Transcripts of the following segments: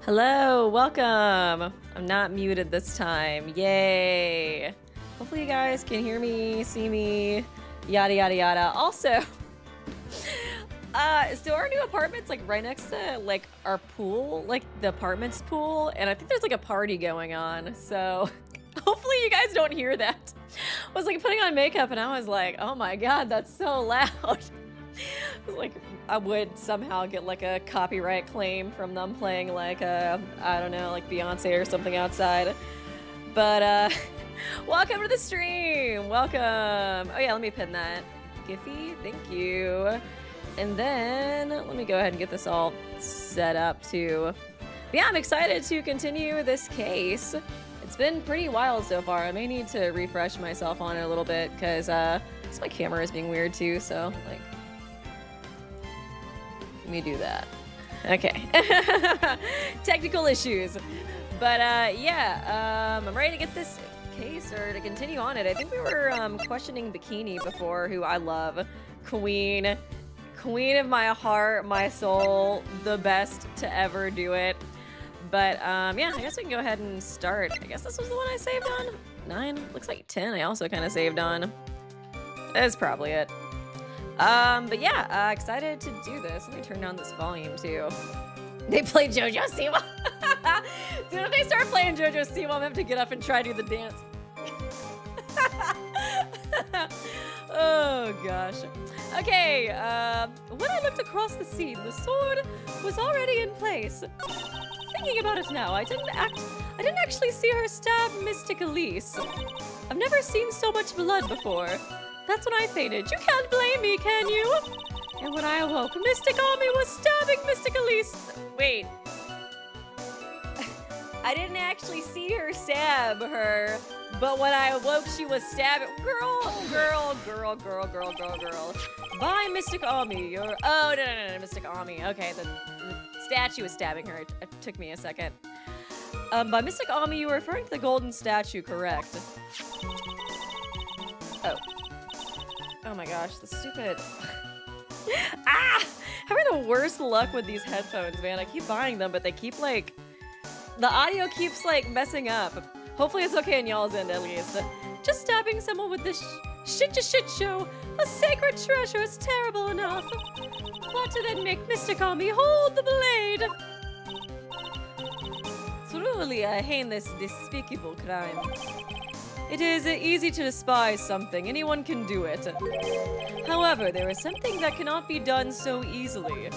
Hello, welcome. I'm not muted this time. Yay. Hopefully you guys can hear me, see me, yada, yada, yada. Also, so our new apartment's like right next to like our pool, like the apartment's pool. And I think there's like a party going on. So hopefully you guys don't hear that. I was like putting on makeup and I was like, oh my God, that's so loud. I was like, I would somehow get like a copyright claim from them playing like I don't know, like Beyonce or something outside. But welcome to the stream. Welcome. Oh yeah, let me pin that. Giphy, thank you. And then let me go ahead and get this all set up too. But yeah, I'm excited to continue this case. It's been pretty wild so far. I may need to refresh myself on it a little bit because my camera is being weird too, so like let me do that. Okay. Technical issues. But yeah, I'm ready to get this case or to continue on it. I think we were questioning Bikini before, who I love. Queen of my heart, my soul, the best to ever do it. But yeah, I guess we can go ahead and start. I guess this was the one I saved on. 9, looks like 10 I also kind of saved on. That's probably it. But yeah, excited to do this. Let me turn down this volume too. They play JoJo Siwa. Dude, if they start playing JoJo Siwa, I'm gonna have to get up and try to do the dance. Oh gosh. Okay, when I looked across the scene, the sword was already in place. Thinking about it now, I didn't actually see her stab Mystic Elise. I've never seen so much blood before. That's when I fainted. You can't blame me, can you? And when I awoke, Mystic Army was stabbing Mystic Elise. Wait. I didn't actually see her stab her, but when I awoke, she was stabbing. Girl. By Mystic Army. Oh, no, Mystic Army. Okay, the statue was stabbing her. It took me a second. By Mystic Army, you were referring to the golden statue, correct? Oh. Oh my gosh, the stupid... Having the worst luck with these headphones, man. I keep buying them, but they keep, like... The audio keeps, like, messing up. Hopefully it's okay in y'all's end, at least. Just stabbing someone with this Shichishito, a sacred treasure, is terrible enough. But to then make Mystic Army hold the blade! Truly a heinous, despicable crime. It is easy to despise something. Anyone can do it. However, there is something that cannot be done so easily.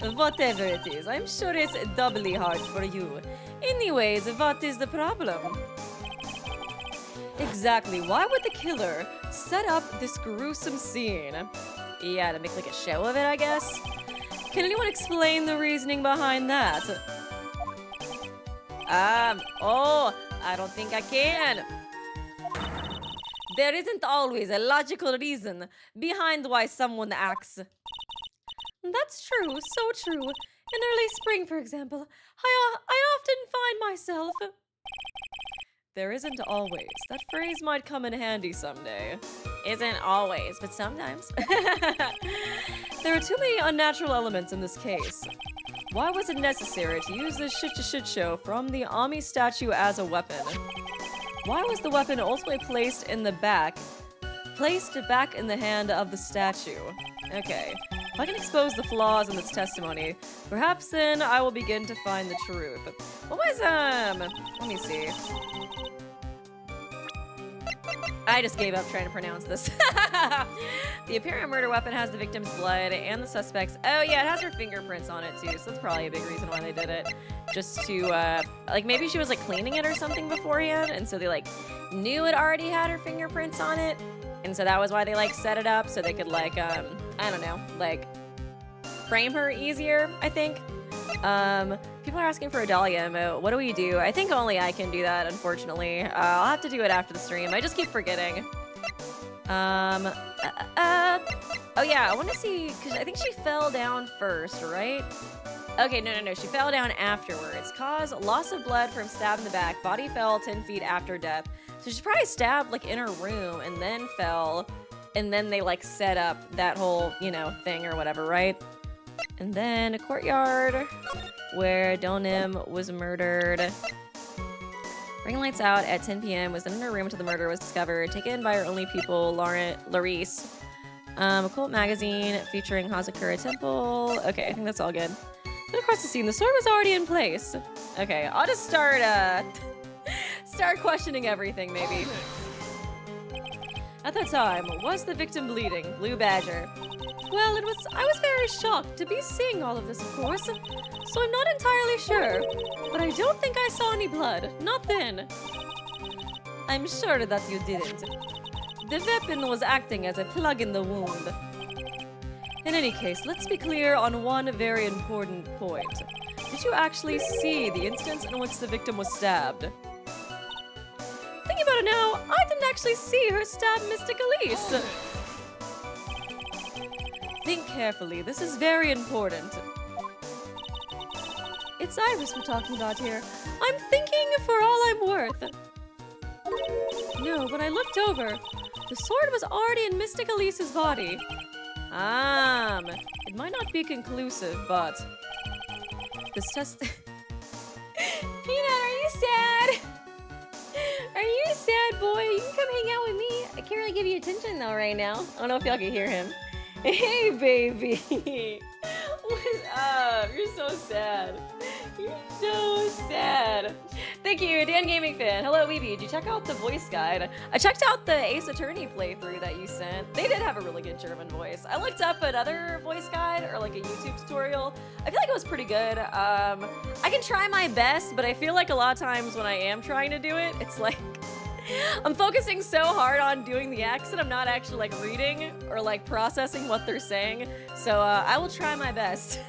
Whatever it is, I'm sure it's doubly hard for you. Anyways, what is the problem? Exactly. Why would the killer set up this gruesome scene? Yeah, to make like a show of it, I guess? Can anyone explain the reasoning behind that? Oh, I don't think I can. There isn't always a logical reason behind why someone acts. That's true, so true. In early spring, for example, I often find myself... There isn't always. That phrase might come in handy someday. Isn't always, but sometimes. There are too many unnatural elements in this case. Why was it necessary to use this Shichishito from the Ami statue as a weapon? Why was the weapon ultimately placed back in the hand of the statue? Okay, if I can expose the flaws in this testimony, perhaps then I will begin to find the truth. What was, let me see. I just gave up trying to pronounce this. The apparent murder weapon has the victim's blood and the suspect's... Oh yeah, it has her fingerprints on it too, so that's probably a big reason why they did it. Just to, like maybe she was like cleaning it or something beforehand, and so they like knew it already had her fingerprints on it, and so that was why they like set it up so they could like, I don't know, like frame her easier, I think. People are asking for a Dahlia emote. What do we do? I think only I can do that, unfortunately. I'll have to do it after the stream. I just keep forgetting. Oh yeah, I want to see, because I think she fell down first, right? Okay, no. She fell down afterwards. Cause loss of blood from stab in the back. Body fell 10 feet after death. So she probably stabbed like in her room and then fell. And then they like set up that whole, you know, thing or whatever, right? And then a courtyard where Donim was murdered. Ring lights out at 10 p.m. Was in her room until the murder was discovered. Taken by her only pupil, Larice. A cult magazine featuring Hazakura Temple. Okay, I think that's all good. Then across the scene, the sword was already in place. Okay, I'll just start questioning everything, maybe. At that time, was the victim bleeding? Blue Badger. Well, I was very shocked to be seeing all of this, of course. So I'm not entirely sure. But I don't think I saw any blood. Not then. I'm sure that you didn't. The weapon was acting as a plug in the wound. In any case, let's be clear on one very important point. Did you actually see the instance in which the victim was stabbed? Thinking about it now, I didn't actually see her stab Mystic Elise. Think carefully, this is very important. It's Iris we're talking about here. I'm thinking for all I'm worth. No, when I looked over, the sword was already in Mystic Elise's body. It might not be conclusive, but this test... Peanut, are you sad? Are you a sad boy? You can come hang out with me. I can't really give you attention though right now. I don't know if y'all can hear him. Hey, baby. What's up? You're so sad. You're so sad. Thank you, Dan Gaming Fan. Hello, Weeby. Did you check out the voice guide? I checked out the Ace Attorney playthrough that you sent. They did have a really good German voice. I looked up another voice guide or like a YouTube tutorial. I feel like it was pretty good. I can try my best, but I feel like a lot of times when I am trying to do it, it's like I'm focusing so hard on doing the accent, I'm not actually like reading or like processing what they're saying. So I will try my best.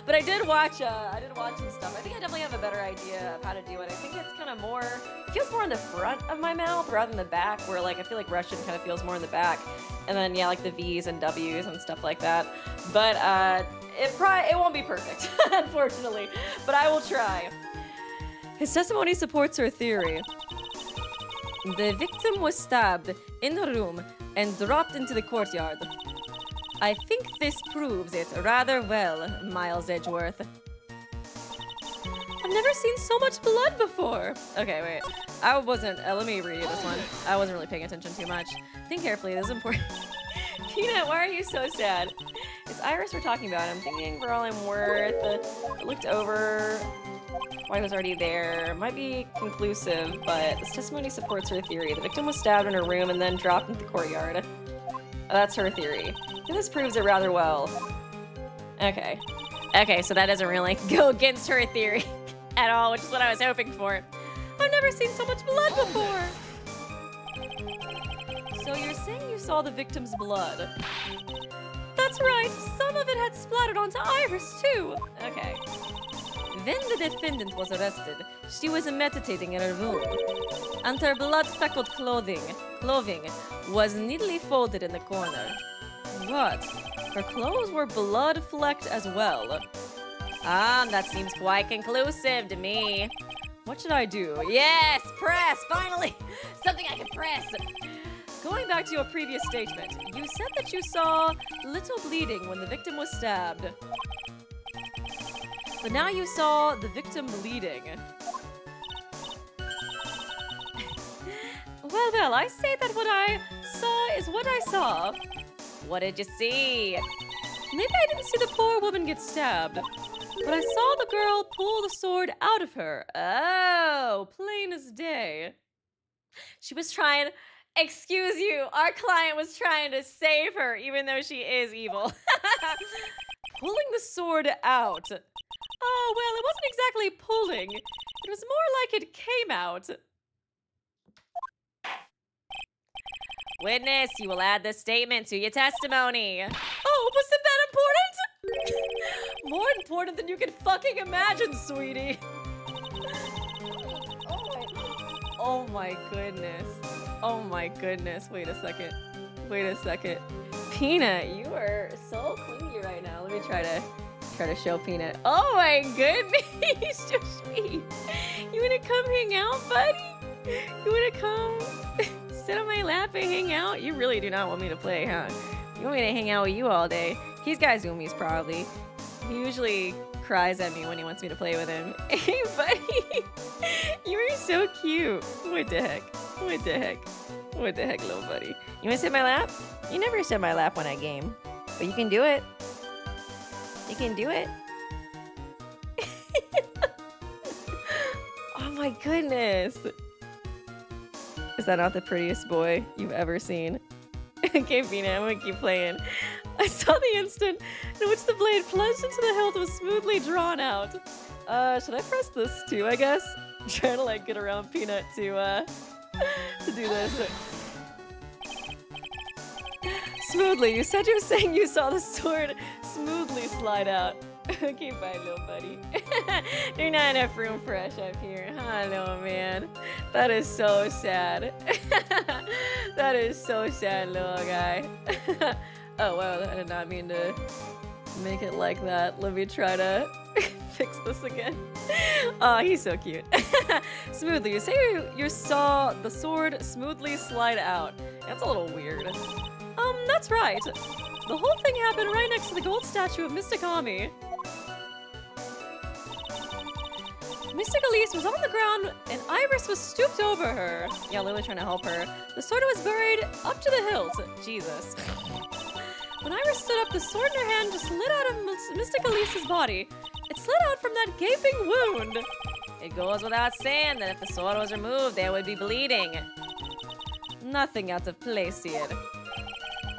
But I did watch some stuff. I think I definitely have a better idea of how to do it. I think it's kind of more, it feels more in the front of my mouth rather than the back, where like I feel like Russian kind of feels more in the back. And then yeah, like the V's and W's and stuff like that. But it won't be perfect, unfortunately. But I will try. His testimony supports her theory. The victim was stabbed in her room and dropped into the courtyard. I think this proves it rather well, Miles Edgeworth. I've never seen so much blood before. Okay, wait. I wasn't, let me read this one. I wasn't really paying attention too much. Think carefully, this is important. Peanut, why are you so sad? It's Iris we're talking about. I'm thinking for all I'm worth. I looked over. Why was already there. Might be conclusive, but this testimony supports her theory. The victim was stabbed in her room and then dropped into the courtyard. That's her theory. And this proves it rather well. Okay. Okay, so that doesn't really go against her theory at all, which is what I was hoping for. I've never seen so much blood before. So you're saying you saw the victim's blood? That's right. Some of it had splattered onto Iris, too. Okay. When the defendant was arrested, she was meditating in her room, and her blood-speckled clothing was neatly folded in the corner. What? Her clothes were blood-flecked as well. That seems quite conclusive to me. What should I do? Yes, press, finally! Something I can press! Going back to your previous statement, you said that you saw little bleeding when the victim was stabbed. But now you saw the victim bleeding. Well, I say that what I saw is what I saw. What did you see? Maybe I didn't see the poor woman get stabbed, but I saw the girl pull the sword out of her. Oh, plain as day. She was trying, excuse you, our client was trying to save her, even though she is evil. Pulling the sword out. Oh, well, it wasn't exactly pulling. It was more like it came out. Witness, you will add this statement to your testimony. Oh, wasn't that important? More important than you can fucking imagine, sweetie. Oh my goodness. Oh my goodness. Wait a second. Wait a second. Peanut, you are so clingy right now. Let me try to show Peanut. Oh my goodness. He's so sweet. You wanna come hang out, buddy? You wanna come sit on my lap and hang out? You really do not want me to play, huh? You want me to hang out with you all day? He's got zoomies, probably. He usually cries at me when he wants me to play with him. Hey, buddy. You are so cute. What the heck? What the heck? What the heck, little buddy? You want to sit in my lap? You never sit in my lap when I game. But you can do it. You can do it. Oh my goodness. Is that not the prettiest boy you've ever seen? Okay, Vina, I'm gonna keep playing. I saw the instant in which the blade plunged into the hilt was smoothly drawn out. Should I press this too, I guess? I'm trying to like get around Peanut to do this. Smoothly, you said you were saying you saw the sword smoothly slide out. Okay, bye, little buddy. There's not enough room for us up here. Hello, man. That is so sad. That is so sad, little guy. Oh, wow, I did not mean to make it like that. Let me try to fix this again. Oh, he's so cute. Smoothly, you say you saw the sword smoothly slide out. That's a little weird. That's right. The whole thing happened right next to the gold statue of Mystic Ami. Mystic Elise was on the ground and Iris was stooped over her. Yeah, literally trying to help her. The sword was buried up to the hilt. Jesus. When Iris stood up, the sword in her hand just slid out of Mystic Elise's body. It slid out from that gaping wound. It goes without saying that if the sword was removed, there would be bleeding. Nothing out of place here.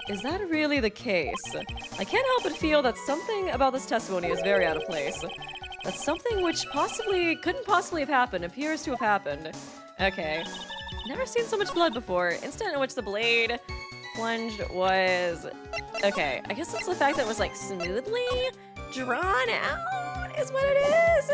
Is that really the case? I can't help but feel that something about this testimony is very out of place. That something which couldn't possibly have happened appears to have happened. Okay. Never seen so much blood before. Instant in which the blade plunged was... Okay, I guess it's the fact that it was like smoothly drawn out is what it is.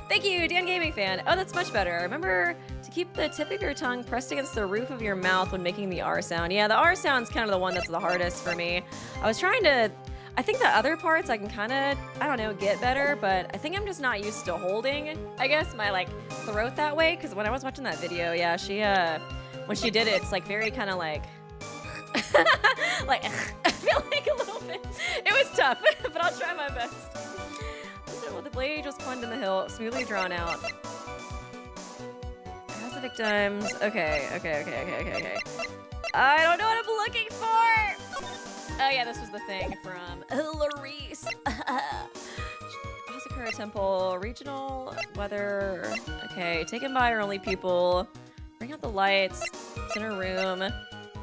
Thank you, Dan Gaming Fan. Oh, that's much better. Remember to keep the tip of your tongue pressed against the roof of your mouth when making the R sound. Yeah, the R sound's kind of the one that's the hardest for me. I was trying to... I think the other parts I can kind of, I don't know, get better, but I think I'm just not used to holding, I guess, my, like, throat that way, because when I was watching that video, yeah, she, when she did it, it's, like, very kind of, like, like, I feel like a little bit, it was tough, but I'll try my best. So, the blade just plunged in the hilt, smoothly drawn out. How's the victims? Okay. I don't know what I'm looking for! Oh yeah, this was the thing from Elise. Asakura Temple, regional weather. Okay, taken by our only people. Bring out the lights. It's in her room.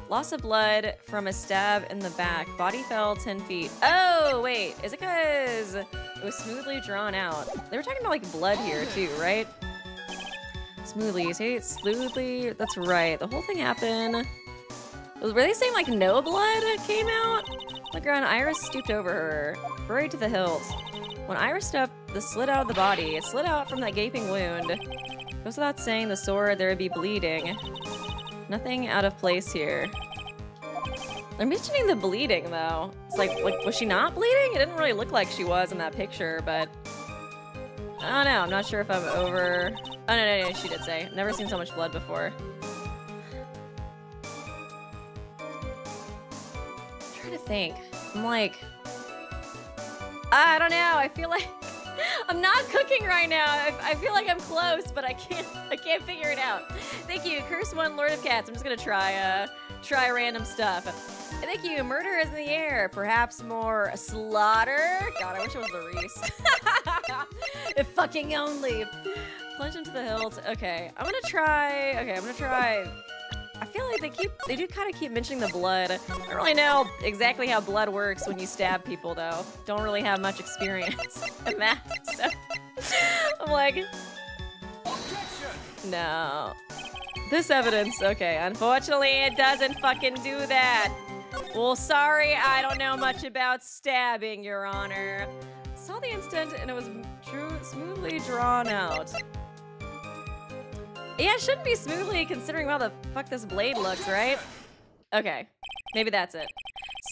Loss of blood from a stab in the back. Body fell 10 feet. Oh, wait. Is it because it was smoothly drawn out? They were talking about like blood here too, right? Smoothly. Say it smoothly. That's right. The whole thing happened. Were they saying like no blood came out? Look around, Iris stooped over her, buried to the hilt. When Iris stepped, the slid out of the body. It slid out from that gaping wound. Goes without saying the sword, there would be bleeding. Nothing out of place here. They're mentioning the bleeding though. It's like was she not bleeding? It didn't really look like she was in that picture, but I don't know. I'm not sure if I'm over. Oh no, she did say. Never seen so much blood before. To think. I'm like, I don't know. I feel like I'm not cooking right now. I feel like I'm close, but I can't figure it out. Thank you, Curse One, Lord of Cats. I'm just gonna try random stuff. And thank you, Murder is in the air. Perhaps more slaughter. God, I wish it was Elise. If fucking only. Plunge into the hilt. Okay, I'm gonna try. I feel like they do kind of keep mentioning the blood. I don't really know exactly how blood works when you stab people though. Don't really have much experience in that, so I'm like, no. This evidence, okay, unfortunately it doesn't fucking do that. Well, sorry, I don't know much about stabbing, Your Honor. Saw the instant and it was smoothly drawn out. Yeah, it shouldn't be smoothly considering how the fuck this blade looks, right? Okay, maybe that's it.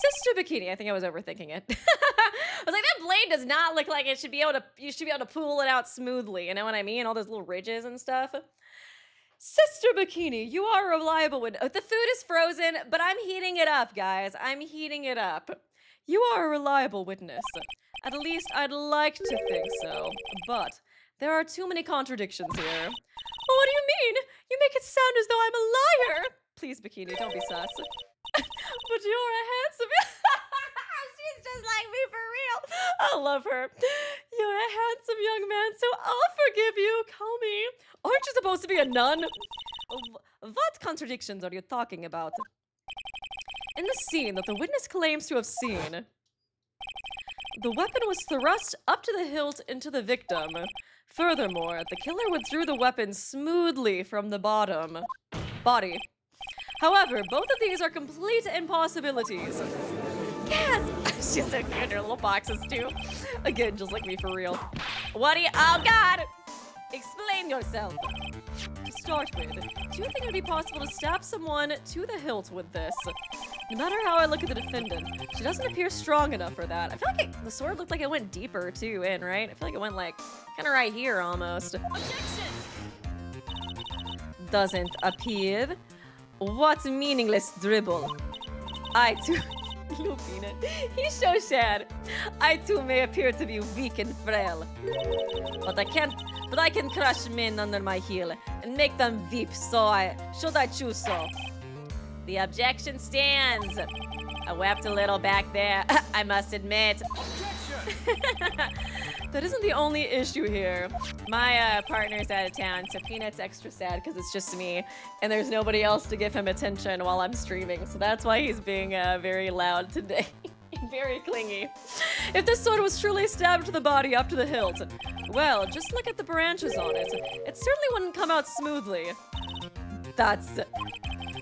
Sister Bikini, I think I was overthinking it. I was like, that blade does not look like you should be able to pull it out smoothly. You know what I mean? All those little ridges and stuff. Sister Bikini, you are a reliable witness. The food is frozen, but I'm heating it up, guys. I'm heating it up. You are a reliable witness. At least I'd like to think so. But there are too many contradictions here. What do you mean? You make it sound as though I'm a liar. Please, Bikini, don't be sus. But you're a handsome... She's just like me for real. I love her. You're a handsome young man, so I'll forgive you. Call me. Aren't you supposed to be a nun? What contradictions are you talking about? In the scene that the witness claims to have seen, the weapon was thrust up to the hilt into the victim. Furthermore, the killer withdrew the weapon smoothly from the body. However, both of these are complete impossibilities. Yes! She's so cute in her little boxes, too. Again, just like me for real. What do you... Oh, God! Explain yourself. To start with, do you think it would be possible to stab someone to the hilt with this? No matter how I look at the defendant, she doesn't appear strong enough for that. I feel like the sword looked like it went deeper, too, in, right? I feel like it went, like, kind of right here, almost. Objection! Doesn't appear. What meaningless dribble. I, too... Lupina. He's so sad. I too may appear to be weak and frail. But I can crush men under my heel and make them weep should I choose so. The objection stands. I wept a little back there, I must admit. That isn't the only issue here. My partner's out of town, so Peanut's extra sad because it's just me, and there's nobody else to give him attention while I'm streaming, so that's why he's being very loud today. Very clingy. If this sword was truly stabbed to the body up to the hilt, well, just look at the branches on it. It certainly wouldn't come out smoothly.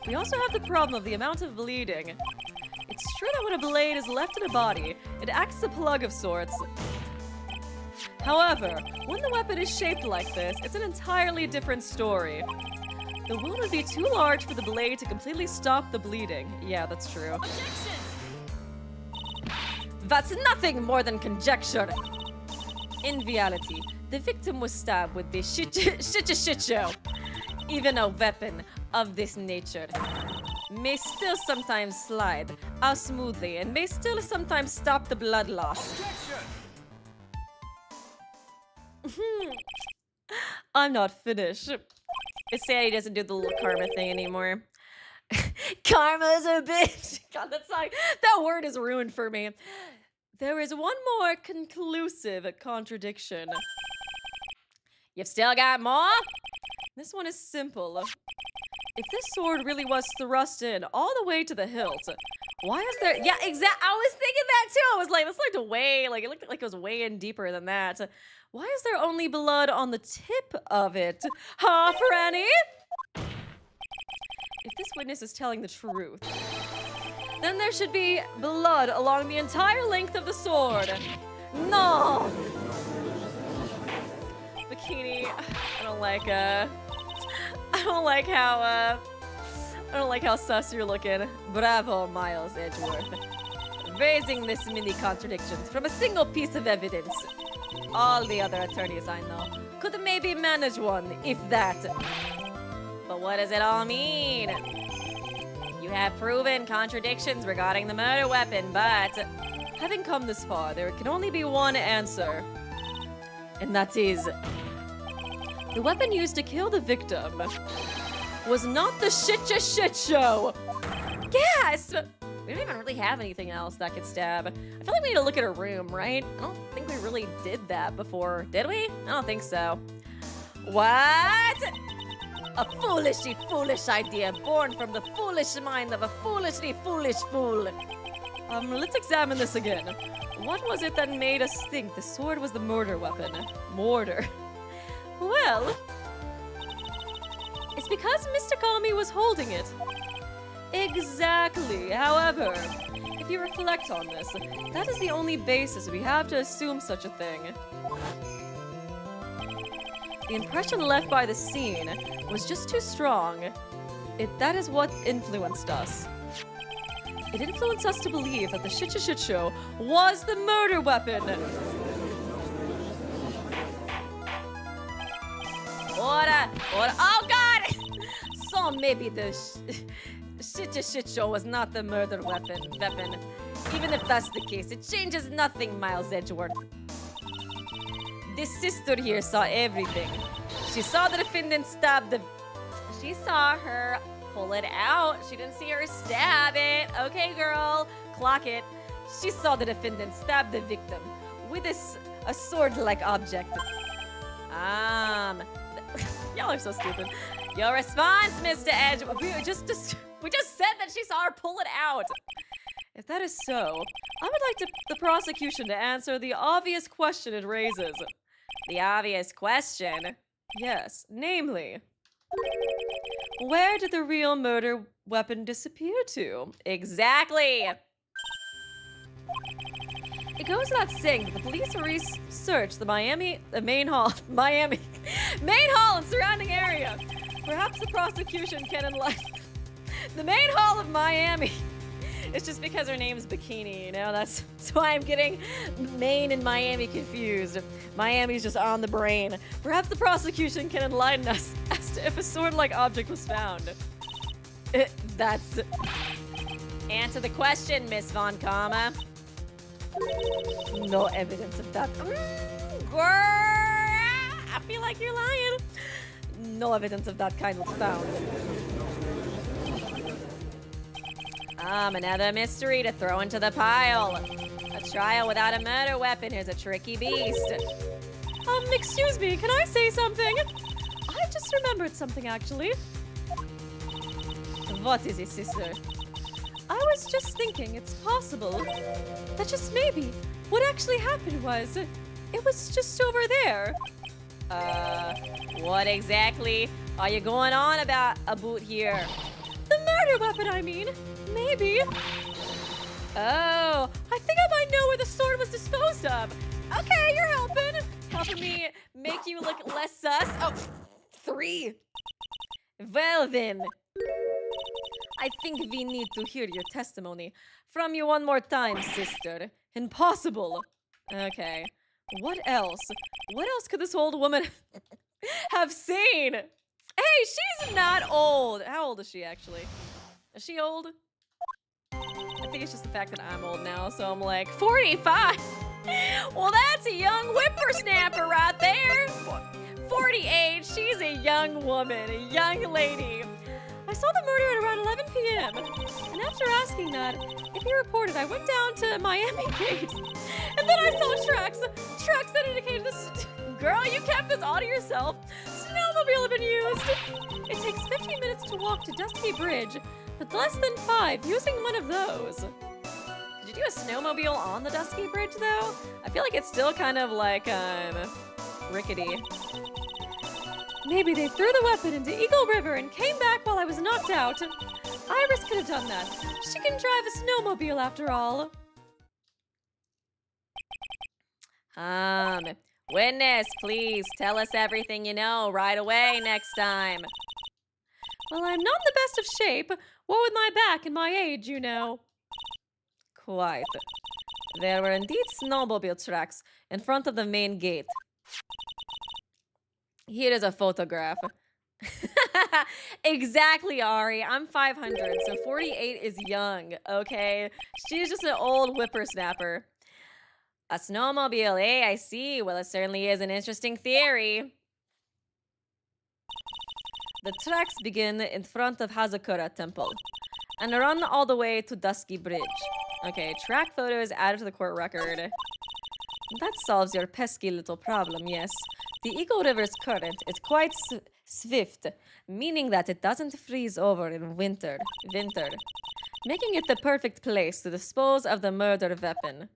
We also have the problem of the amount of bleeding. It's true that when a blade is left in a body, it acts as a plug of sorts. However, when the weapon is shaped like this, it's an entirely different story. The wound would be too large for the blade to completely stop the bleeding. Yeah, that's true. Objection! That's nothing more than conjecture. In reality, the victim was stabbed with the Shichishito. Even a weapon of this nature may still sometimes slide out smoothly and may still sometimes stop the blood loss. I'm not finished. It's sad he doesn't do the little karma thing anymore. Karma's a bitch. God, that word is ruined for me. There is one more conclusive contradiction. You've still got more? This one is simple. If this sword really was thrust in all the way to the hilt, why is there... Yeah, exactly. I was thinking that too. I was like, this looked way... Like, it looked like it was way in deeper than that. Why is there only blood on the tip of it? Huh, Franny? If this witness is telling the truth, then there should be blood along the entire length of the sword. No! Bikini, I don't like how sus you're looking. Bravo, Miles Edgeworth. Raising this many contradictions from a single piece of evidence. All the other attorneys I know could maybe manage one, if that. But what does it all mean? You have proven contradictions regarding the murder weapon, but having come this far, there can only be one answer. And that is, the weapon used to kill the victim was not the Shichishito. Yes! We don't even really have anything else that could stab. I feel like we need to look at her room, right? I don't think we really did that before. Did we? I don't think so. What? A foolish idea born from the foolish mind of a foolishly foolish fool. Let's examine this again. What was it that made us think the sword was the murder weapon? Mortar. Well, it's because Mr. Kami was holding it. Exactly. However, if you reflect on this, that is the only basis we have to assume such a thing. The impression left by the scene was just too strong. That is what influenced us. It influenced us to believe that the Shichishito was the murder weapon. Oh God! So maybe the Shichishito was not the murder weapon. Even if that's the case, it changes nothing, Miles Edgeworth. This sister here saw everything. She saw the defendant stab the... She saw her pull it out. She didn't see her stab it. Okay, girl, clock it. She saw the defendant stab the victim with a sword-like object. Y'all are so stupid. Your response, Mr. Edge. We just said that she saw her pull it out. If that is so, I would like the prosecution to answer the obvious question it raises. The obvious question? Yes, namely, where did the real murder weapon disappear to? Exactly! It goes without saying that the police researched the main hall and surrounding area. Perhaps the prosecution can enlighten the main hall of Miami. It's just because her name's Bikini, you know? That's why I'm getting Maine and Miami confused. Miami's just on the brain. Perhaps the prosecution can enlighten us as to if a sword-like object was found. Answer the question, Miss Von Karma. No evidence of that. Girl, I feel like you're lying. No evidence of that kind was found. Another mystery to throw into the pile. A trial without a murder weapon is a tricky beast. Excuse me, can I say something? I just remembered something, actually. What is it, sister? I was just thinking it's possible that just maybe what actually happened was it was just over there. What exactly are you going on about here? The murder weapon, I mean. Maybe. Oh, I think I might know where the sword was disposed of. Okay, you're helping me make you look less sus. Oh, 3. Well then, I think we need to hear your testimony from you one more time, sister. Impossible. Okay. What else? What else could this old woman have seen? Hey, she's not old. How old is she actually? Is she old? I think it's just the fact that I'm old now, so I'm like, 45? Well, that's a young whippersnapper right there. 48, she's a young woman, a young lady. I saw the murder at around 11 p.m. And after asking that, if he reported, I went down to Miami Gate. And then I saw tracks that indicated this. Girl, you kept this all to yourself. Snowmobile had been used. It takes 15 minutes to walk to Dusky Bridge, but less than 5 using one of those. Did you do a snowmobile on the Dusky Bridge, though? I feel like it's still kind of like, rickety. Maybe they threw the weapon into Eagle River and came back while I was knocked out. Iris could have done that. She can drive a snowmobile after all. Witness, please tell us everything you know right away next time. Well, I'm not in the best of shape. What with my back and my age, you know. Quite. There were indeed snowmobile tracks in front of the main gate. Here is a photograph. Exactly, Ari. I'm 500, so 48 is young, okay? She's just an old whippersnapper. A snowmobile, eh? I see. Well, it certainly is an interesting theory. The tracks begin in front of Hazakura Temple and run all the way to Dusky Bridge. Okay, track photos added to the court record. That solves your pesky little problem, yes. The Eagle River's current is quite swift, meaning that it doesn't freeze over in winter, making it the perfect place to dispose of the murder weapon.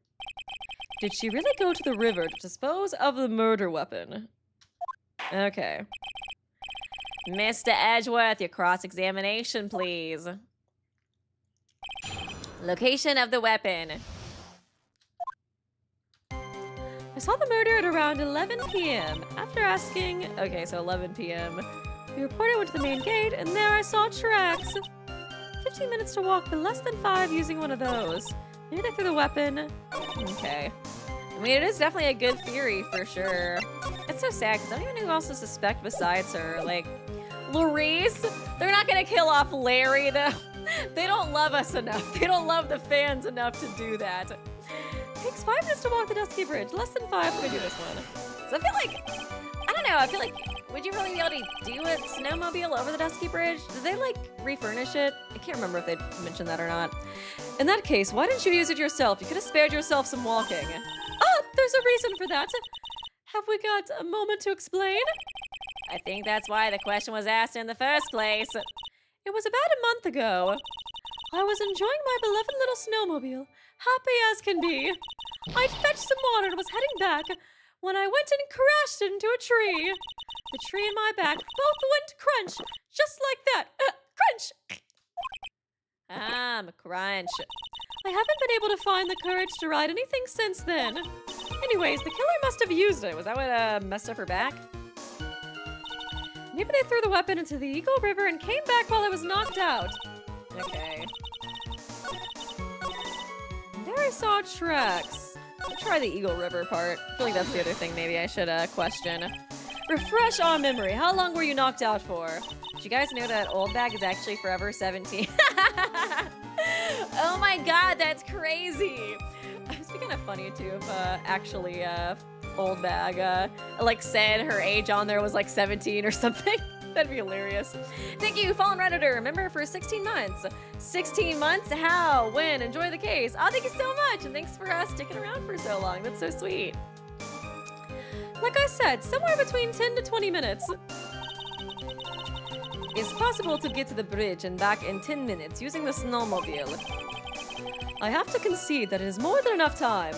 Did she really go to the river to dispose of the murder weapon? Okay. Mr. Edgeworth, your cross-examination, please. Location of the weapon. I saw the murder at around 11 p.m. After asking... Okay, so 11 p.m. The reporter went to the main gate, and there I saw tracks. 15 minutes to walk, but less than 5 using one of those. Maybe they threw the weapon. Okay. I mean, it is definitely a good theory, for sure. It's so sad, because I don't even know who else to suspect besides her. Like, Larice? They're not gonna kill off Larry, though. They don't love us enough. They don't love the fans enough to do that. Takes 5 minutes to walk the Dusky Bridge. Less than 5 to do this one. So I feel like, I don't know, I feel like, would you really be able to do a snowmobile over the Dusky Bridge? Did they like refurnish it? I can't remember if they mentioned that or not. In that case, why didn't you use it yourself? You could have spared yourself some walking. Oh, there's a reason for that. Have we got a moment to explain? I think that's why the question was asked in the first place. It was about a month ago. I was enjoying my beloved little snowmobile, happy as can be. I'd fetched some water and was heading back when I went and crashed into a tree. The tree and my back both went crunch, just like that. Crunch! Crunch. I haven't been able to find the courage to ride anything since then. Anyways, the killer must have used it. Was that what messed up her back? Maybe they threw the weapon into the Eagle River and came back while I was knocked out. Okay. There I saw tracks. I'll try the Eagle River part. I feel like that's the other thing maybe I should question. Refresh our memory. How long were you knocked out for? Did you guys know that old bag is actually forever 17? Oh my god, that's crazy. It would be kind of funny too if actually old bag like said her age on there was like 17 or something. That'd be hilarious. Thank you, Fallen Redditor. Remember, for 16 months. 16 months? How? When? Enjoy the case. Oh, thank you so much. And thanks for sticking around for so long. That's so sweet. Like I said, somewhere between 10 to 20 minutes. It's possible to get to the bridge and back in 10 minutes using the snowmobile. I have to concede that it is more than enough time.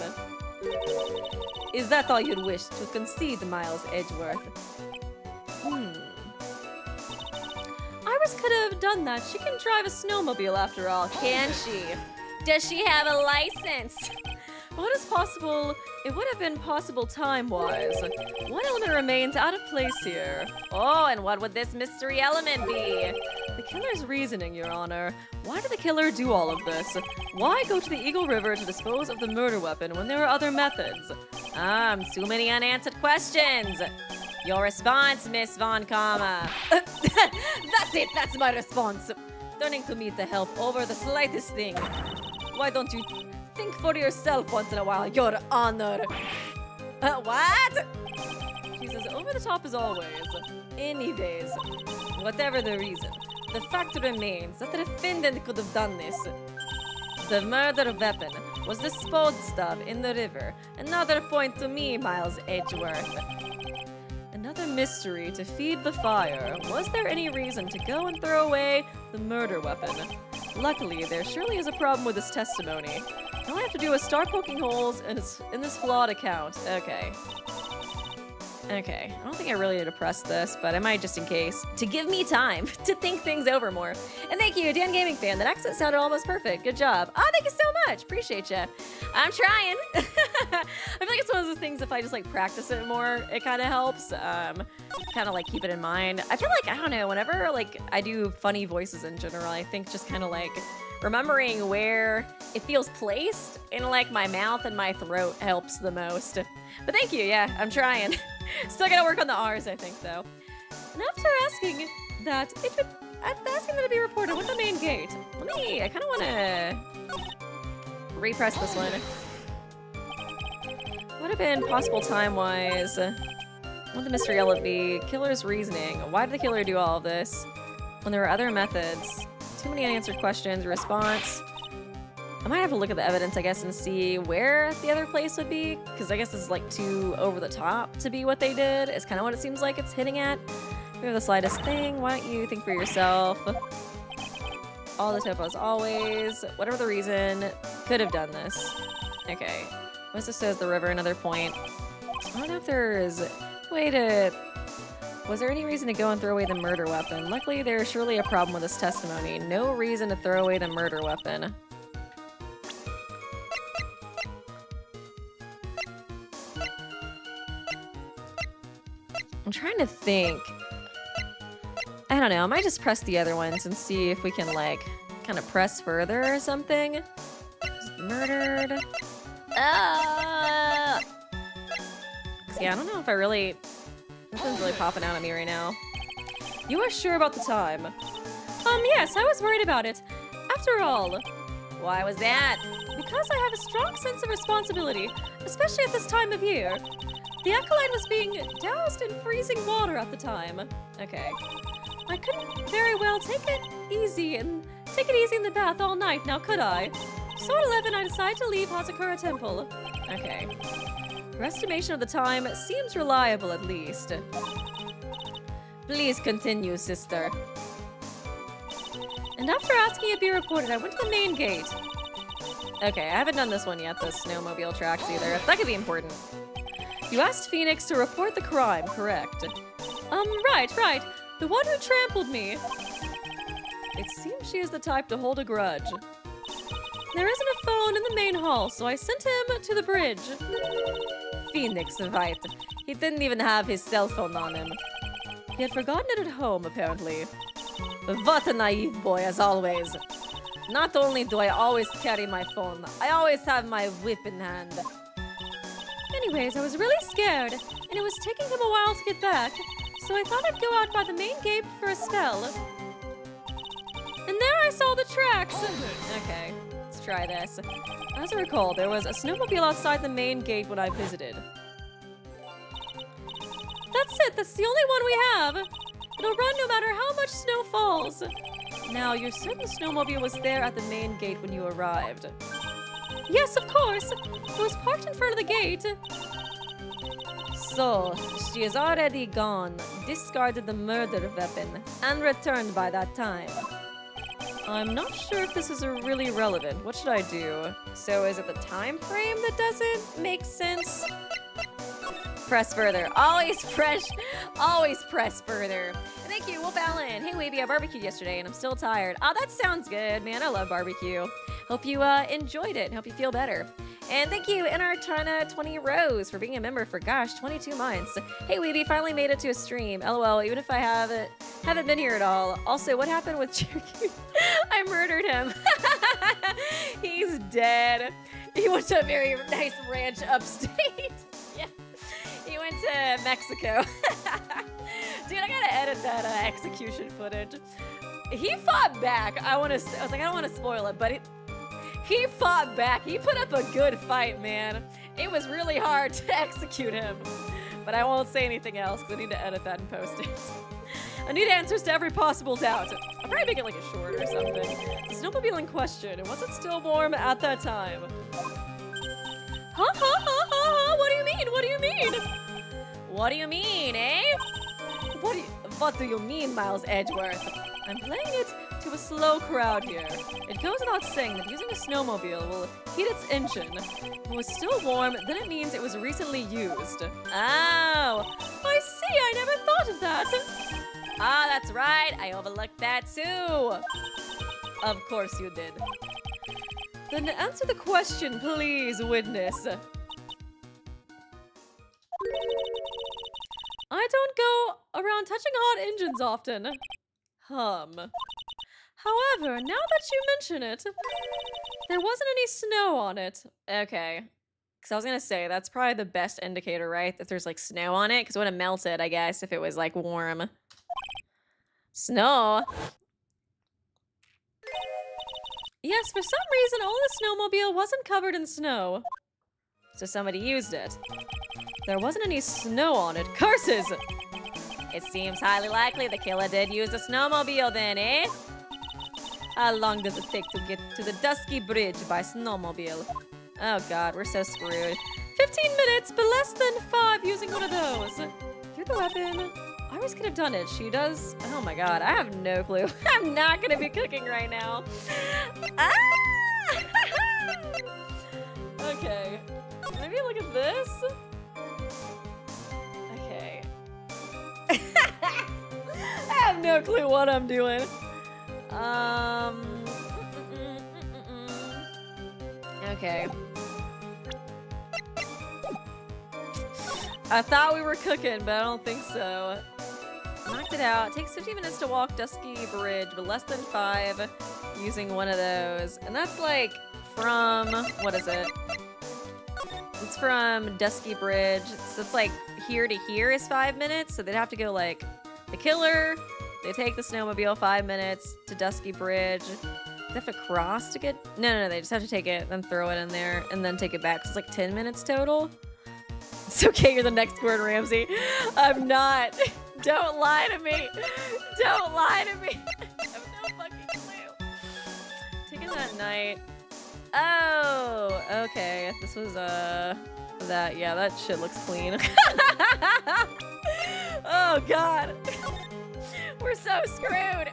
Is that all you'd wish to concede, Miles Edgeworth? Iris could have done that. She can drive a snowmobile after all, can she? Does she have a license? What is possible? It would have been possible time-wise. One element remains out of place here. Oh, and what would this mystery element be? The killer's reasoning, Your Honor. Why did the killer do all of this? Why go to the Eagle River to dispose of the murder weapon when there are other methods? Too many unanswered questions. Your response, Miss Von Karma. That's it, that's my response. Turning to me to help over the slightest thing. Why don't you think for yourself once in a while, Your Honor? What? She says, over the top as always. Anyways, whatever the reason, the fact remains that the defendant could have done this. The murder weapon was disposed of in the river. Another point to me, Miles Edgeworth. Another mystery to feed the fire. Was there any reason to go and throw away the murder weapon? Luckily, there surely is a problem with this testimony. All I have to do is start poking holes in this flawed account. Okay. Okay, I don't think I really need to press this, but I might just in case. To give me time to think things over more. And thank you, Dan Gaming Fan. That accent sounded almost perfect. Good job. Oh, thank you so much. Appreciate you. I'm trying. I feel like it's one of those things, if I just like practice it more, it kind of helps. Kind of like keep it in mind. I feel like, I don't know, whenever like I do funny voices in general, I think just kind of like remembering where it feels placed in like my mouth and my throat helps the most. But thank you, yeah, I'm trying. Still gotta work on the R's, I think, though. And after asking that, asking that it be reported with the main gate. I kind of want to repress this one. Would have been possible time-wise. What the mystery element be? Killer's reasoning. Why did the killer do all of this when there were other methods? Too many unanswered questions. Response. I might have to look at the evidence, I guess, and see where the other place would be, because I guess this is like too over the top to be what they did. It's kind of what it seems like it's hitting at. If you have the slightest thing, why don't you think for yourself? All the typos always. Whatever the reason, could have done this. Okay. What's this says the river, another point. I don't know if there's a way to... Was there any reason to go and throw away the murder weapon? Luckily, there's surely a problem with this testimony. No reason to throw away the murder weapon. I'm trying to think. I don't know. I might just press the other ones and see if we can, like, kind of press further or something. Just murdered. Yeah, I don't know if I really... Nothing's really popping out at me right now. You are sure about the time? Yes, I was worried about it. After all. Why was that? Because I have a strong sense of responsibility, especially at this time of year. The acolyte was being doused in freezing water at the time. Okay. I couldn't very well take it easy in the bath all night, now could I? So at 11, I decided to leave Hazakura Temple. Okay. Her estimation of the time seems reliable, at least. Please continue, sister. And after asking it be reported, I went to the main gate. Okay, I haven't done this one yet, the snowmobile tracks either. That could be important. You asked Phoenix to report the crime, correct? Right. The one who trampled me. It seems she is the type to hold a grudge. There isn't a phone in the main hall, so I sent him to the bridge. Phoenix, right. He didn't even have his cell phone on him. He had forgotten it at home, apparently. What a naive boy, as always. Not only do I always carry my phone, I always have my whip in hand. Anyways, I was really scared, and it was taking him a while to get back, so I thought I'd go out by the main gate for a spell. And there I saw the tracks! Okay, let's try this. As I recall, there was a snowmobile outside the main gate when I visited. That's it, that's the only one we have! It'll run no matter how much snow falls. Now, you're certain the snowmobile was there at the main gate when you arrived? Yes, of course! It was parked in front of the gate. So, she is already gone, discarded the murder weapon, and returned by that time. I'm not sure if this is really relevant. What should I do? So, is it the time frame that doesn't make sense? Press further. Always press further. Thank you, Wolf Allen. Hey, Weeby, I barbecued yesterday and I'm still tired. Oh, that sounds good, man. I love barbecue. Hope you enjoyed it and hope you feel better. And thank you, NR 20 Rose, for being a member for, gosh, 22 months. Hey, Weeby, finally made it to a stream. LOL, even if I haven't been here at all. Also, what happened with Cherokee? I murdered him. He's dead. He went to a very nice ranch upstate. Yeah. He went to Mexico. Dude, I gotta edit that execution footage. He fought back. I was like, I don't want to spoil it, but he fought back. He put up a good fight, man. It was really hard to execute him. But I won't say anything else because I need to edit that and post it. I need answers to every possible doubt. I'll probably make it like a short or something. The snowmobile in question, was it still warm at that time? Huh? What do you mean? What do you mean? What do you mean, eh? What do you mean, Miles Edgeworth? I'm playing it to a slow crowd here. It goes without saying that using a snowmobile will heat its engine. If it was still warm, then it means it was recently used. Oh, I see. I never thought of that. Ah, that's right. I overlooked that too. Of course you did. Then answer the question, please, witness. I don't go around touching hot engines often. However, now that you mention it, there wasn't any snow on it. Okay. Because I was going to say, that's probably the best indicator, right? That there's like snow on it. Because it would have melted, I guess, if it was like warm. Snow? Yes, for some reason, all the snowmobile wasn't covered in snow. So somebody used it. There wasn't any snow on it. Curses! It seems highly likely the killer did use a snowmobile then, eh? How long does it take to get to the Dusky Bridge by snowmobile? Oh god, we're so screwed. 15 minutes, but less than 5 using one of those. Through the weapon. Iris could have done it. She does. Oh my god, I have no clue. I'm not gonna be cooking right now. Ah! Okay. Maybe look at this. Okay. I have no clue what I'm doing. Okay. I thought we were cooking, but I don't think so. Knocked it out. It takes 15 minutes to walk Dusky Bridge, but less than 5 using one of those. And that's like from, what is it? It's from Dusky Bridge. So it's like here to here is 5 minutes. So they'd have to go like the killer. They take the snowmobile 5 minutes to Dusky Bridge. They have to cross to get... No, they just have to take it, then throw it in there, and then take it back. So it's like 10 minutes total. It's okay, you're the next Gordon Ramsay. I'm not. Don't lie to me. Don't lie to me. I have no fucking clue. Taking that night. Oh, okay. This was, that. Yeah, that shit looks clean. Oh, God. We're so screwed.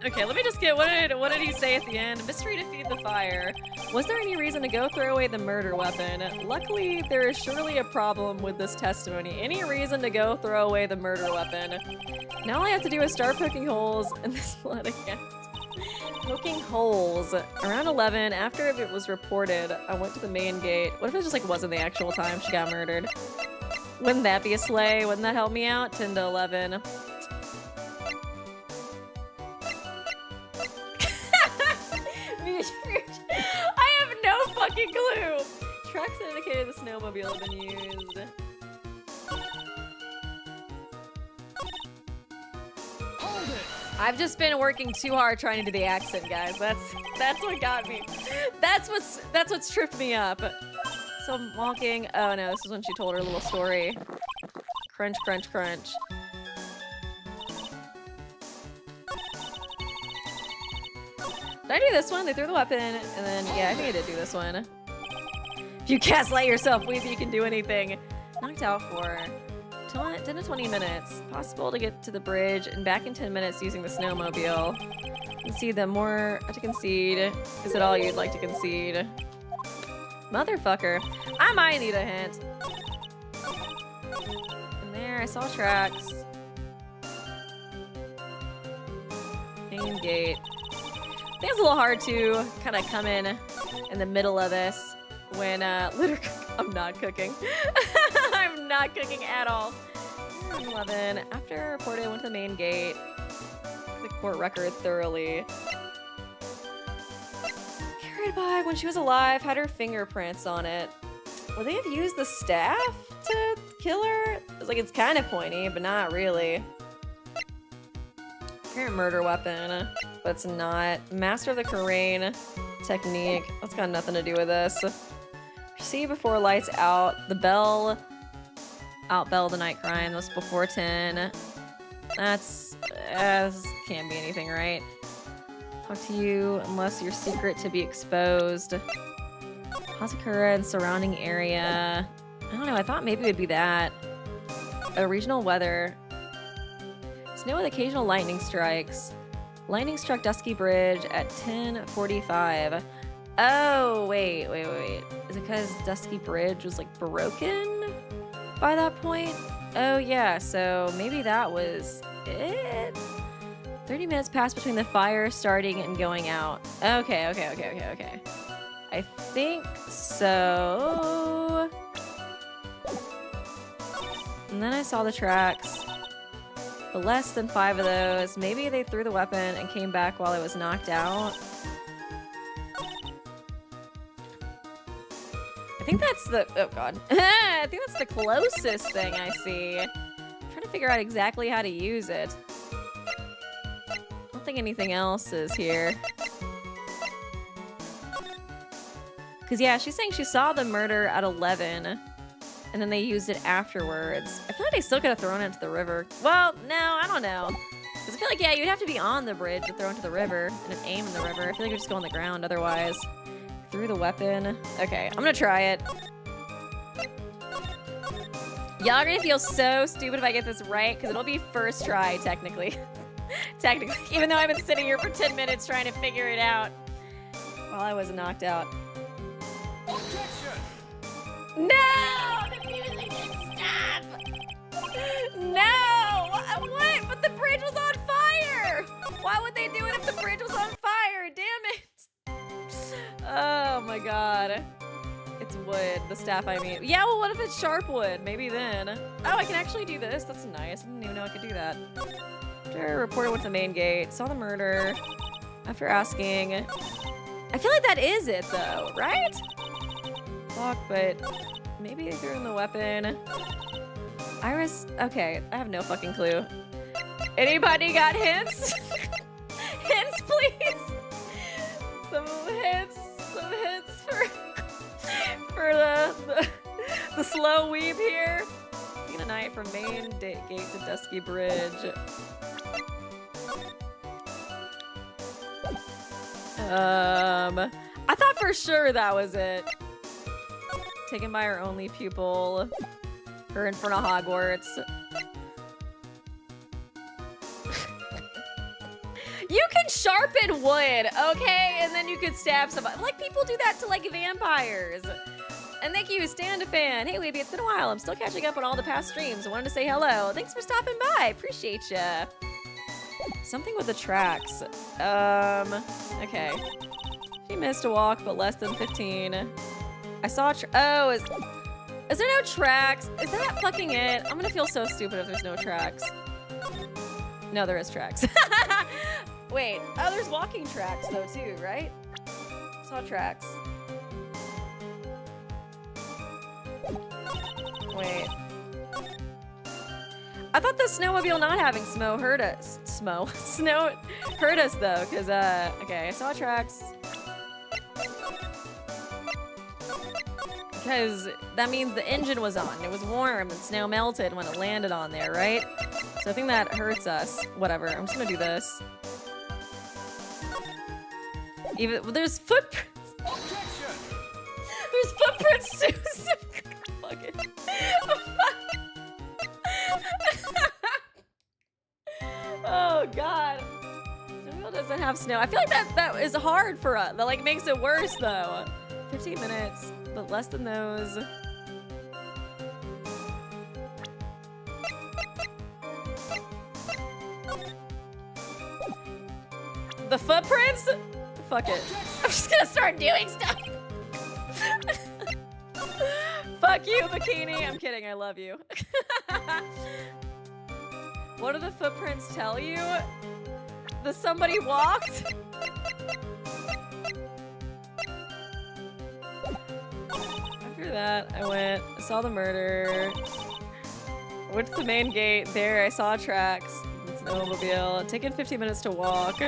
Okay, let me just get, what did he say at the end? Mystery to feed the fire. Was there any reason to go throw away the murder weapon? Luckily, there is surely a problem with this testimony. Any reason to go throw away the murder weapon? Now all I have to do is start poking holes in this blood account. Poking holes. Around 11, after it was reported, I went to the main gate. What if it just like wasn't the actual time she got murdered? Wouldn't that be a slay? Wouldn't that help me out? 10 to 11. I have no fucking clue. Tracks that indicated the snowmobile have been used. I've just been working too hard trying to do the accent, guys. That's what got me. That's what's tripped me up. So I'm walking. Oh no, this is when she told her little story. Crunch, crunch, crunch. Did I do this one? They threw the weapon, and then, yeah, I think I did do this one. If you gaslight yourself, Weeby, you can do anything. Knocked out for 10 to 20 minutes. Possible to get to the bridge and back in 10 minutes using the snowmobile. Concede that more to concede. Is it all you'd like to concede? Motherfucker. I might need a hint. And there, I saw tracks. Main gate. I think it's a little hard to kind of come in the middle of this when literally I'm not cooking. I'm not cooking at all. 11. After I reported, I went to the main gate. The court record thoroughly. Carried by when she was alive, had her fingerprints on it. Would they have used the staff to kill her? It's like it's kind of pointy, but not really. Apparent murder weapon, but it's not. Master of the Karain technique. That's got nothing to do with this. See before lights out. The bell. Outbell the night crime. That was before 10. This can't be anything, right? Talk to you unless your secret to be exposed. Hazakura and surrounding area. I don't know. I thought maybe it would be that. Regional weather. Snow with occasional lightning strikes. Lightning struck Dusky Bridge at 10:45. Oh, wait. Is it because Dusky Bridge was like broken by that point? Oh yeah, so maybe that was it? 30 minutes passed between the fire starting and going out. Okay. I think so. And then I saw the tracks. But less than 5 of those. Maybe they threw the weapon and came back while I was knocked out. I think that's the... Oh, God. I think that's the closest thing I see. I'm trying to figure out exactly how to use it. I don't think anything else is here. Because, yeah, she's saying she saw the murder at 11. And then they used it afterwards. I feel like they still could have thrown it into the river. Well, no, I don't know. Because I feel like, yeah, you'd have to be on the bridge to throw into the river and aim in the river. I feel like you'd just go on the ground otherwise. Threw the weapon. Okay, I'm gonna try it. Y'all are gonna feel so stupid if I get this right, because it'll be first try, technically. Technically, even though I've been sitting here for 10 minutes trying to figure it out while I was knocked out. Objection! No! The music didn't stop! No! What? But the bridge was on fire! Why would they do it if the bridge was on fire? Damn it! Oh my god. It's wood. The staff, I mean. Yeah, well, what if it's sharp wood? Maybe then. Oh, I can actually do this. That's nice. I didn't even know I could do that. After reporter went to the main gate, saw the murder. After asking. I feel like that is it, though, right? Fuck, but maybe they threw in the weapon. Iris, okay, I have no fucking clue. Anybody got hints? Hints, please. Some hints for the slow weeb here. Taking a night from main gate to Dusky Bridge. I thought for sure that was it. Taken by her only pupil. Her in front of Hogwarts. You can sharpen wood, okay? And then you could stab somebody. Like, people do that to, like, vampires. And thank you, Stand a Fan. Hey, Weeby, it's been a while. I'm still catching up on all the past streams. I wanted to say hello. Thanks for stopping by. Appreciate ya. Something with the tracks. Okay. She missed a walk, but less than 15. I saw oh, is there no tracks? Is that fucking it? I'm gonna feel so stupid if there's no tracks. No, there is tracks. Wait, oh, there's walking tracks though too, right? Saw tracks. Wait. I thought the snowmobile not having snow hurt us. Snow hurt us though, cause okay, I saw tracks. Because that means the engine was on. It was warm and snow melted when it landed on there, right? So I think that hurts us. Whatever. I'm just gonna do this. Even there's footprints. There's footprints too. Fuck it. Oh god. Snowmobile doesn't have snow. I feel like that is hard for us. That like makes it worse though. 15 minutes, but less than those. The footprints? Fuck it. I'm just gonna start doing stuff. Fuck you, Bikini. I'm kidding, I love you. What do the footprints tell you? That somebody walked? After that, I saw the murder. Went to the main gate. There, I saw tracks. Snowmobile. Taken 15 minutes to walk.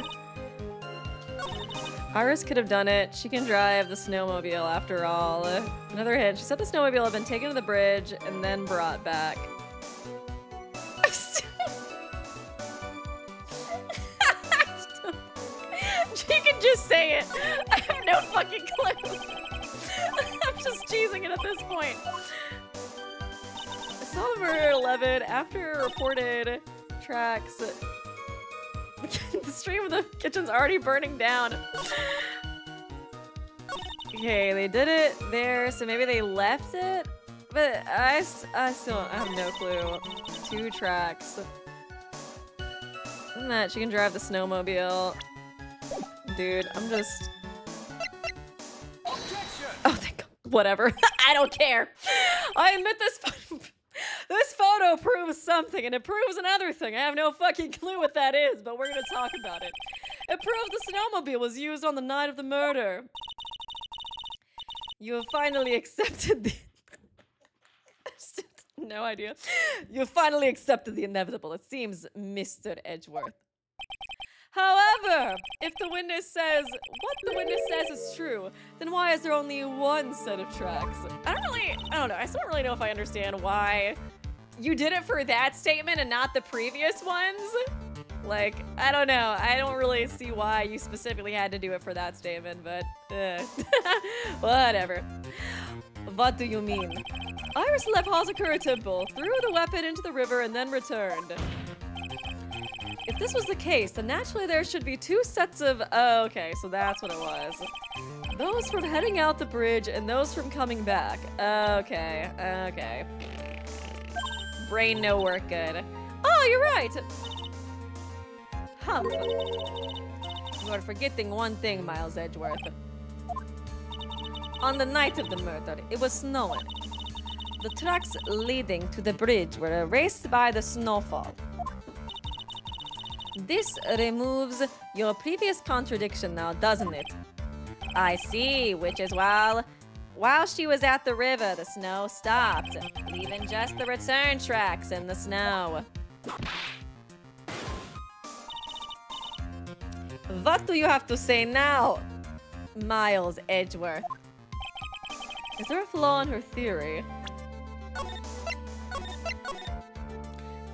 Iris could have done it. She can drive the snowmobile after all. Another hint. She said the snowmobile had been taken to the bridge and then brought back. She can just say it. I have no fucking clue. I'm just cheesing it at this point. I saw the murder at 11 after reported tracks. The stream of the kitchen's already burning down. Okay, they did it there, so maybe they left it? But I still have no clue. 2 tracks. Isn't that she can drive the snowmobile? Dude, I'm just... Oh, thank God. Whatever. I don't care. I admit this photo proves something, and it proves another thing. I have no fucking clue what that is, but we're gonna talk about it. It proves the snowmobile was used on the night of the murder. You have finally accepted the... No idea. You have finally accepted the inevitable, it seems, Mr. Edgeworth. However, if the witness says what the witness says is true, then why is there only one set of tracks? I don't know. I still don't really know if I understand why you did it for that statement and not the previous ones. Like, I don't know. I don't really see why you specifically had to do it for that statement, but whatever. What do you mean? Iris left Hazakura Temple, threw the weapon into the river, and then returned. If this was the case, then naturally there should be 2 sets of... Oh, okay, so that's what it was. Those from heading out the bridge and those from coming back. Okay. Brain no work good. Oh, you're right! Humph. You are forgetting one thing, Miles Edgeworth. On the night of the murder, it was snowing. The tracks leading to the bridge were erased by the snowfall. This removes your previous contradiction now, doesn't it? I see, which is why While she was at the river, the snow stopped, leaving just the return tracks in the snow. What do you have to say now, Miles Edgeworth? Is there a flaw in her theory?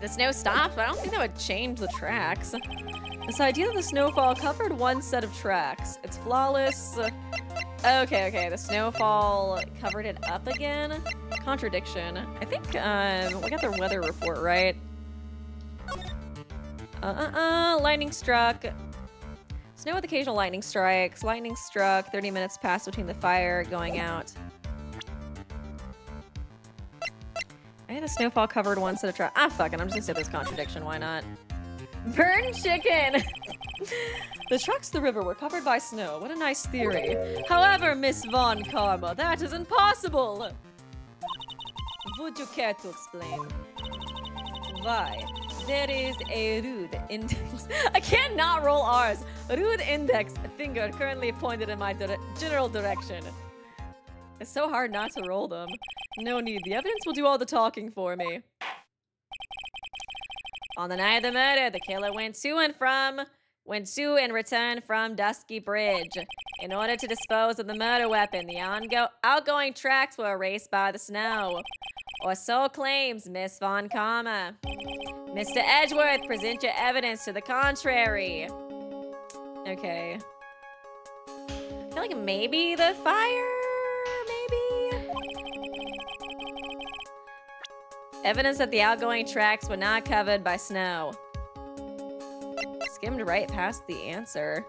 The snow stopped, but I don't think that would change the tracks. This idea that the snowfall covered one set of tracks. It's flawless. Okay, the snowfall covered it up again. Contradiction. I think we got their weather report right. Lightning struck. Snow with occasional lightning strikes. Lightning struck. 30 minutes passed between the fire going out. Hey, the snowfall covered one set of tracks. Ah, fuck it. I'm just gonna say this contradiction. Why not? Burn chicken! The tracks to the river were covered by snow. What a nice theory. However, Miss Von Karma, that is impossible! Would you care to explain? Why? There is a rude index. I can't not roll R's. Rude index finger currently pointed in my general direction. It's so hard not to roll them. No need. The evidence will do all the talking for me. On the night of the murder, the killer went to and returned from Dusky Bridge. In order to dispose of the murder weapon, the outgoing tracks were erased by the snow. Or so claims Miss Von Karma. Mr. Edgeworth, present your evidence to the contrary. Okay. I feel like maybe the fire? Maybe? Evidence that the outgoing tracks were not covered by snow. Skimmed right past the answer.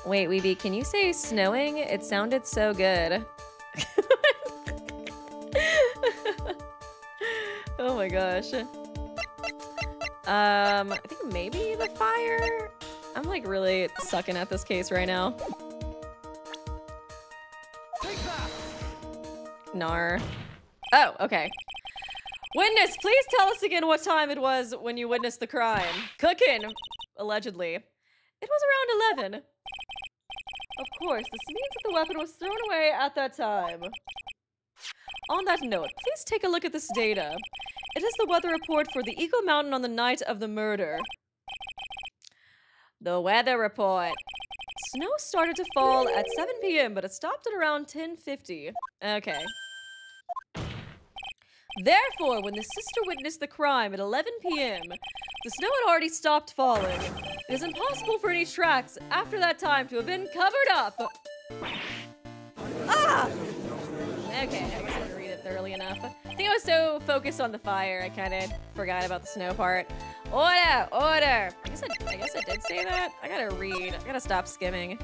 Wait, Weeby, can you say snowing? It sounded so good. Oh my gosh. I think maybe the fire? I'm like really sucking at this case right now. Take that. Nar. Oh, okay. Witness, please tell us again what time it was when you witnessed the crime. Cooking, allegedly. It was around 11. Of course, this means that the weapon was thrown away at that time. On that note, please take a look at this data. It is the weather report for the Eagle Mountain on the night of the murder. The weather report. Snow started to fall at 7 p.m., but it stopped at around 10:50. Okay. Therefore, when the sister witnessed the crime at 11 p.m., the snow had already stopped falling. It is impossible for any tracks after that time to have been covered up. Ah! Okay, I guess I didn't read it thoroughly enough. I think I was so focused on the fire, I kind of forgot about the snow part. Order! Order! I guess I did say that. I gotta read. I gotta stop skimming.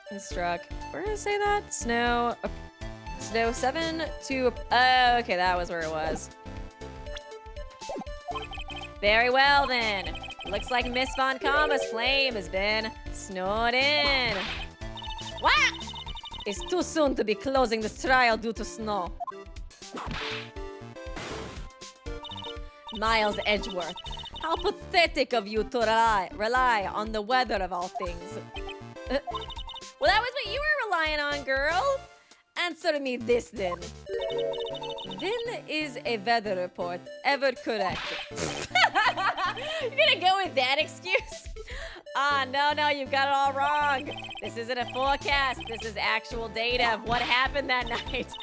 It struck. Where did it say that? Snow 7 to... okay, that was where it was. Very well, then. Looks like Miss Von Karma's flame has been snowed in. What? It's too soon to be closing this trial due to snow. Miles Edgeworth, how pathetic of you to rely on the weather of all things. Well, that was what you were relying on, girl. Answer me this, then. Then is a weather report ever correct? You're gonna go with that excuse? No, you've got it all wrong. This isn't a forecast. This is actual data of what happened that night.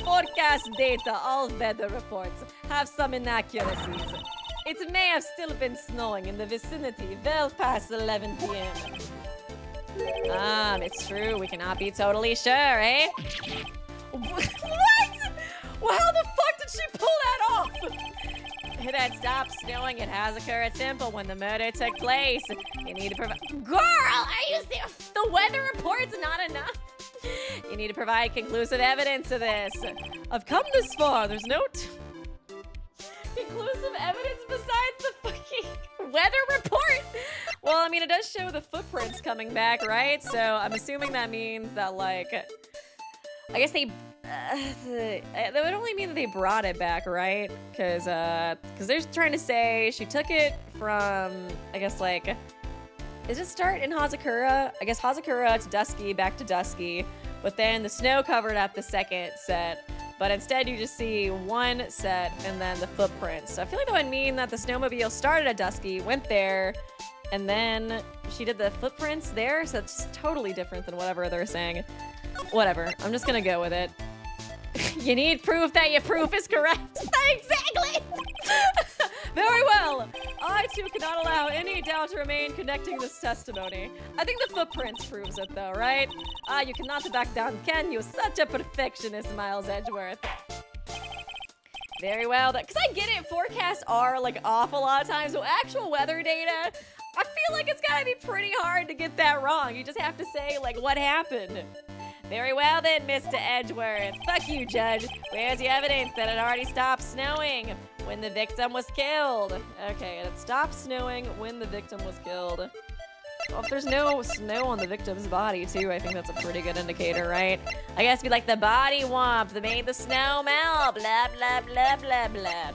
Forecast data, all weather reports, have some inaccuracies. It may have still been snowing in the vicinity well past 11 p.m. It's true. We cannot be totally sure, eh? What? Well, how the fuck did she pull that off? It had stopped snowing. It has occurred simple when the murder took place. You need to provide... Girl, are you serious? The weather report's not enough? You need to provide conclusive evidence of this. I've come this far. There's no... conclusive evidence besides the fucking weather report? Well, I mean, it does show the footprints coming back, right? So I'm assuming that means that, like... I guess they... that would only mean that they brought it back, right? Because they're trying to say she took it from, I guess, like, Does it start in Hazakura? I guess Hazakura to Dusky, back to Dusky, but then the snow covered up the second set. But instead you just see one set and then the footprints. So I feel like that would mean that the snowmobile started at Dusky, went there, and then she did the footprints there. So it's totally different than whatever they're saying. Whatever, I'm just gonna go with it. You need proof that your proof is correct. Exactly. Very well. I too cannot allow any doubt to remain connecting this testimony. I think the footprints proves it though, right? You cannot back down, can you? Such a perfectionist, Miles Edgeworth. Very well, because I get it, forecasts are like off a lot of times, so actual weather data, I feel like it's gotta be pretty hard to get that wrong. You just have to say like what happened. Very well then, Mr. Edgeworth. Fuck you, Judge. Where's your evidence that it already stopped snowing when the victim was killed? Okay, it stopped snowing when the victim was killed. Well, if there's no snow on the victim's body, too, I think that's a pretty good indicator, right? I guess be like the body womp that made the snow melt. Blah, blah, blah, blah, blah.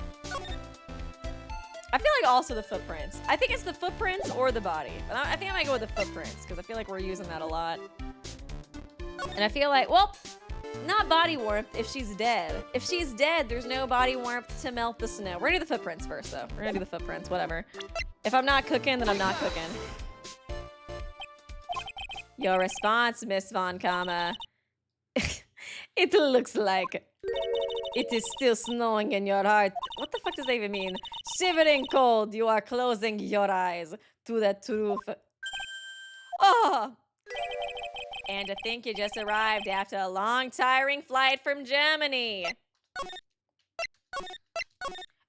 I feel like also the footprints. I think it's the footprints or the body. I think I might go with the footprints, because I feel like we're using that a lot. And I feel like, well, not body warmth if she's dead. If she's dead, there's no body warmth to melt the snow. We're gonna do the footprints first, though. We're gonna do the footprints, whatever. If I'm not cooking, then I'm not cooking. Your response, Miss Von Kama. It looks like it is still snowing in your heart. What the fuck does that even mean? Shivering cold, you are closing your eyes to the truth. Oh! And to think you just arrived after a long, tiring flight from Germany.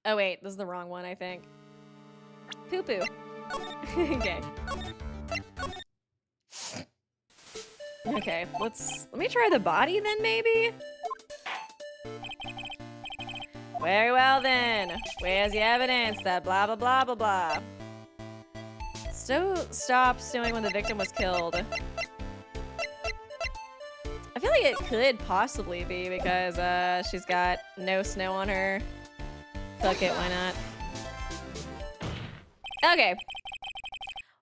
Oh wait, this is the wrong one, I think. Poo-poo. Okay. Okay, let me try the body then, maybe? Very well then. Where's the evidence that blah blah blah blah blah? Stop snowing when the victim was killed. I feel like it could possibly be because she's got no snow on her. Fuck it, why not? Okay.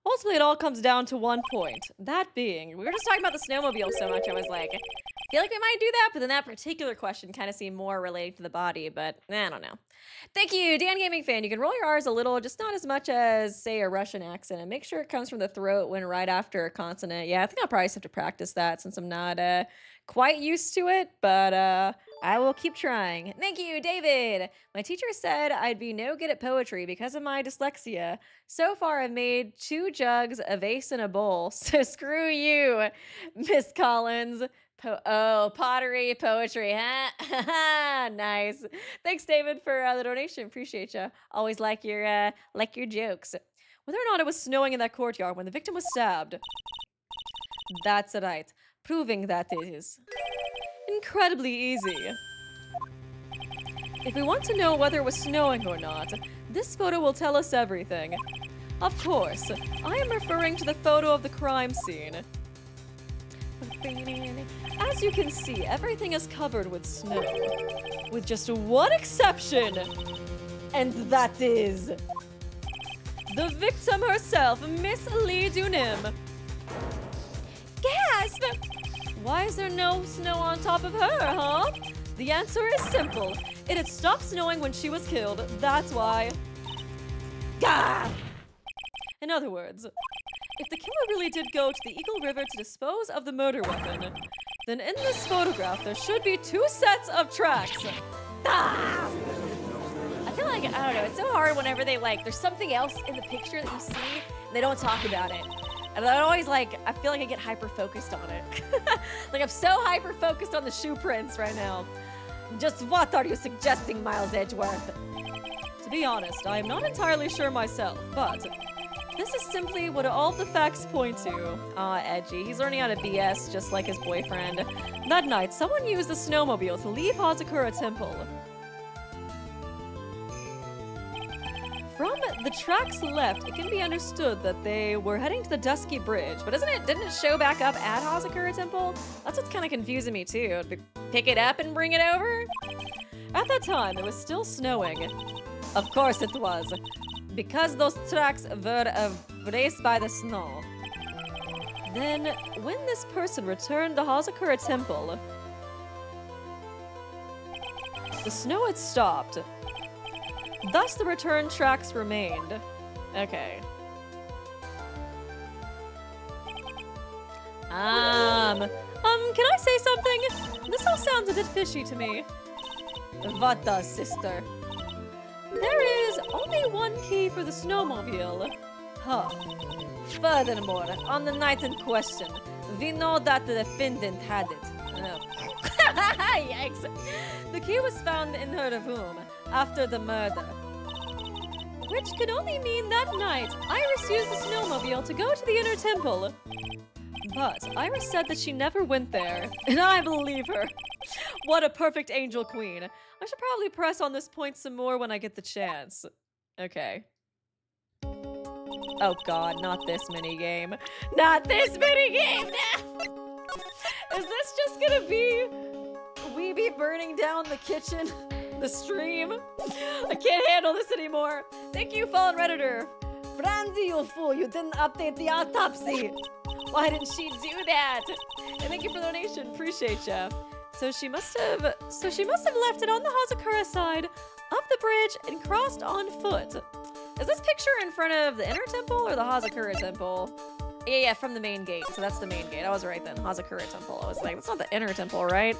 Ultimately, it all comes down to one point. That being, we were just talking about the snowmobile so much, I was like, I feel like we might do that, but then that particular question kind of seemed more related to the body, but I don't know. Thank you, Dan Gaming Fan. You can roll your R's a little, just not as much as, say, a Russian accent, and make sure it comes from the throat when right after a consonant. Yeah, I think I'll probably just have to practice that since I'm not quite used to it, but I will keep trying. Thank you, David. My teacher said I'd be no good at poetry because of my dyslexia. So far, I've made 2 jugs, a vase, and a bowl. So screw you, Miss Collins. Pottery, poetry, huh? Nice. Thanks, David, for the donation. Appreciate you. Always like your jokes. Whether or not it was snowing in that courtyard when the victim was stabbed. That's right. Proving that it is incredibly easy. If we want to know whether it was snowing or not, this photo will tell us everything. Of course, I am referring to the photo of the crime scene. As you can see, everything is covered with snow, with just one exception, and that is the victim herself, Miss Lee Dunim. Gasp! Why is there no snow on top of her, huh? The answer is simple. It had stopped snowing when she was killed, that's why. Gah! In other words, if the killer really did go to the Eagle River to dispose of the murder weapon, then in this photograph there should be 2 sets of tracks. Ah! I feel like, I don't know, it's so hard whenever there's something else in the picture that you see and they don't talk about it. And I always I feel like I get hyper-focused on it. I'm so hyper-focused on the shoe prints right now. Just what are you suggesting, Miles Edgeworth? To be honest, I am not entirely sure myself, but this is simply what all the facts point to. Edgy. He's learning how to BS just like his boyfriend. That night, someone used the snowmobile to leave Hazakura Temple. From the tracks left, it can be understood that they were heading to the Dusky Bridge, but didn't it show back up at Hazakura Temple? That's what's kind of confusing me too. Pick it up and bring it over? At that time, it was still snowing. Of course it was. Because those tracks were erased by the snow. Then, when this person returned to Hazakura Temple, the snow had stopped. Thus, the return tracks remained. Okay. Can I say something? This all sounds a bit fishy to me. What does, sister? There is only one key for the snowmobile. Huh. Furthermore, on the night in question, we know that the defendant had it. Yikes. The key was found in her room after the murder. Which can only mean that night, Iris used the snowmobile to go to the inner temple. But Iris said that she never went there, and I believe her. What a perfect angel queen. I should probably press on this point some more when I get the chance. Okay. Oh god, not this minigame. Not this minigame! Is this just gonna be Weeby burning down the kitchen? The stream? I can't handle this anymore. Thank you, Fallen Redditor. Franzi, you fool, you didn't update the autopsy. Why didn't she do that? And thank you for the donation, appreciate ya. So she must have left it on the Hazakura side of the bridge and crossed on foot. Is this picture in front of the inner temple or the Hazakura temple? Yeah, from the main gate. So that's the main gate. I was right then. Hazakura temple. I was like, that's not the inner temple, right?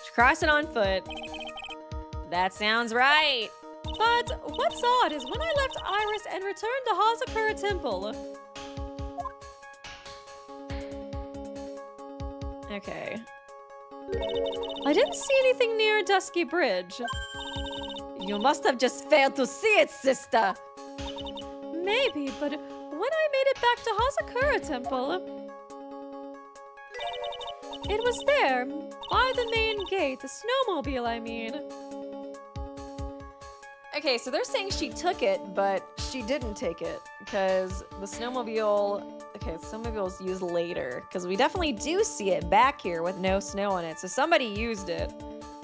She crossed it on foot. That sounds right. But what's odd is when I left Iris and returned to Hazakura temple. Okay. I didn't see anything near Dusky Bridge. You must have just failed to see it, sister. Maybe, but when I made it back to Hazakura Temple, it was there, by the main gate, the snowmobile, I mean. Okay, so they're saying she took it, but she didn't take it, because the snowmobile, okay, the snowmobile is used later, because we definitely do see it back here with no snow on it, so somebody used it,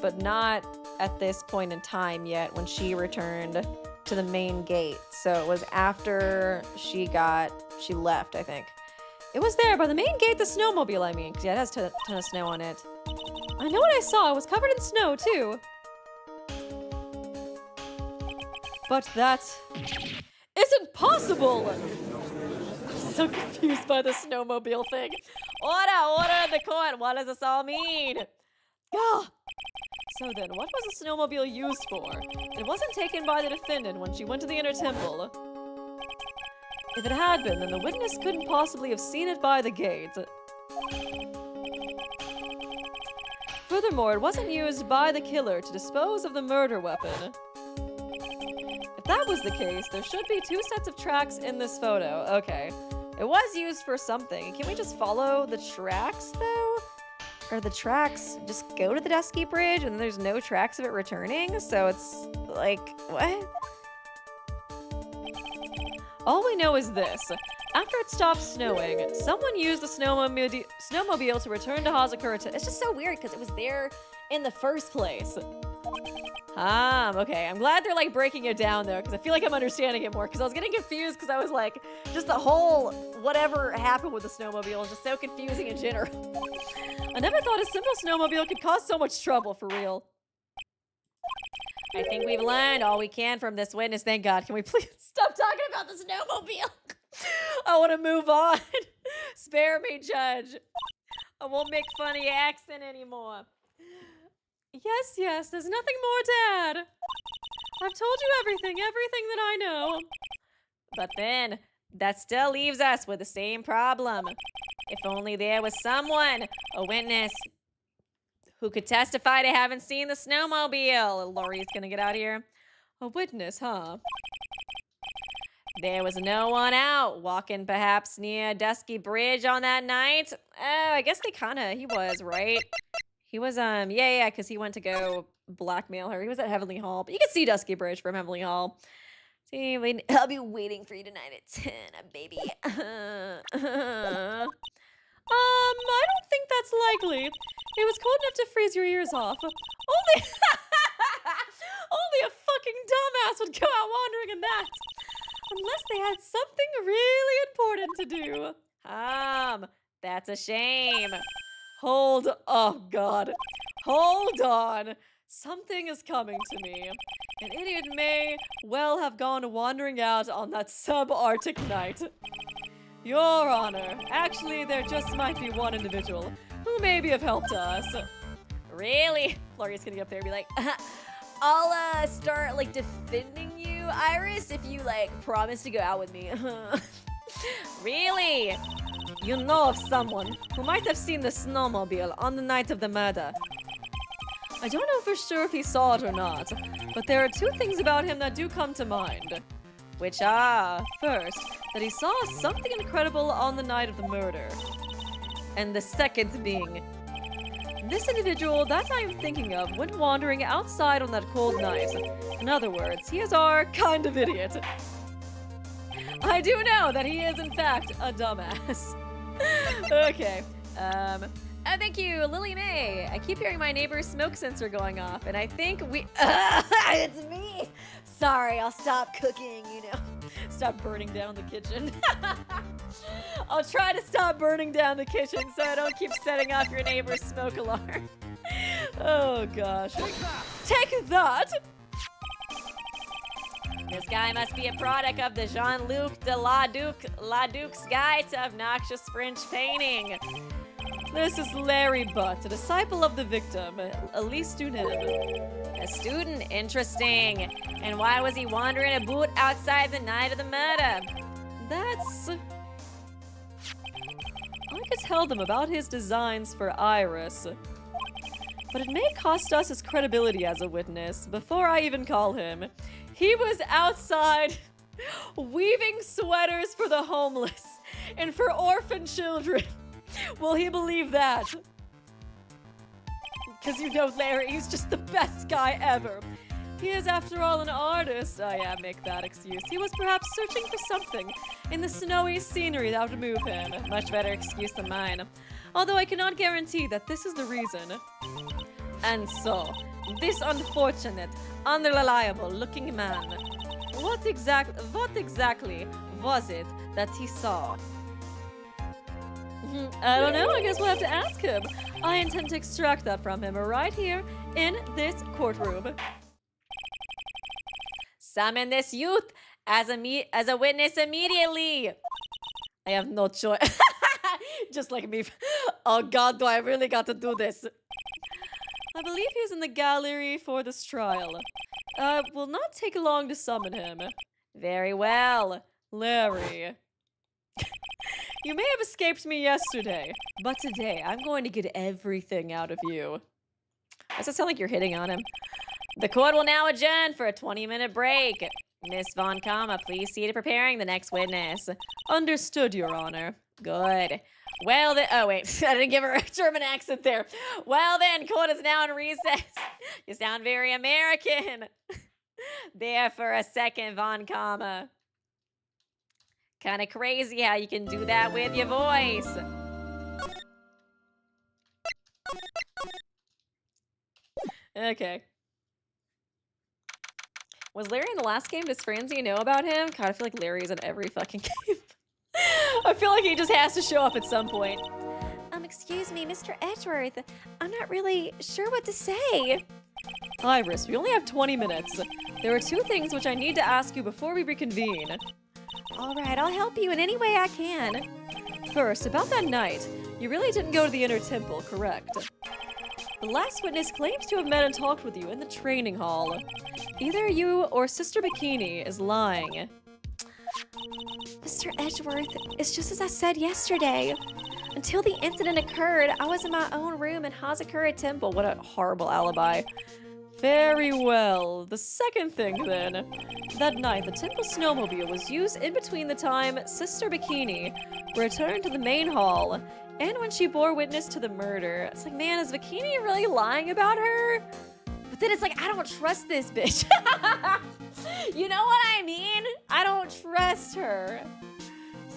but not at this point in time yet when she returned to the main gate. So it was after she left, I think. It was there by the main gate, the snowmobile, I mean, because yeah, it has a ton of snow on it. I know what I saw, it was covered in snow too. But that isn't possible! I'm so confused by the snowmobile thing. Order in the court, what does this all mean? Ah! So then, what was the snowmobile used for? It wasn't taken by the defendant when she went to the inner temple. If it had been, then the witness couldn't possibly have seen it by the gate. Furthermore, it wasn't used by the killer to dispose of the murder weapon. If that was the case, there should be 2 sets of tracks in this photo. Okay. It was used for something. Can we just follow the tracks, though? Or the tracks just go to the Dusky Bridge and there's no tracks of it returning? So it's like, what? All we know is this. After it stopped snowing, someone used the snowmobile to return to Hazakura. It's just so weird because it was there in the first place. Okay. I'm glad they're like breaking it down though, because I feel like I'm understanding it more, because I was getting confused because I was like, just the whole whatever happened with the snowmobile is just so confusing in general. I never thought a simple snowmobile could cause so much trouble, for real. I think we've learned all we can from this witness, thank God. Can we please stop talking about the snowmobile? I want to move on. Spare me, Judge. I won't make fun of your accent anymore. Yes, there's nothing more to add. I've told you everything that I know. But then, that still leaves us with the same problem. If only there was someone, a witness, who could testify to having seen the snowmobile. Laurie's gonna get out of here. A witness, huh? There was no one out, walking perhaps near Dusky Bridge on that night. Oh, I guess he was, right? He was, yeah, because he went to go blackmail her. He was at Heavenly Hall, but you can see Dusky Bridge from Heavenly Hall. See, I'll be waiting for you tonight at 10, baby. I don't think that's likely. It was cold enough to freeze your ears off. Only a fucking dumbass would go out wandering in that. Unless they had something really important to do. That's a shame. Oh God. Hold on. Something is coming to me. An idiot may well have gone wandering out on that subarctic night. Your Honor, actually there just might be one individual who maybe have helped us. Really? Floria's gonna get up there and be like, I'll start like defending you, Iris, if you like promise to go out with me. Really? You know of someone who might have seen the snowmobile on the night of the murder. I don't know for sure if he saw it or not, but there are two things about him that do come to mind. Which are, first, that he saw something incredible on the night of the murder. And the second being, this individual that I am thinking of went wandering outside on that cold night. In other words, he is our kind of idiot. I do know that he is in fact a dumbass. Okay, oh, thank you, Lily May. I keep hearing my neighbor's smoke sensor going off, and I think it's me. Sorry, I'll stop cooking, you know. Stop burning down the kitchen. I'll try to stop burning down the kitchen so I don't keep setting off your neighbor's smoke alarm. Oh, gosh. Take that! This guy must be a product of the Jean-Luc de Laduc's Guide to Obnoxious French Painting. This is Larry Butt, a disciple of the victim, Elise Dunet. A student, interesting. And why was he wandering about outside the night of the murder? That's... I could tell them about his designs for Iris. But it may cost us his credibility as a witness before I even call him. He was outside weaving sweaters for the homeless and for orphan children. Will he believe that? Because you know Larry, he's just the best guy ever. He is, after all, an artist. Oh yeah, make that excuse. He was perhaps searching for something in the snowy scenery that would move him. Much better excuse than mine. Although I cannot guarantee that this is the reason. And so, this unfortunate, unreliable-looking man, what exactly was it that he saw? I don't know, I guess we'll have to ask him. I intend to extract that from him right here in this courtroom. Summon this youth as a witness immediately. I have no choice. Just like me. Oh God, do I really got to do this? I believe he's in the gallery for this trial. Will not take long to summon him. Very well, Larry. You may have escaped me yesterday, but today I'm going to get everything out of you. Does it sound like you're hitting on him? The court will now adjourn for a 20-minute break. Miss Von Kama, please see to preparing the next witness. Understood, Your Honor. Good. Well then, oh wait, I didn't give her a German accent there. Well then, court is now in recess. You sound very American. There for a second, Von Kama. Kind of crazy how you can do that with your voice. Okay. Was Larry in the last game? Does Francie know about him? God, I feel like Larry's in every fucking game. I feel like he just has to show up at some point. Excuse me, Mr. Edgeworth. I'm not really sure what to say. Iris, we only have 20 minutes. There are two things which I need to ask you before we reconvene. All right, I'll help you in any way I can. First, about that night, you really didn't go to the inner temple, correct? The last witness claims to have met and talked with you in the training hall. Either you or Sister Bikini is lying. Mr. Edgeworth, it's just as I said yesterday. Until the incident occurred, I was in my own room in Hazakura Temple. What a horrible alibi. Very well. The second thing, then. That night, the temple snowmobile was used in between the time Sister Bikini returned to the main hall and when she bore witness to the murder. It's like, man, is Bikini really lying about her? But then it's like, I don't trust this bitch. You know what I mean? I don't trust her.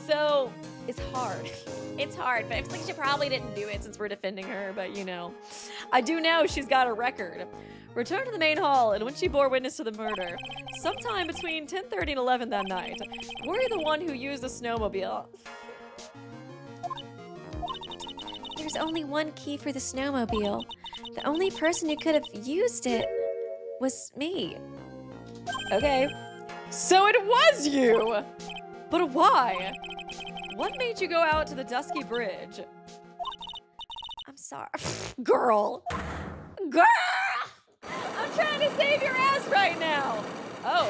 So, is hard. It's hard, but I feel like she probably didn't do it since we're defending her, but you know. I do know she's got a record. Return to the main hall, and when she bore witness to the murder, sometime between 10:30 and 11 that night, were you the one who used the snowmobile? There's only one key for the snowmobile. The only person who could have used it was me. Okay, so it was you! But why? What made you go out to the dusky bridge? I'm sorry. Girl! Girl! I'm trying to save your ass right now! Oh.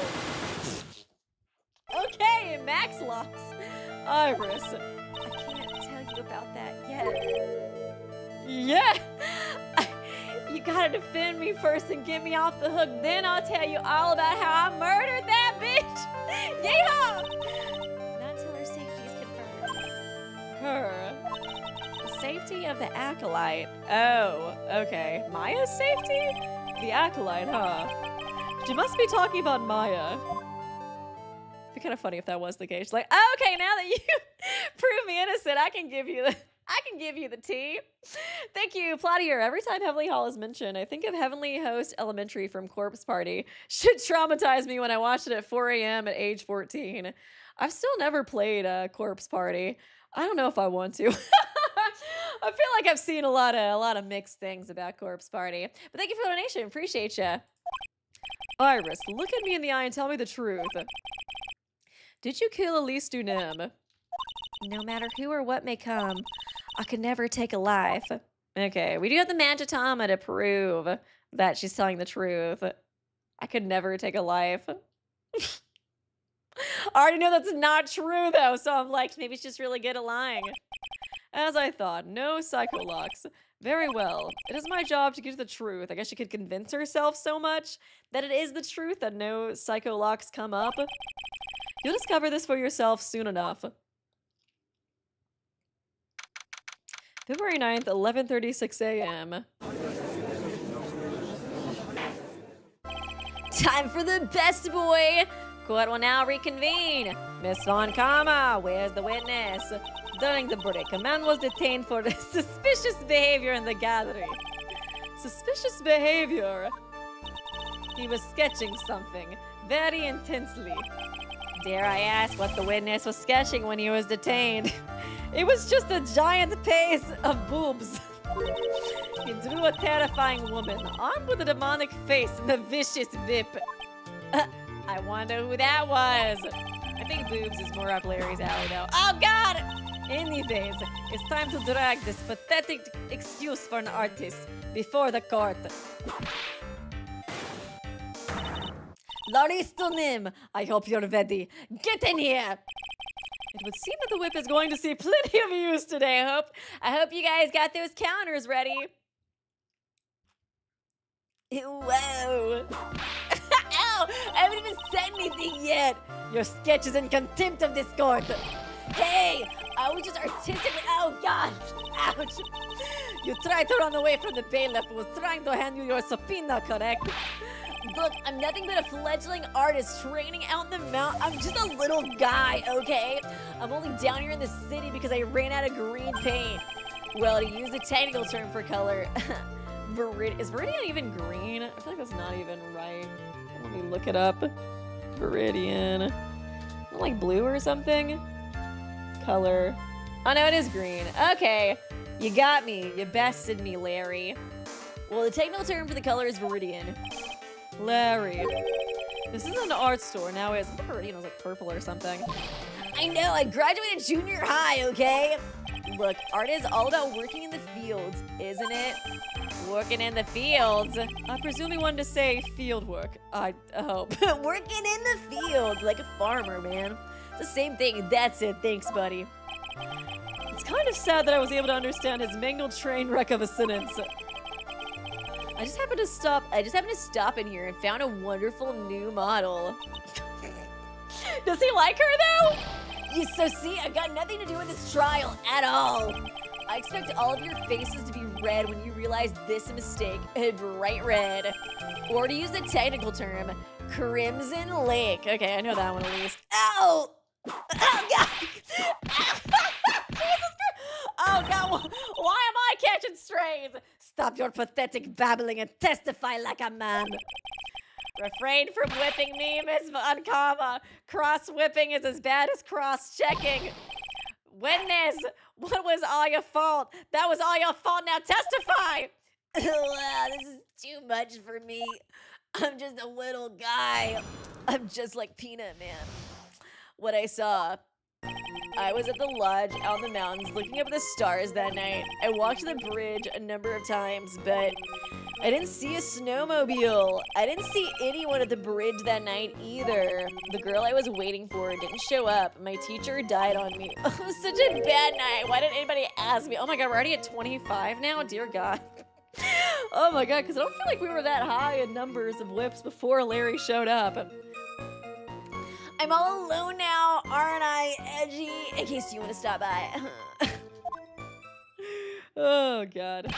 Okay, Max locks. Iris. I can't tell you about that yet. Yeah! You gotta defend me first and get me off the hook, then I'll tell you all about how I murdered that bitch! Yeehaw! Not until her safety is confirmed. Her. The safety of the acolyte. Oh, okay. Maya's safety? The acolyte, huh? She must be talking about Maya. It'd be kind of funny if that was the case. Like, oh, okay, now that you prove me innocent, I can give you the tea. Thank you, Platier. Every time Heavenly Hall is mentioned, I think of Heavenly Host Elementary from Corpse Party. Should traumatize me when I watched it at 4 a.m. at age 14. I've still never played Corpse Party. I don't know if I want to. I feel like I've seen a lot of mixed things about Corpse Party. But thank you for the donation. Appreciate ya. Iris, look at me in the eye and tell me the truth. Did you kill Elise Dunem? No matter who or what may come, I could never take a life. Okay, we do have the Magitama to prove that she's telling the truth. I could never take a life. I already know that's not true, though, so I'm like, maybe she's just really good at lying. As I thought, no psycho locks. Very well. It is my job to get to the truth. I guess she could convince herself so much that it is the truth that no psycho locks come up. You'll discover this for yourself soon enough. February 9th, 11:36 a.m. Time for the best boy! Court will now reconvene. Miss Von Kama, where's the witness? During the break, a man was detained for suspicious behavior in the gathering. Suspicious behavior? He was sketching something very intensely. Dare I ask what the witness was sketching when he was detained? It was just a giant pace of boobs. He drew a terrifying woman, armed with a demonic face and a vicious whip. I wonder who that was. I think boobs is more up Larry's alley, though. Oh, God! Anyways, it's time to drag this pathetic excuse for an artist before the court. Laristonim, I hope you're ready. Get in here! It would seem that the whip is going to see plenty of use today, I hope you guys got those counters ready. Whoa. Ow! I haven't even said anything yet. Your sketch is in contempt of this court. Hey! I was just artistically. Oh, God! Ouch! You tried to run away from the bailiff who was trying to hand you your subpoena, correct? Look, I'm nothing but a fledgling artist training out in the mountain. I'm just a little guy, okay? I'm only down here in the city because I ran out of green paint. Well, to use a technical term for color, is Viridian even green? I feel like that's not even right. Let me look it up. Viridian. Not like blue or something? Color. Oh, no, it is green. Okay. You got me. You bested me, Larry. Well, the technical term for the color is Viridian. Larry. This isn't an art store now, is it? Viridian was like purple or something. I know, I graduated junior high, okay? Look, art is all about working in the fields, isn't it? Working in the fields. I presume you wanted to say field work. I hope. Working in the field, like a farmer, man. It's the same thing. That's it. Thanks, buddy. It's kind of sad that I was able to understand his mangled train wreck of a sentence. I just happened to stop in here and found a wonderful new model. Does he like her, though? So see, I got nothing to do with this trial at all. I expect all of your faces to be red when you realize this mistake, bright red. Or to use the technical term, Crimson Lake. Okay, I know that one at least. Ow! Oh, God! Oh God, why am I catching strays? Stop your pathetic babbling and testify like a man. Refrain from whipping me, Miss Von Kama. Cross-whipping is as bad as cross-checking. Witness, what was all your fault? That was all your fault, now testify! Wow, this is too much for me. I'm just a little guy. I'm just like Peanut Man. What I saw. I was at the lodge out in the mountains looking up at the stars that night. I walked the bridge a number of times, but I didn't see a snowmobile. I didn't see anyone at the bridge that night either. The girl I was waiting for didn't show up. My teacher died on me. It was such a bad night. Why didn't anybody ask me? Oh my God, we're already at 25 now? Dear God. Oh my God, because I don't feel like we were that high in numbers of whips before Larry showed up. I'm all alone now, aren't I, Edgy? In case you want to stop by. Oh, God.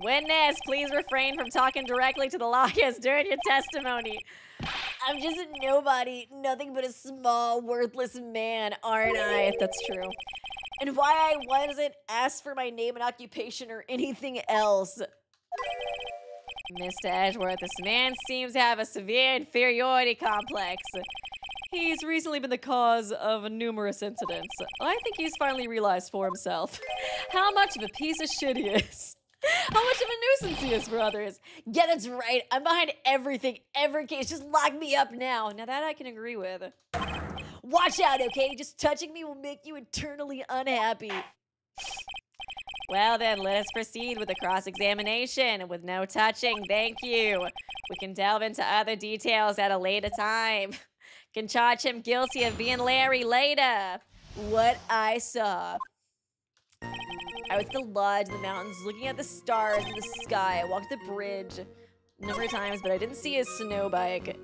Witness, please refrain from talking directly to the lawyers during your testimony. I'm just a nobody, nothing but a small, worthless man, aren't I? That's true. And why I wasn't asked for my name and occupation or anything else. Mr. Edgeworth, this man seems to have a severe inferiority complex. He's recently been the cause of numerous incidents. I think he's finally realized for himself how much of a piece of shit he is. How much of a nuisance he is for others. Yeah, that's right. I'm behind everything, every case. Just lock me up now. Now that I can agree with. Watch out, okay? Just touching me will make you eternally unhappy. Well then, let us proceed with the cross-examination with no touching. Thank you. We can delve into other details at a later time. Can charge him guilty of being Larry later. What I saw. I was at the lodge in the mountains looking at the stars in the sky. I walked the bridge a number of times, but I didn't see a snow bike.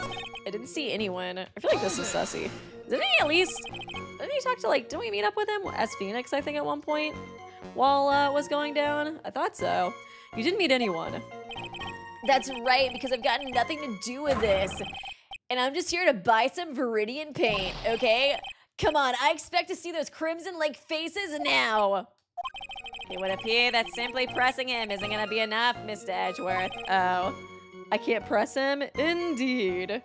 I didn't see anyone. I feel like this is sussy. Didn't he at least... Didn't he talk to, like... Didn't we meet up with him as Phoenix, I think, at one point? While was going down? I thought so. You didn't meet anyone. That's right, because I've got nothing to do with this. And I'm just here to buy some Viridian paint, okay? Come on, I expect to see those Crimson Lake faces now. It would appear that simply pressing him isn't gonna be enough, Mr. Edgeworth. Oh, I can't press him? Indeed.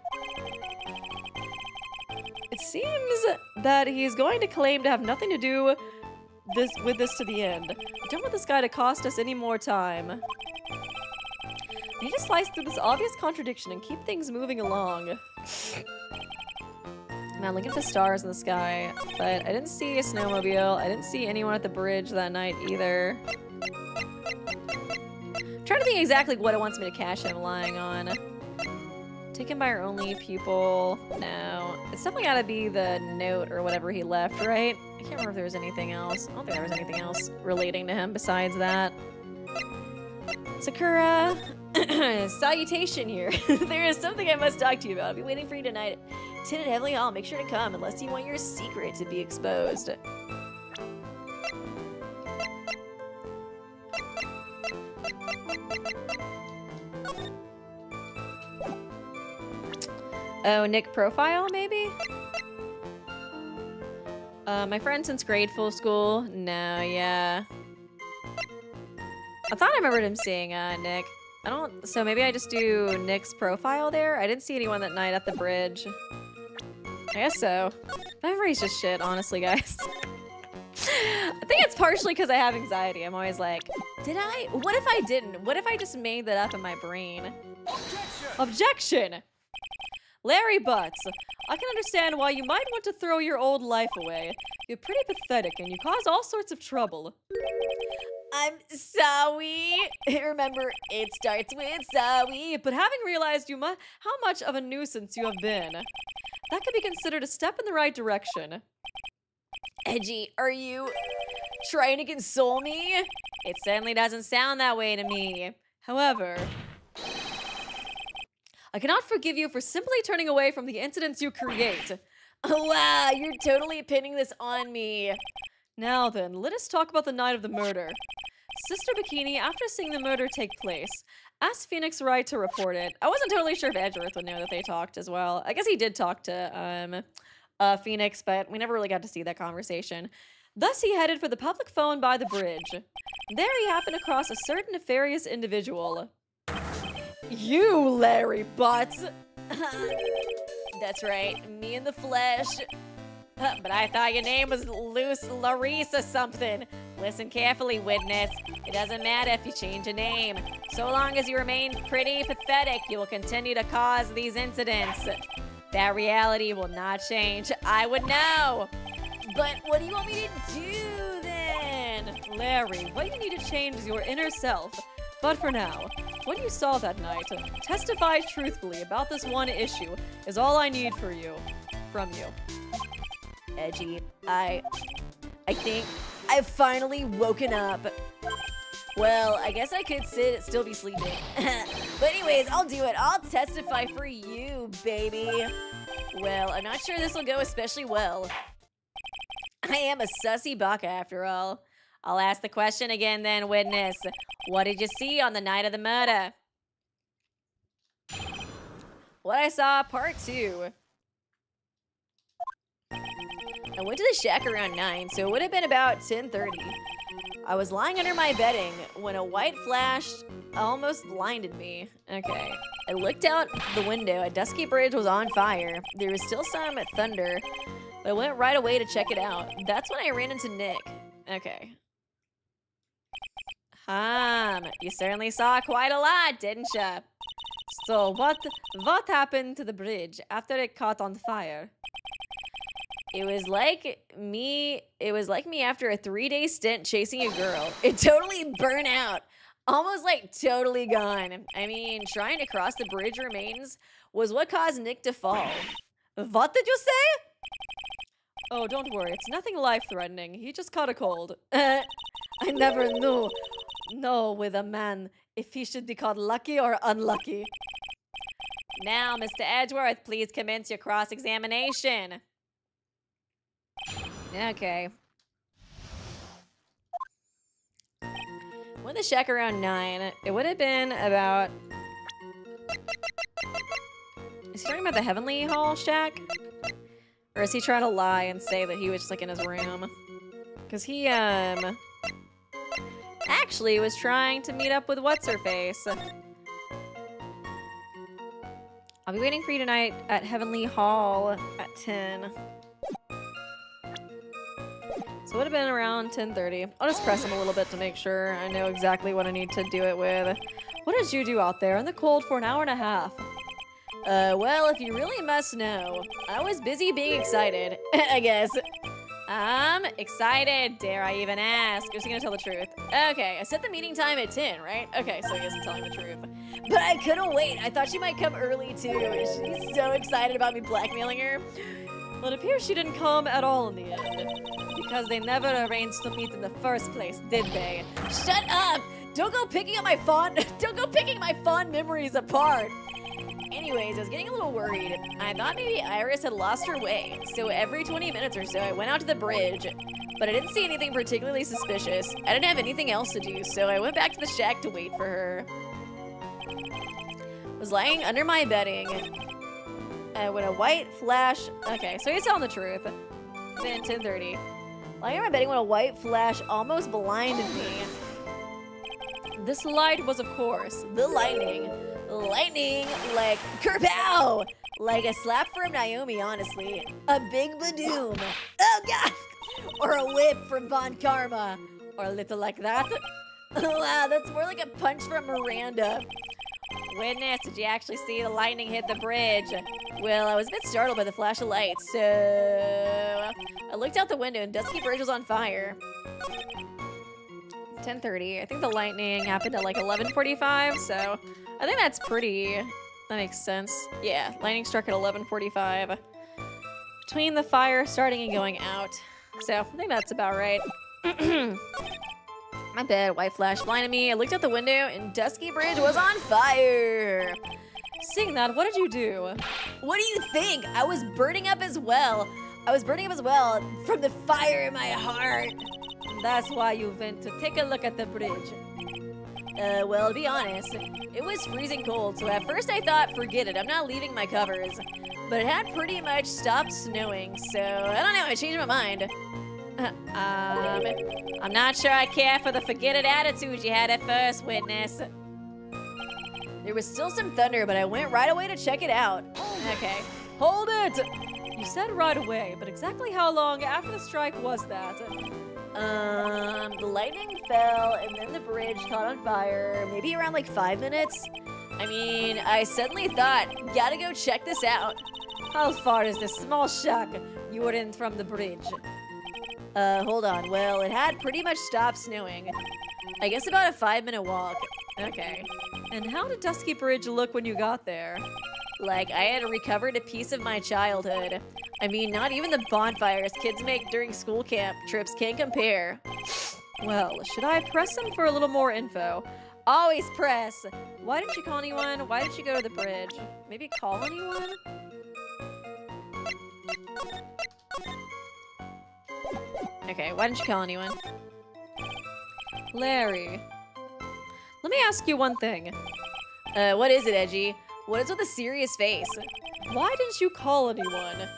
It seems that he's going to claim to have nothing to do with this to the end. I don't want this guy to cost us any more time. I need to slice through this obvious contradiction and keep things moving along. Man, look at the stars in the sky. But I didn't see a snowmobile. I didn't see anyone at the bridge that night either. I'm trying to think exactly what it wants me to cash I'm lying on. Taken by our only pupil. No. It's definitely gotta be the note or whatever he left, right? I can't remember if there was anything else. I don't think there was anything else relating to him besides that. Sakura, salutation here. There is something I must talk to you about. I'll be waiting for you tonight at 10 at Heavenly Hall. Make sure to come unless you want your secret to be exposed. Oh, Nick profile, maybe? My friend since grade school? No, yeah. I thought I remembered him seeing Nick. I don't, so maybe I just do Nick's profile there? I didn't see anyone that night at the bridge. I guess so. My memory's just shit, honestly, guys. I think it's partially because I have anxiety. I'm always like, did I? What if I didn't? What if I just made that up in my brain? Objection! Larry Butts, I can understand why you might want to throw your old life away. You're pretty pathetic and you cause all sorts of trouble. I'm sorry. Remember, it starts with sorry. But having realized how much of a nuisance you have been, that could be considered a step in the right direction. Edgy, are you trying to console me? It certainly doesn't sound that way to me. However, I cannot forgive you for simply turning away from the incidents you create. Oh, wow, you're totally pinning this on me. Now then, let us talk about the night of the murder. Sister Bikini, after seeing the murder take place, asked Phoenix Wright to report it. I wasn't totally sure if Edgeworth would know that they talked as well. I guess he did talk to Phoenix, but we never really got to see that conversation. Thus he headed for the public phone by the bridge. There he happened across a certain nefarious individual. You, Larry Butts! That's right, me in the flesh. But I thought your name was Luce Larisse or something. Listen carefully, witness. It doesn't matter if you change your name. So long as you remain pretty pathetic, you will continue to cause these incidents. That reality will not change. I would know. But what do you want me to do then? Larry, what you need to change is your inner self. But for now, what you saw that night, testify truthfully about this one issue is all I need from you. Edgy. I think I've finally woken up. Well, I guess I could still be sleeping. But anyways, I'll do it. I'll testify for you, baby. Well, I'm not sure this will go especially well. I am a sussy baka after all. I'll ask the question again then, witness. What did you see on the night of the murder? What I saw, part 2. I went to the shack around 9, so it would have been about 10:30. I was lying under my bedding when a white flash almost blinded me. Okay. I looked out the window. A dusky bridge was on fire. There was still some thunder, but I went right away to check it out. That's when I ran into Nick. Okay. You certainly saw quite a lot, didn't ya? So what happened to the bridge after it caught on fire? It was like me after a 3-day stint chasing a girl. It totally burnt out. Almost like totally gone. I mean, trying to cross the bridge remains was what caused Nick to fall. What did you say? Oh, don't worry. It's nothing life-threatening. He just caught a cold. I never knew. No, with a man, if he should be called lucky or unlucky. Now, Mr. Edgeworth, please commence your cross-examination. Okay. Went to the shack around 9. It would have been about... Is he talking about the Heavenly Hall shack? Or is he trying to lie and say that he was just like in his room? Because he, actually was trying to meet up with What's-Her-Face. I'll be waiting for you tonight at Heavenly Hall at 10. So it would have been around 10:30. I'll just press him a little bit to make sure I know exactly what I need to do it with. What did you do out there in the cold for an hour and a half? Well, if you really must know, I was busy being excited, I guess. Excited, dare I even ask? Or is he gonna tell the truth? Okay, I set the meeting time at 10, right? Okay, so he isn't telling the truth. But I couldn't wait. I thought she might come early, too. She's so excited about me blackmailing her. Well, it appears she didn't come at all in the end. Because they never arranged to meet in the first place, did they? Shut up! Don't go picking my fond memories apart. Anyways, I was getting a little worried. I thought maybe Iris had lost her way, so every 20 minutes or so I went out to the bridge, but I didn't see anything particularly suspicious. I didn't have anything else to do, so I went back to the shack to wait for her. I was lying under my bedding when a white flash... Okay, so he's telling the truth. Then 10:30. Lying under my bedding when a white flash almost blinded me. This light was, of course, the lightning. Lightning, like kerpow! Like a slap from Naomi, honestly. A big badoom. Oh god! Or a whip from Von Karma. Or a little like that. Wow, that's more like a punch from Miranda. Witness, did you actually see the lightning hit the bridge? Well, I was a bit startled by the flash of light, so... I looked out the window and dusky bridge was on fire. 10:30. I think the lightning happened at like 11:45, so... I think that's pretty... That makes sense. Yeah, lightning struck at 11:45. Between the fire starting and going out. So, I think that's about right. My bad, white flash blinded me. I looked out the window and Dusky Bridge was on fire. Seeing that, what did you do? What do you think? I was burning up as well. From the fire in my heart. That's why you went to take a look at the bridge. Well, to be honest, it was freezing cold, so at first I thought, forget it, I'm not leaving my covers. But it had pretty much stopped snowing, so I don't know, I changed my mind. I'm not sure I care for the forget-it attitude you had at first, witness. There was still some thunder, but I went right away to check it out. Okay. Hold it! You said right away, but exactly how long after the strike was that? The lightning fell, and then the bridge caught on fire. Maybe around like 5 minutes? I mean, I suddenly thought, gotta go check this out. How far is this small shack you were in from the bridge? Hold on. Well, it had pretty much stopped snowing. I guess about a 5-minute walk. Okay. And how did Dusky Bridge look when you got there? Like, I had recovered a piece of my childhood. I mean, not even the bonfires kids make during school camp trips can compare. Well, should I press them for a little more info? Always press! Why didn't you call anyone? Why did you go to the bridge? Maybe call anyone? Okay, why didn't you call anyone? Larry. Let me ask you one thing. What is it, Edgy? What is with a serious face? Why didn't you call anyone?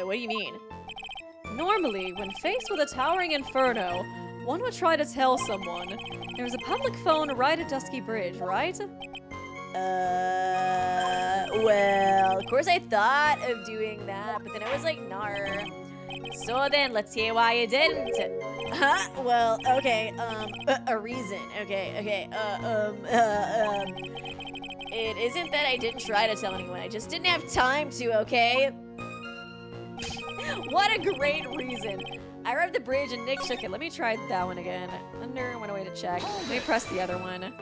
What do you mean? Normally, when faced with a towering inferno, one would try to tell someone. There's a public phone right at Dusky Bridge, right? Well, of course I thought of doing that, but then I was like, nar. So then, let's hear why you didn't. Huh? Well, okay, a reason. Okay, it isn't that I didn't try to tell anyone, I just didn't have time to, okay? What a great reason. I arrived at the bridge and Nick shook it. Let me try that one again. Thunder went away to check. Let me press the other one.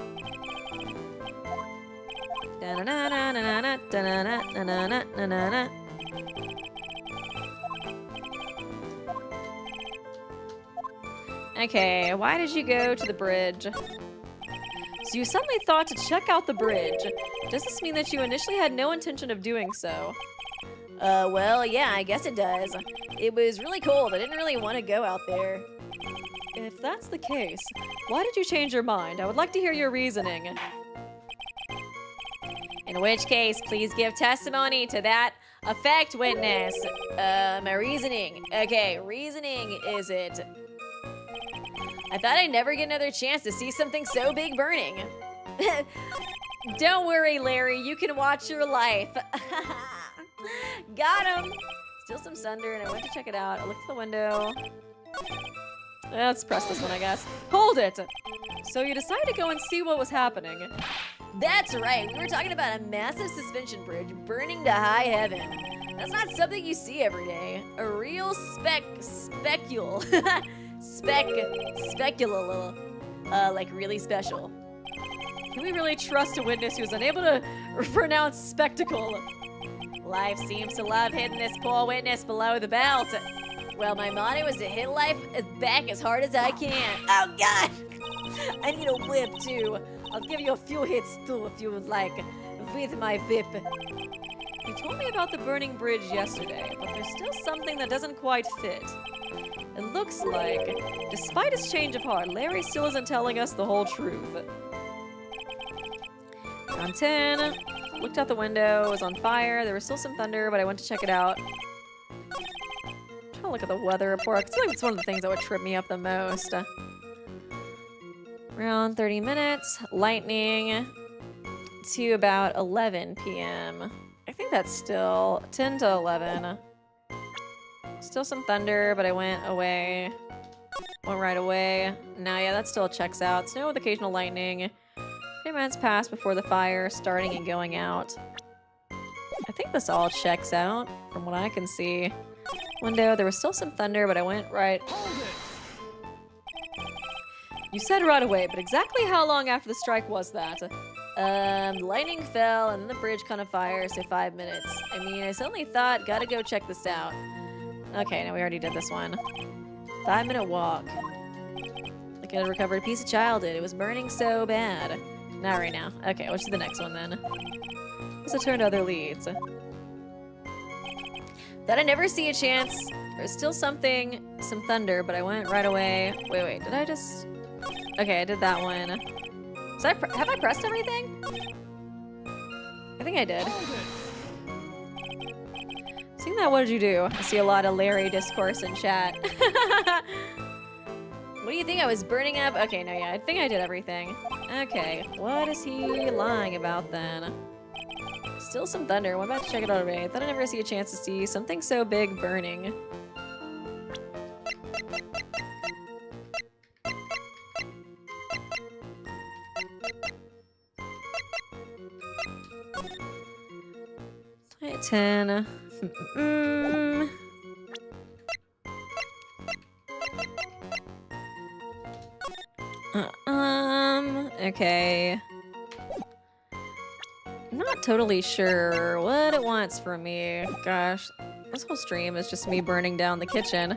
Okay, why did you go to the bridge? So you suddenly thought to check out the bridge. Does this mean that you initially had no intention of doing so? Well, yeah, I guess it does. It was really cold. I didn't really want to go out there. If that's the case, why did you change your mind? I would like to hear your reasoning. In which case, please give testimony to that effect, witness. My reasoning. Okay, reasoning is it. I thought I'd never get another chance to see something so big burning. Don't worry, Larry. You can watch your life. Got him. Still some thunder, and I went to check it out. I looked at the window. Let's press this one, I guess. Hold it. So you decided to go and see what was happening. That's right. We were talking about a massive suspension bridge burning to high heaven. That's not something you see every day. A real specule. Speculal, like really special. Can we really trust a witness who's unable to pronounce spectacle? Life seems to love hitting this poor witness below the belt. Well, my motto is to hit life back as hard as I can. Oh, God! I need a whip, too. I'll give you a few hits, too, if you would like, with my whip. You told me about the burning bridge yesterday, but there's still something that doesn't quite fit. It looks like, despite his change of heart, Larry still isn't telling us the whole truth. On 10, looked out the window, it was on fire, there was still some thunder, but I went to check it out. I'm trying to look at the weather report, 'cause I feel like it's one of the things that would trip me up the most. Around 30 minutes, lightning, to about 11 p.m. I think that's still 10 to 11. Still some thunder, but I went away. Went right away. No, yeah, that still checks out. Snow with occasional lightning. 3 minutes passed before the fire starting and going out. I think this all checks out from what I can see. Window, there was still some thunder, but I went right. You said right away, but exactly how long after the strike was that? Lightning fell and then the bridge caught on fire, so 5 minutes. I mean, I suddenly thought, gotta go check this out. Okay, no, we already did this one. 5-minute walk. Like I had recovered a piece of childhood. It was burning so bad. Not right now. Okay, what's the next one then? Let's turn to other leads. Thought I'd never see a chance. There's still something, some thunder, but I went right away. Wait, did I just... Okay, I did that one. So have I pressed everything? I think I did. Seeing that, what did you do? I see a lot of Larry discourse in chat. What do you think? I was burning up? Okay, no, yeah, I think I did everything. Okay, what is he lying about then? Still some thunder. I'm about to check it out already. I thought I'd never see a chance to see something so big burning. Ten. Okay. I'm not totally sure what it wants from me. Gosh, this whole stream is just me burning down the kitchen.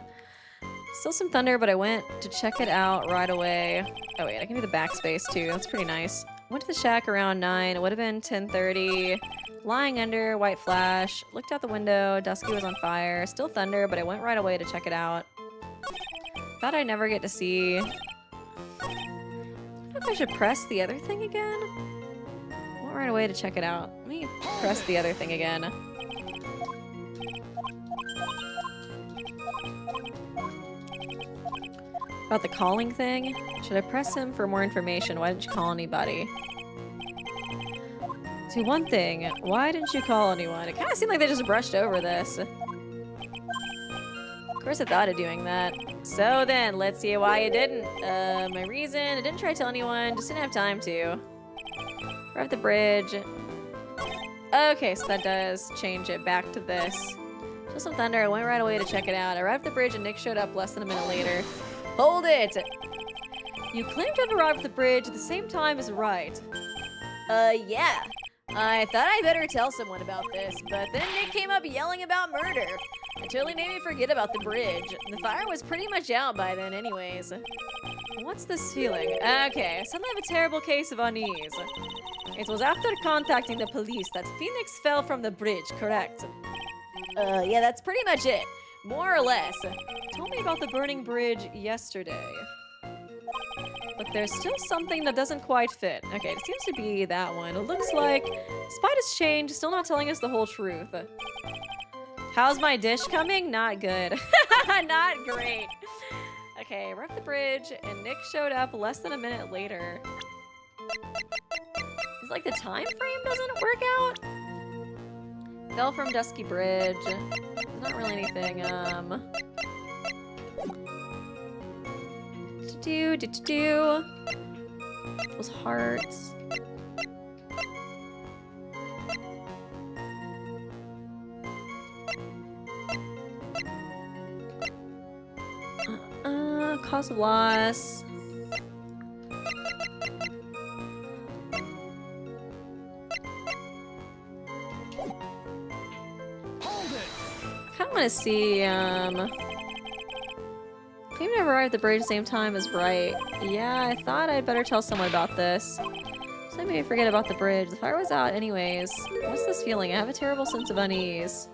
Still some thunder, but I went to check it out right away. Oh wait, I can do the backspace too. That's pretty nice. Went to the shack around 9. It would have been 10:30. Lying under, white flash. Looked out the window. Dusky was on fire. Still thunder, but I went right away to check it out. Thought I'd never get to see. I don't know if I should press the other thing again. Went right away to check it out. Let me press the other thing again. About the calling thing? Should I press him for more information? Why didn't you call anybody? See, one thing. Why didn't you call anyone? It kind of seemed like they just brushed over this. Of course I thought of doing that. So then, let's see why you didn't. My reason, I didn't try to tell anyone, just didn't have time to. We're at the bridge. Okay, so that does change it back to this. Just some thunder, I went right away to check it out. I arrived at the bridge and Nick showed up less than a minute later. Hold it! You claim to have arrived at the bridge at the same time as Wright. Yeah. I thought I better tell someone about this, but then Nick came up yelling about murder. It totally made me forget about the bridge. The fire was pretty much out by then anyways. What's this feeling? Okay, I suddenly have a terrible case of unease. It was after contacting the police that Phoenix fell from the bridge, correct? Yeah, that's pretty much it. More or less. Told me about the burning bridge yesterday. But there's still something that doesn't quite fit. Okay, it seems to be that one. It looks like, despite its change, still not telling us the whole truth. How's my dish coming? Not good. Not great. Okay, we're at the bridge, and Nick showed up less than a minute later. It's like the time frame doesn't work out. Fell from Dusky Bridge. There's not really anything, Those hearts. Cause of loss. Kinda wanna see, Claim never arrived at the bridge at the same time as Wright. Yeah, I thought I'd better tell someone about this. So I made me forget about the bridge. The fire was out anyways. What's this feeling? I have a terrible sense of unease.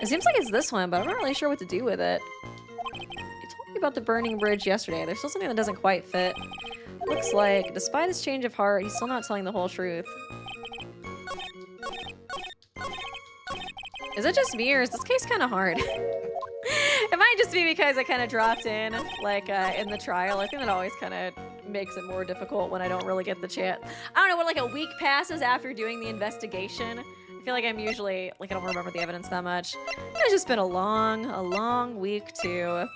It seems like it's this one, but I'm not really sure what to do with it. You told me about the burning bridge yesterday. There's still something that doesn't quite fit. Looks like, despite his change of heart, he's still not telling the whole truth. Is it just me, or is this case kind of hard? It might just be because I kind of dropped in, like, in the trial. I think that always kind of makes it more difficult when I don't really get the chance. I don't know, when like a week passes after doing the investigation, I feel like I'm usually, like, I don't remember the evidence that much. It's just been a long week, too.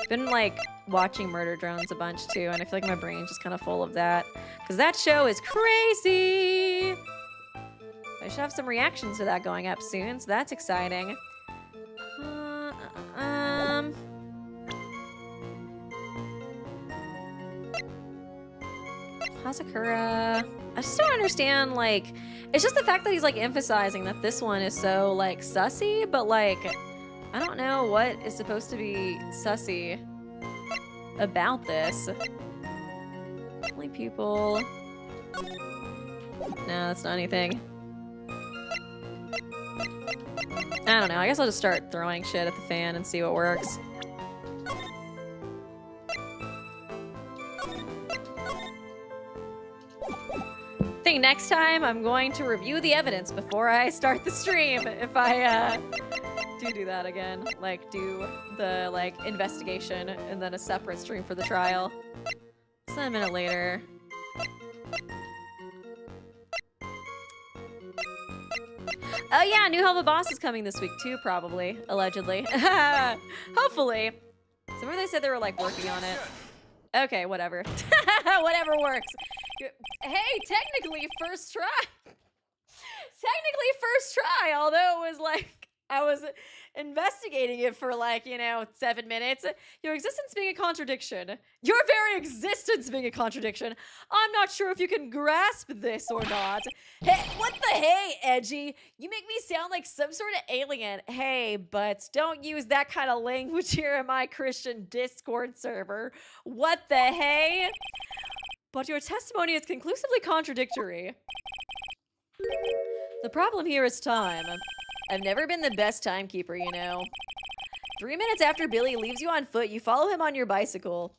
Been, like, watching Murder Drones a bunch, too, and I feel like my brain's just kind of full of that. Because that show is crazy! I should have some reactions to that going up soon, so that's exciting. Hazakura. I just don't understand, like, it's just the fact that he's, like, emphasizing that this one is so, like, sussy, but, like, I don't know what is supposed to be sussy about this. Only people. No, that's not anything. I don't know. I guess I'll just start throwing shit at the fan and see what works. Thank thinking next time I'm going to review the evidence before I start the stream. If I do that again, like do the like investigation and then a separate stream for the trial. So a minute later. Oh yeah, new Helva boss is coming this week too, probably, allegedly. Hopefully. Somewhere they said they were like working on it. Okay, whatever. Whatever works. Hey, technically first try. Technically first try, although it was like, I was investigating it for like, 7 minutes. Your existence being a contradiction. Your very existence being a contradiction. I'm not sure if you can grasp this or not. Hey, what the hey, Edgy? You make me sound like some sort of alien. Hey, but don't use that kind of language here in my Christian Discord server. What the hey? But your testimony is conclusively contradictory. The problem here is time. I've never been the best timekeeper, 3 minutes after Billy leaves you on foot, you follow him on your bicycle.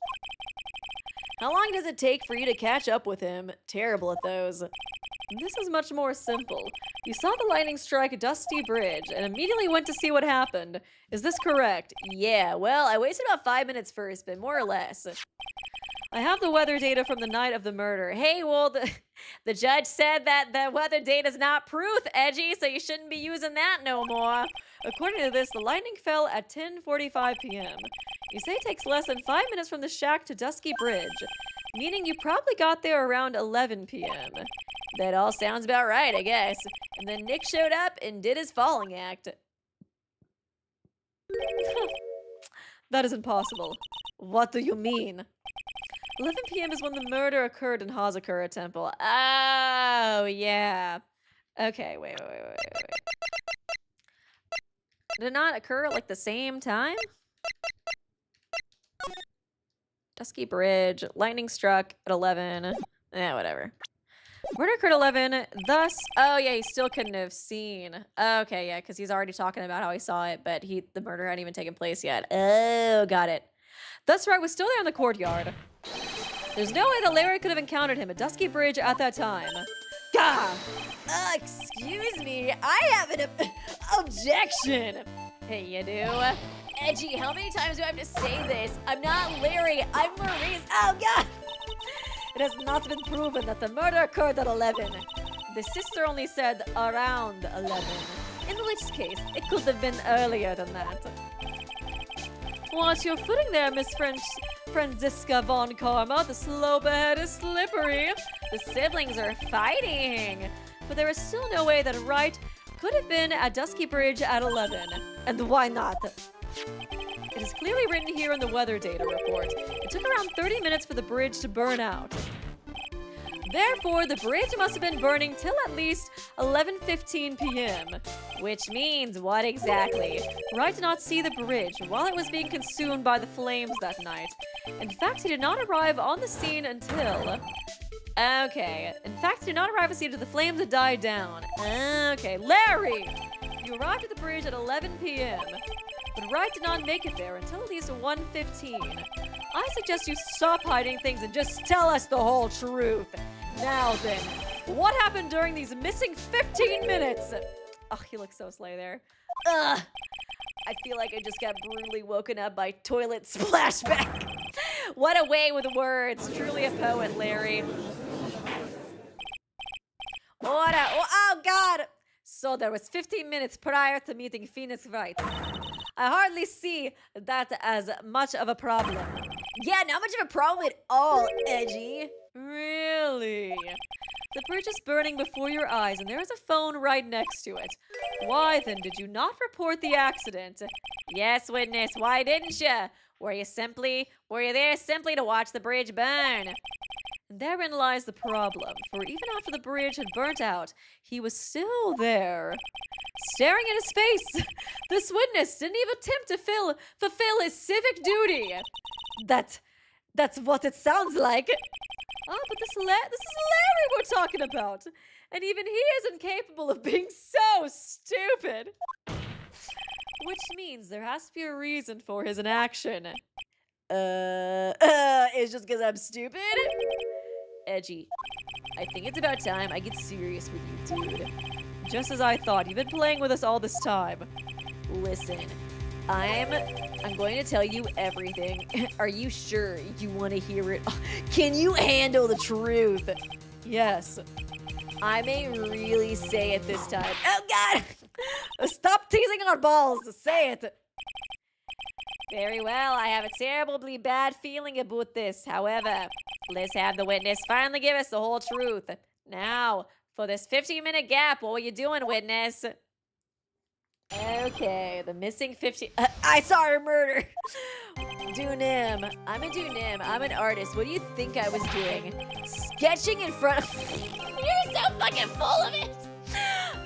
How long does it take for you to catch up with him? Terrible at those. This is much more simple. You saw the lightning strike Dusty Bridge and immediately went to see what happened. Is this correct? Yeah, well, I wasted about 5 minutes first, but more or less. I have the weather data from the night of the murder. Hey, well, the judge said that the weather data is not proof, Edgy, so you shouldn't be using that no more. According to this, the lightning fell at 10:45 p.m. You say it takes less than 5 minutes from the shack to Dusky Bridge, meaning you probably got there around 11 p.m. That all sounds about right, I guess. And then Nick showed up and did his falling act. That isn't possible. What do you mean? 11 p.m. is when the murder occurred in Hazakura Temple. Oh, yeah. Okay, wait. Did it not occur at, like, the same time? Dusky Bridge, lightning struck at 11. Whatever. Murder occurred at 11, thus... Oh, yeah, he still couldn't have seen. Okay, yeah, because he's already talking about how he saw it, but the murder hadn't even taken place yet. Oh, got it. Thus, Wright was still there in the courtyard. There's no way that Larry could have encountered him at Dusky Bridge at that time. Gah! Excuse me, I have an objection. Hey, you do? Edgy, how many times do I have to say this? I'm not Larry, I'm Maurice. Oh, God! It has not been proven that the murder occurred at 11. The sister only said around 11. In which case, it could have been earlier than that. Watch your footing there, Miss Franziska von Karma. The slope ahead is slippery. The siblings are fighting. But there is still no way that Wright could have been at Dusky Bridge at 11. And why not? It is clearly written here in the weather data report. It took around 30 minutes for the bridge to burn out. Therefore, the bridge must have been burning till at least 11:15 p.m. Which means what exactly? Wright did not see the bridge while it was being consumed by the flames that night. In fact, he did not arrive on the scene until... Okay. In fact, he did not arrive on the scene until the flames had died down. Okay. Larry! You arrived at the bridge at 11 p.m. But Wright did not make it there until at least 1:15. I suggest you stop hiding things and just tell us the whole truth. Now then, what happened during these missing 15 minutes? Oh, he looks so slay there. Ugh. I feel like I just got brutally woken up by toilet splashback. What a way with words. Truly a poet, Larry. Oh, God. So there was 15 minutes prior to meeting Phoenix Wright. I hardly see that as much of a problem. Yeah, not much of a problem at all, Edgy. Really? The bridge is burning before your eyes, and there is a phone right next to it. Why, then, did you not report the accident? Yes, witness, why didn't you? Were you there simply to watch the bridge burn? And therein lies the problem, for even after the bridge had burnt out, he was still there, staring into space. This witness didn't even attempt to fulfill his civic duty. That's what it sounds like. Oh, but this is Larry we're talking about. And even he is incapable of being so stupid. Which means there has to be a reason for his inaction. It's just because I'm stupid? Edgy. I think it's about time I get serious with you, dude. Just as I thought. You've been playing with us all this time. Listen, I'm going to tell you everything. Are you sure you want to hear it? Can you handle the truth? Yes. I may really say it this time. Oh, God! Stop teasing our balls. Say it. Very well. I have a terribly bad feeling about this. However, let's have the witness finally give us the whole truth. Now, for this 15-minute gap, what were you doing, witness? Okay, the missing 15. I saw her murder. Dunim. I'm a Dunim. I'm an artist. What do you think I was doing? Sketching in front of. You're so fucking full of it.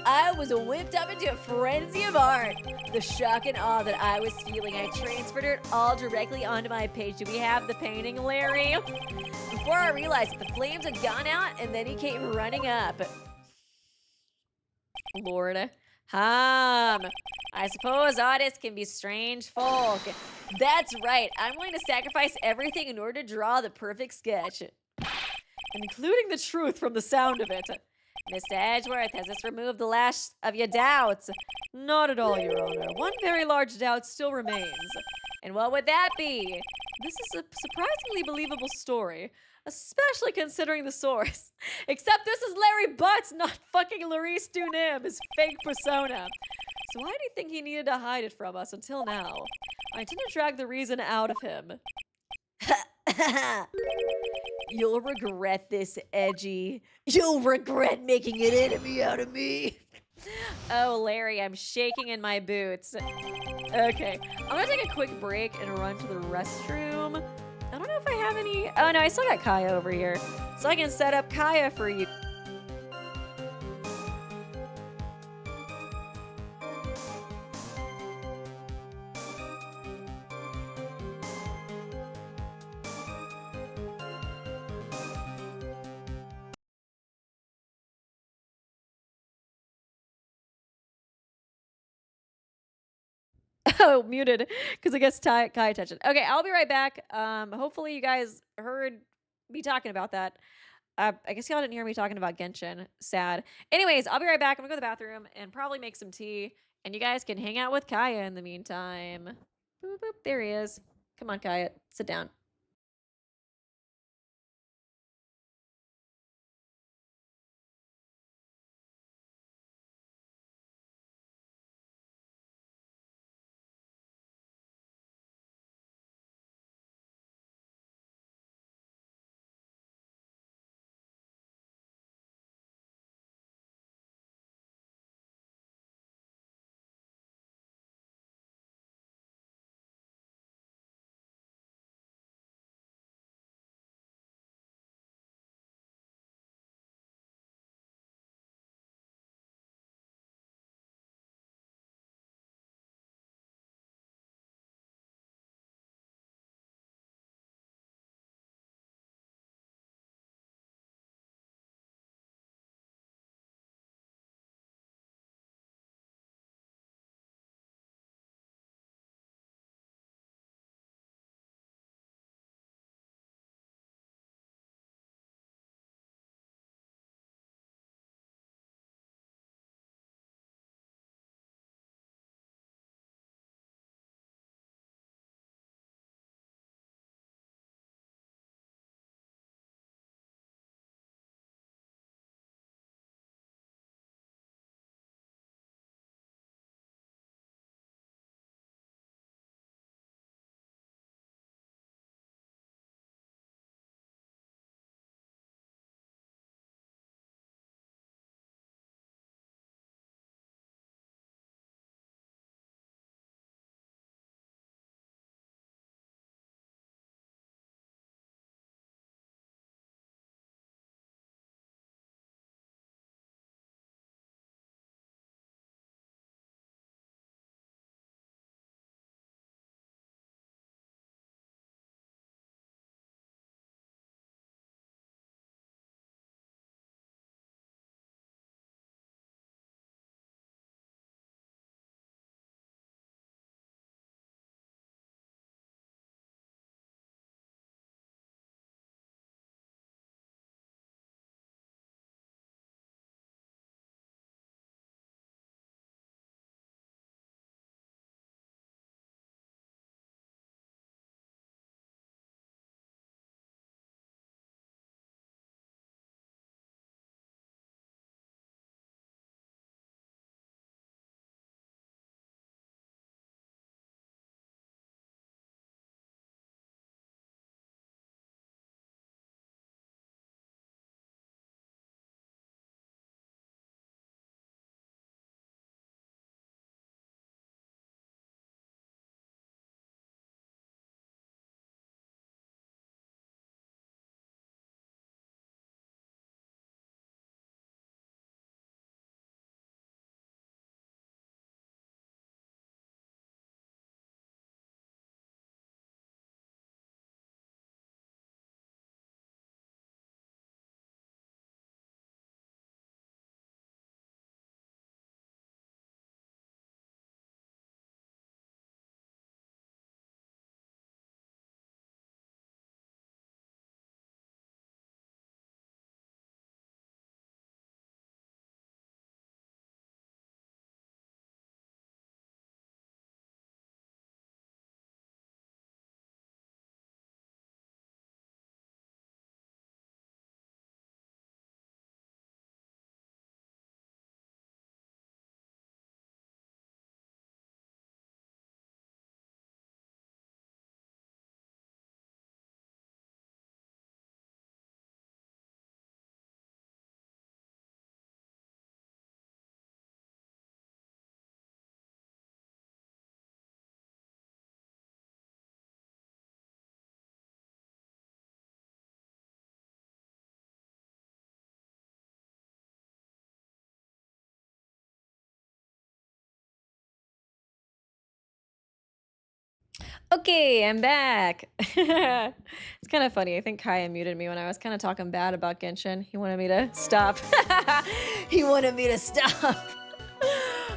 I was whipped up into a frenzy of art. The shock and awe that I was feeling, I transferred it all directly onto my page. Do we have the painting, Larry? Before I realized it, the flames had gone out, and then he came running up. Lord. I suppose artists can be strange folk. That's right. I'm going to sacrifice everything in order to draw the perfect sketch. Including the truth from the sound of it. Mr. Edgeworth, has this removed the last of your doubts? Not at all, Your Honor. One very large doubt still remains. And what would that be? This is a surprisingly believable story, especially considering the source. Except this is Larry Butts, not fucking Larice Dunim, his fake persona. So why do you think he needed to hide it from us until now? I intend to drag the reason out of him. You'll regret this, Edgy. You'll regret making an enemy out of me. Oh, Larry, I'm shaking in my boots. Okay, I'm gonna take a quick break and run to the restroom. I don't know if I have any. Oh, no, I still got Kaya over here. So I can set up Kaya for you. Oh, muted because I guess Kai touched it. Okay, I'll be right back. Hopefully you guys heard me talking about that. I guess y'all didn't hear me talking about Genshin. Sad. Anyways, I'll be right back. I'm gonna go to the bathroom and probably make some tea. And you guys can hang out with Kaya in the meantime. Boop, boop, there he is. Come on, Kaya. Sit down. Okay, I'm back. It's kind of funny. I think Kaya muted me when I was kind of talking bad about Genshin. He wanted me to stop. He wanted me to stop.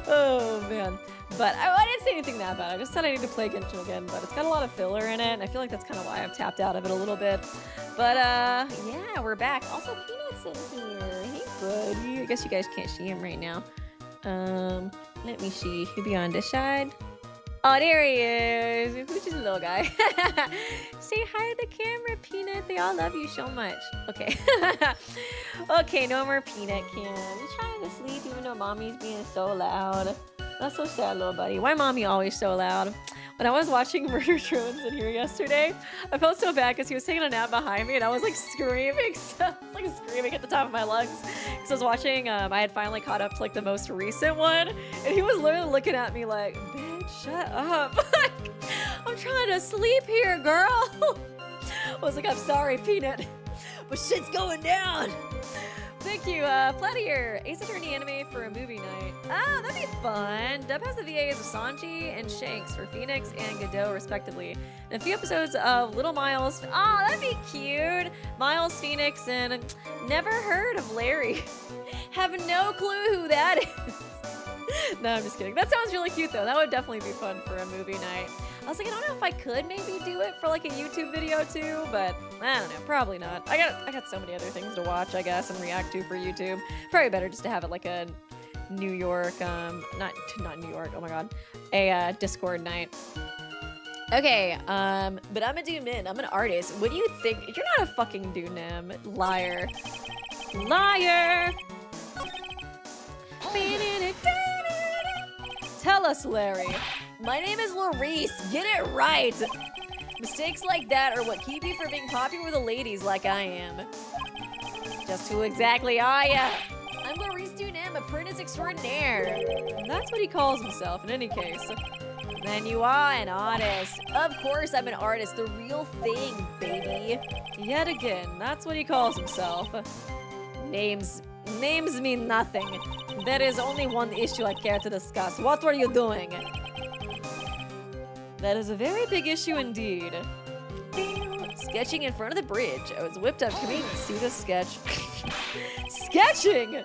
Oh, man. But I didn't say anything that bad. I just said I need to play Genshin again, but it's got a lot of filler in it, and I feel like that's kind of why I've tapped out of it a little bit. But, yeah, we're back. Also, Peanut's in here. Hey, buddy. I guess you guys can't see him right now. Let me see. He'll be on this side. Oh, there he is. Who's just a little guy? Say hi to the camera, Peanut. They all love you so much. Okay. Okay, no more Peanut Cam. He's trying to sleep even though mommy's being so loud. That's so sad, little buddy. Why mommy always so loud? When I was watching Murder Drones in here yesterday, I felt so bad because he was taking a nap behind me and I was like screaming. So I was like screaming at the top of my lungs. Because I was watching, I had finally caught up to like the most recent one. And he was literally looking at me like, bitch, shut up. I'm trying to sleep here, girl. I was like, I'm sorry, Peanut, but shit's going down. Thank you, Platier. Ace Attorney anime for a movie night. Oh, that'd be fun. Dub has the VAs of Sanji and Shanks for Phoenix and Godot, respectively. And a few episodes of Little Miles. Oh, that'd be cute. Miles, Phoenix, and never heard of Larry. Have no clue who that is. No, I'm just kidding. That sounds really cute, though. That would definitely be fun for a movie night. I was like, I don't know if I could maybe do it for like a YouTube video too, but I don't know, probably not. I got so many other things to watch, I guess, and react to for YouTube. Probably better just to have it like a New York, not New York, oh my god, a Discord night. Okay, but I'm a Doonim. I'm an artist. What do you think? You're not a fucking Doonim. Liar. Liar! Tell us, Larry. My name is Larice. Get it right. Mistakes like that are what keep you from being popular with the ladies like I am. Just who exactly are ya? I'm Larice Doonim, apprentice extraordinaire. That's what he calls himself in any case. Then you are an artist. Of course I'm an artist, the real thing, baby. Yet again, that's what he calls himself. Names mean nothing. There is only one issue I care to discuss. What were you doing? That is a very big issue indeed. Sketching in front of the bridge. I was whipped up. Come in and see the sketch. Sketching!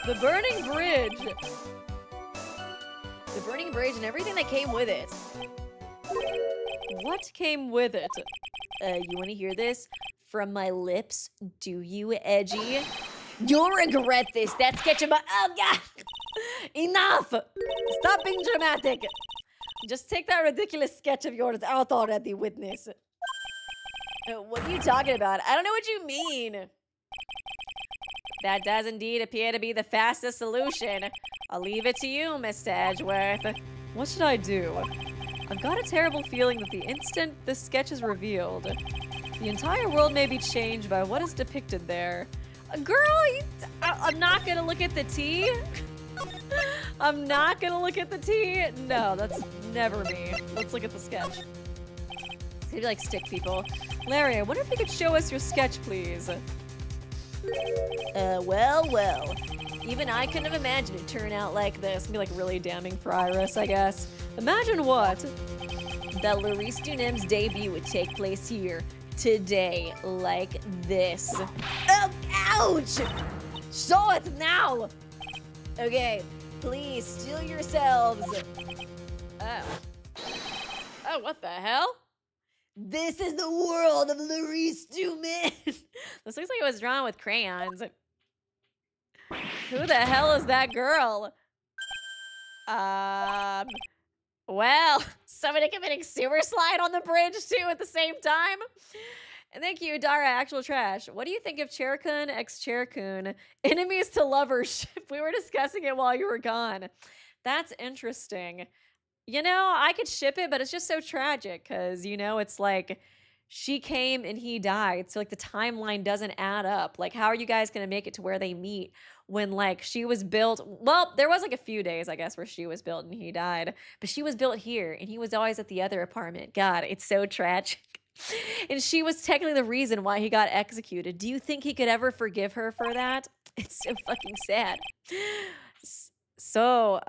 The burning bridge. The burning bridge and everything that came with it. What came with it? You want to hear this? From my lips, do you, Edgy? You'll regret this. That sketch of my— oh, God! Enough! Stop being dramatic. Just take that ridiculous sketch of yours out already, witness. What are you talking about? I don't know what you mean. That does indeed appear to be the fastest solution. I'll leave it to you, Mr. Edgeworth. What should I do? I've got a terrible feeling that the instant this sketch is revealed, the entire world may be changed by what is depicted there. Girl, I'm not gonna look at the tea. I'm not gonna look at the tea. No, that's never me. Let's look at the sketch. It's gonna be like stick people. Larry, I wonder if you could show us your sketch, please. Well. Even I couldn't have imagined it turn out like this. It'd be like really damning for Iris, I guess. Imagine what? That Larice Doonim's debut would take place here. Today, like this. Oh, ouch! Show it now! Okay, please, steel yourselves. Oh. Oh, what the hell? This is the world of Larice Doomin. This looks like it was drawn with crayons. Who the hell is that girl? Well, somebody committing sewer slide on the bridge too at the same time. And thank you, Dara, actual trash. What do you think of Chairkun x Chairkun, enemies to lovers ship? We were discussing it while you were gone. That's interesting. You know, I could ship it, but it's just so tragic because, you know, it's like she came and he died. So like the timeline doesn't add up. Like, how are you guys going to make it to where they meet when like she was built? Well, there was like a few days, I guess, where she was built and he died, but she was built here and he was always at the other apartment. God, it's so tragic. And she was technically the reason why he got executed. Do you think he could ever forgive her for that? It's so fucking sad. So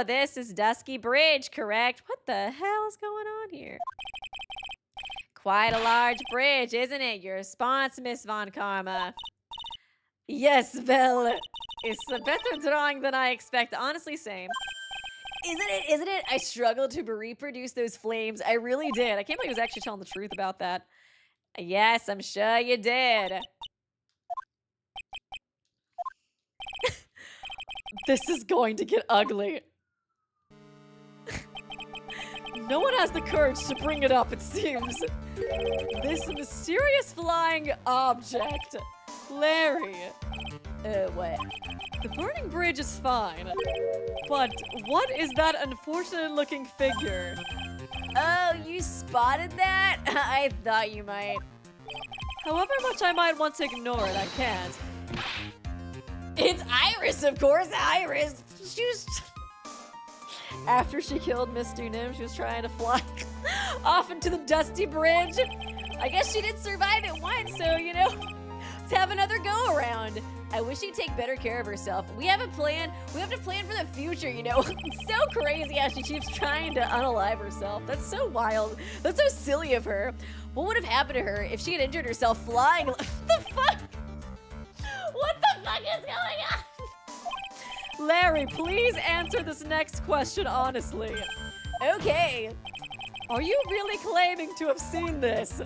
this is Dusky Bridge, correct? What the hell is going on here? Quite a large bridge, isn't it? Your response, Miss Von Karma. Yes, well, it's a better drawing than I expect. Honestly, same. Isn't it? I struggled to reproduce those flames. I really did. I can't believe I was actually telling the truth about that. Yes, I'm sure you did. This is going to get ugly. No one has the courage to bring it up, it seems. This mysterious flying object. Larry. What? The burning bridge is fine. But what is that unfortunate looking figure? Oh, you spotted that? I thought you might. However much I might want to ignore it, I can't. It's Iris, of course, Iris. She was... After she killed Mr. Nim, she was trying to fly off into the dusty bridge. I guess she did survive it once, so, you know, let's have another go around. I wish she'd take better care of herself. We have a plan. We have to plan for the future, you know. It's so crazy how she keeps trying to unalive herself. That's so wild. That's so silly of her. What would have happened to her if she had injured herself flying? What the fuck? What the fuck is going on? Larry, please answer this next question honestly. Okay. Are you really claiming to have seen this?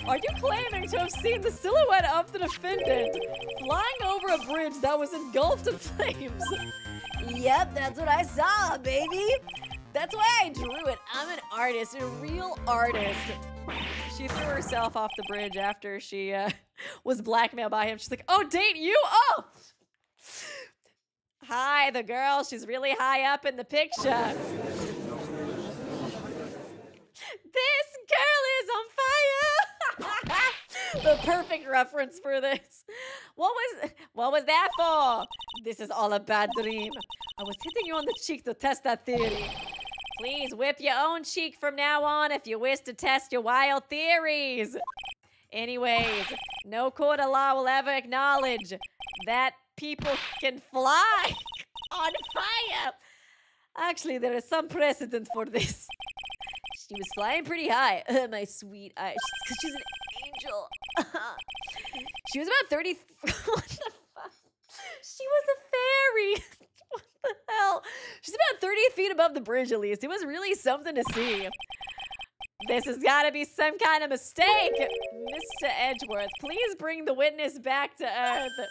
Are you claiming to have seen the silhouette of the defendant flying over a bridge that was engulfed in flames? Yep, that's what I saw, baby. That's why I drew it. I'm an artist, a real artist. She threw herself off the bridge after she was blackmailed by him. She's like, oh, date you? Oh! Hi, the girl. She's really high up in the picture. This girl is on fire! The perfect reference for this. What was that for? This is all a bad dream. I was hitting you on the cheek to test that theory. Please whip your own cheek from now on if you wish to test your wild theories. Anyways, no court of law will ever acknowledge that people can fly on fire. Actually, there is some precedent for this. She was flying pretty high. My sweet eye. Because she's an angel. She was about 30. What the fuck? She was a fairy. What the hell? She's about 30 feet above the bridge, Elise. It was really something to see. This has got to be some kind of mistake. Mr. Edgeworth, please bring the witness back to Earth.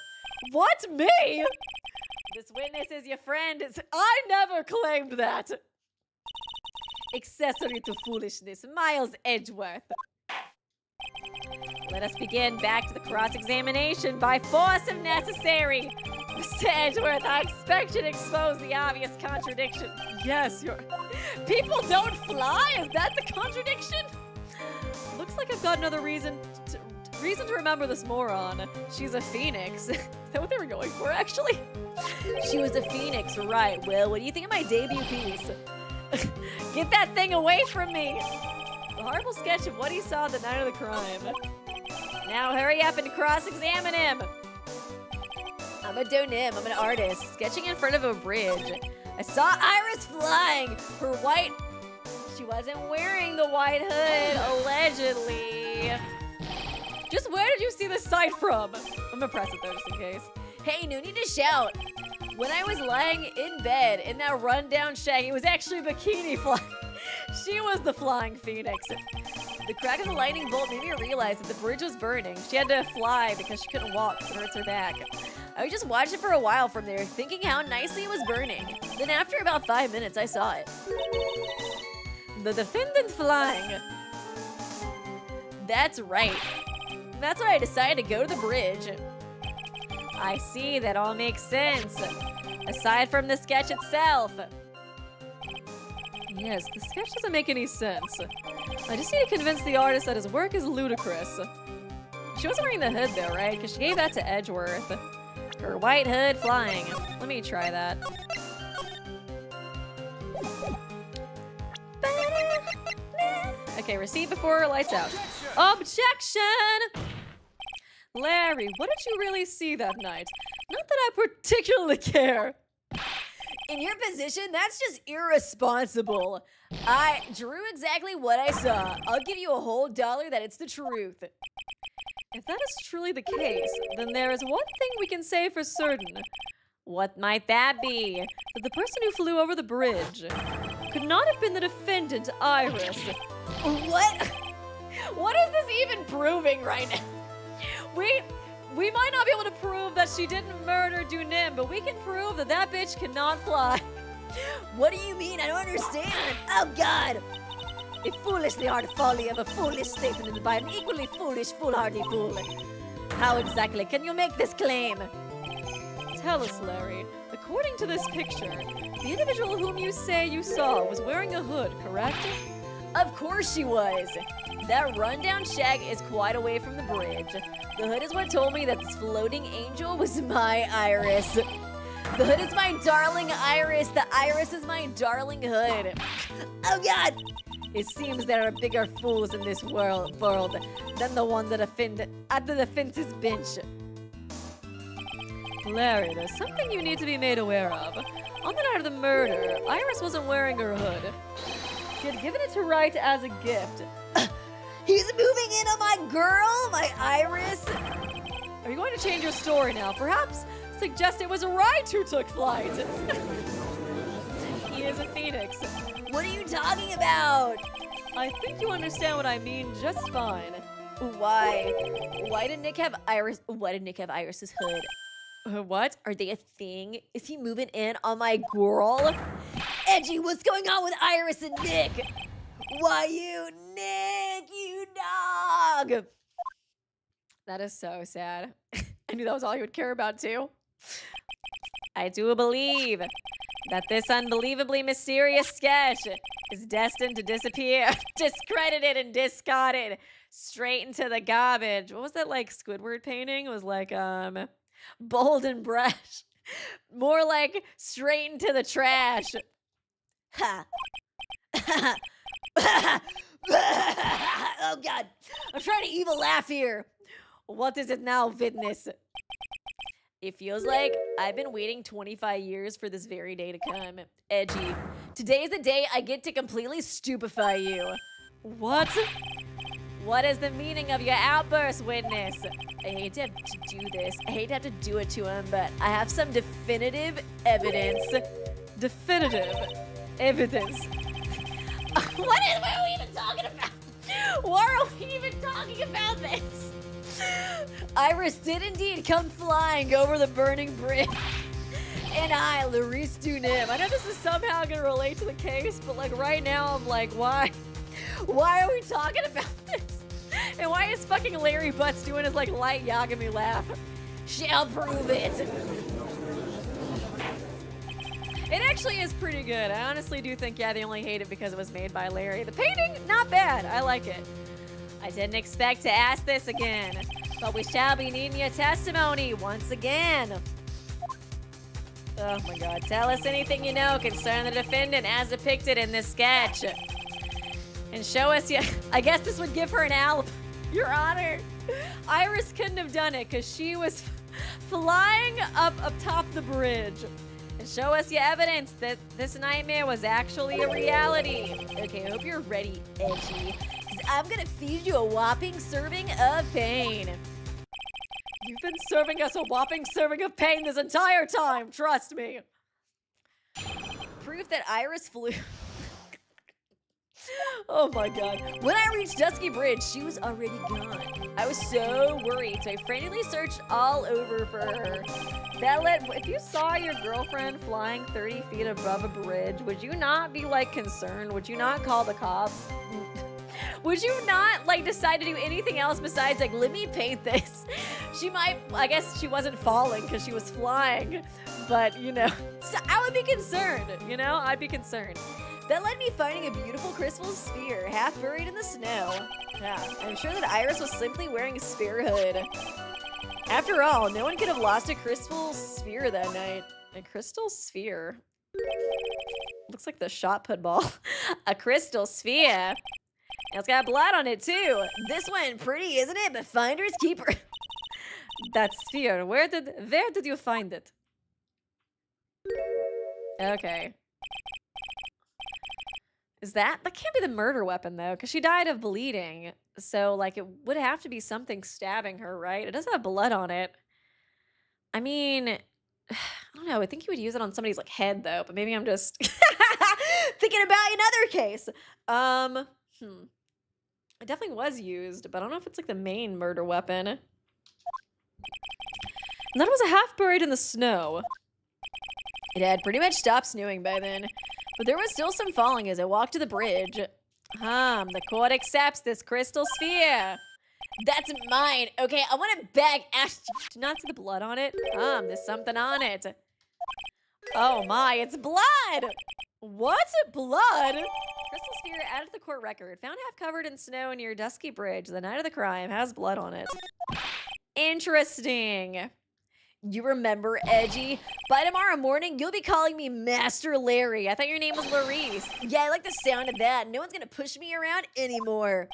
What, me? This witness is your friend. I never claimed that. Accessory to foolishness, Miles Edgeworth. Let us begin back to the cross-examination by force if necessary. Mr. Edgeworth, I expect you to expose the obvious contradiction. Yes, people don't fly? Is that the contradiction? Looks like I've got another reason to remember this moron. She's a phoenix. Is that what they were going for, actually? She was a phoenix, right. Well, what do you think of my debut piece? Get that thing away from me! The horrible sketch of what he saw the night of the crime. Now hurry up and cross-examine him! I'm a donim, I'm an artist, sketching in front of a bridge. I saw Iris flying! Her white... She wasn't wearing the white hood, allegedly. Just where did you see this sight from? I'm gonna press it though, just in case. Hey, no need to shout. When I was lying in bed in that rundown shack, it was actually Bikini flying. She was the flying phoenix. The crack of the lightning bolt made me realize that the bridge was burning. She had to fly because she couldn't walk because it hurts her back. I just watched it for a while from there, thinking how nicely it was burning. Then after about 5 minutes, I saw it. The defendant flying. That's right. That's why I decided to go to the bridge. I see, that all makes sense. Aside from the sketch itself. Yes, the sketch doesn't make any sense. I just need to convince the artist that his work is ludicrous. She wasn't wearing the hood though, right? Because she gave that to Edgeworth. Her white hood flying. Let me try that. Okay, receipt before lights out. Objection! Larry, what did you really see that night? Not that I particularly care. In your position, that's just irresponsible. I drew exactly what I saw. I'll give you a whole $1 that it's the truth. If that is truly the case, then there is one thing we can say for certain. What might that be? That the person who flew over the bridge could not have been the defendant, Iris. What? What is this even proving right now? We might not be able to prove that she didn't murder Dunim, but we can prove that that bitch cannot fly. What do you mean? I don't understand. Oh, God. A foolishly hard folly of a foolish statement by an equally foolish, foolhardy fool. How exactly can you make this claim? Tell us, Larry. According to this picture, the individual whom you say you saw was wearing a hood, correct? Of course she was. That rundown shack is quite away from the bridge. The hood is what told me that this floating angel was my Iris. The hood is my darling Iris. The Iris is my darling hood. Oh, God. It seems there are bigger fools in this world than the one that offend at the defense's bench. Larry, there's something you need to be made aware of. On the night of the murder, Iris wasn't wearing her hood. She had given it to Wright as a gift. He's moving in on my girl, my Iris. Are you going to change your story now? Perhaps suggest it was Wright who took flight. He is a phoenix. What are you talking about? I think you understand what I mean just fine. Why? Why did Nick have Iris's hood? What? Are they a thing? Is he moving in on my girl? Edgy, what's going on with Iris and Nick? Why you, Nick, you dog? That is so sad. I knew that was all you would care about too. I do believe that this unbelievably mysterious sketch is destined to disappear, discredited and discarded straight into the garbage. What was that like Squidward painting? It was like bold and brash. More like straight into the trash. Ha. Oh, God. I'm trying to evil laugh here. What is it now, witness? It feels like I've been waiting 25 years for this very day to come. Edgy. Today is the day I get to completely stupefy you. What? What is the meaning of your outburst, witness? I hate to have to do this. I hate to have to do it to him, but I have some definitive evidence. Definitive evidence. What are we even talking about? Why are we even talking about this? Iris did indeed come flying over the burning bridge. And I, Larice Dunim. I know this is somehow going to relate to the case, but like right now I'm like, why? Why are we talking about this? And why is fucking Larry Butts doing his like light Yagami laugh? Shall prove it. It actually is pretty good. I honestly do think, yeah, they only hate it because it was made by Larry. The painting, not bad. I like it. I didn't expect to ask this again, but we shall be needing your testimony once again. Oh my God. Tell us anything you know concerning the defendant as depicted in this sketch. And show us your... I guess this would give her an alibi. Your Honor, Iris couldn't have done it because she was flying up top the bridge. And show us your evidence that this nightmare was actually a reality. Okay, I hope you're ready, Edgy. 'Cause I'm gonna feed you a whopping serving of pain. You've been serving us a whopping serving of pain this entire time, trust me. Proof that Iris flew... Oh my God. When I reached Dusky Bridge, she was already gone. I was so worried, so I frantically searched all over for her. If you saw your girlfriend flying 30 feet above a bridge, would you not be like concerned? Would you not call the cops? Would you not like decide to do anything else besides like, let me paint this? She might, I guess she wasn't falling because she was flying, but you know, so I would be concerned, you know, I'd be concerned. That led me finding a beautiful crystal sphere, half buried in the snow. Yeah, I'm sure that Iris was simply wearing a spear hood. After all, no one could have lost a crystal sphere that night. A crystal sphere? Looks like the shot put ball. A crystal sphere. It's got blood on it too. This one pretty, isn't it? But finders keeper. That sphere, where did you find it? Okay. Is that can't be the murder weapon though, because she died of bleeding. So like it would have to be something stabbing her, right? It doesn't have blood on it. I mean, I don't know. I think you would use it on somebody's like head though, but maybe I'm just thinking about another case. It definitely was used, but I don't know if it's like the main murder weapon. And that was a half buried in the snow. It had pretty much stopped snowing by then, but there was still some falling as I walked to the bridge. The court accepts this crystal sphere. That's mine. Okay, I want it back. Ash. Do not see the blood on it? There's something on it. Oh my, it's blood! What? Blood? Crystal sphere added to the court record. Found half covered in snow near Dusky Bridge the night of the crime. Has blood on it. Interesting. You remember, Edgy? By tomorrow morning, you'll be calling me Master Larry. I thought your name was Larice. Yeah, I like the sound of that. No one's gonna push me around anymore.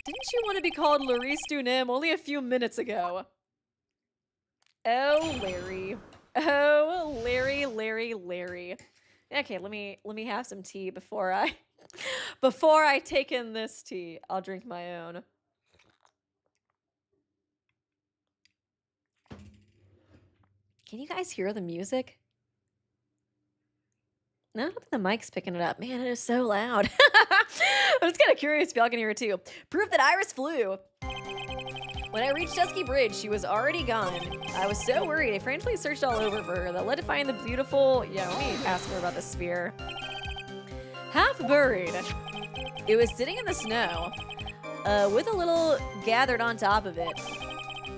Didn't you want to be called Larice Dunim only a few minutes ago? Oh, Larry. Oh, Larry. Okay, let me have some tea before I take in this tea. I'll drink my own. Can you guys hear the music? No, I don't think the mic's picking it up. Man, it is so loud. I'm just kind of curious if y'all can hear it too. Proof that Iris flew. When I reached Dusky Bridge, she was already gone. I was so worried. I frantically searched all over for her. That led to find the beautiful... Yeah, let me ask her about the sphere. Half buried. It was sitting in the snow, with a little gathered on top of it.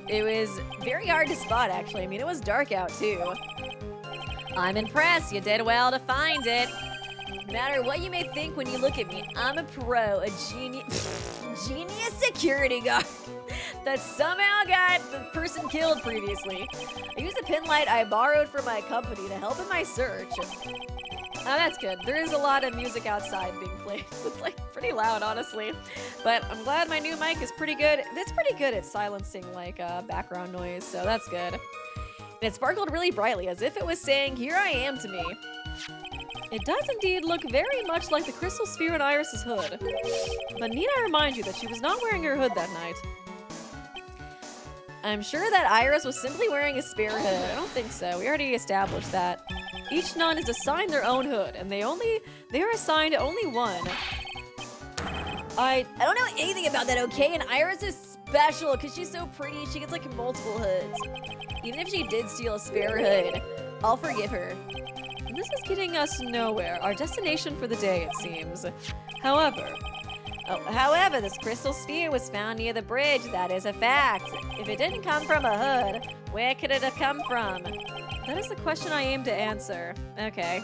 It was very hard to spot, actually. I mean, it was dark out, too. I'm impressed. You did well to find it. No matter what you may think when you look at me, I'm a pro, a genius security guard that somehow got the person killed previously. I used a pin light I borrowed from my company to help in my search. Oh, that's good. There is a lot of music outside being played. It's like pretty loud, honestly. But I'm glad my new mic is pretty good. It's pretty good at silencing like background noise, so that's good. And it sparkled really brightly as if it was saying, "Here I am" to me. It does indeed look very much like the crystal sphere in Iris's hood. But need I remind you that she was not wearing her hood that night? I'm sure that Iris was simply wearing a spare hood. I don't think so. We already established that. Each nun is assigned their own hood, and they are assigned only one. I don't know anything about that, okay? And Iris is special because she's so pretty. She gets like multiple hoods. Even if she did steal a spare hood, I'll forgive her. And this is getting us nowhere. Our destination for the day, it seems. However, this crystal sphere was found near the bridge. That is a fact. If it didn't come from a hood, where could it have come from? That is the question I aim to answer. Okay.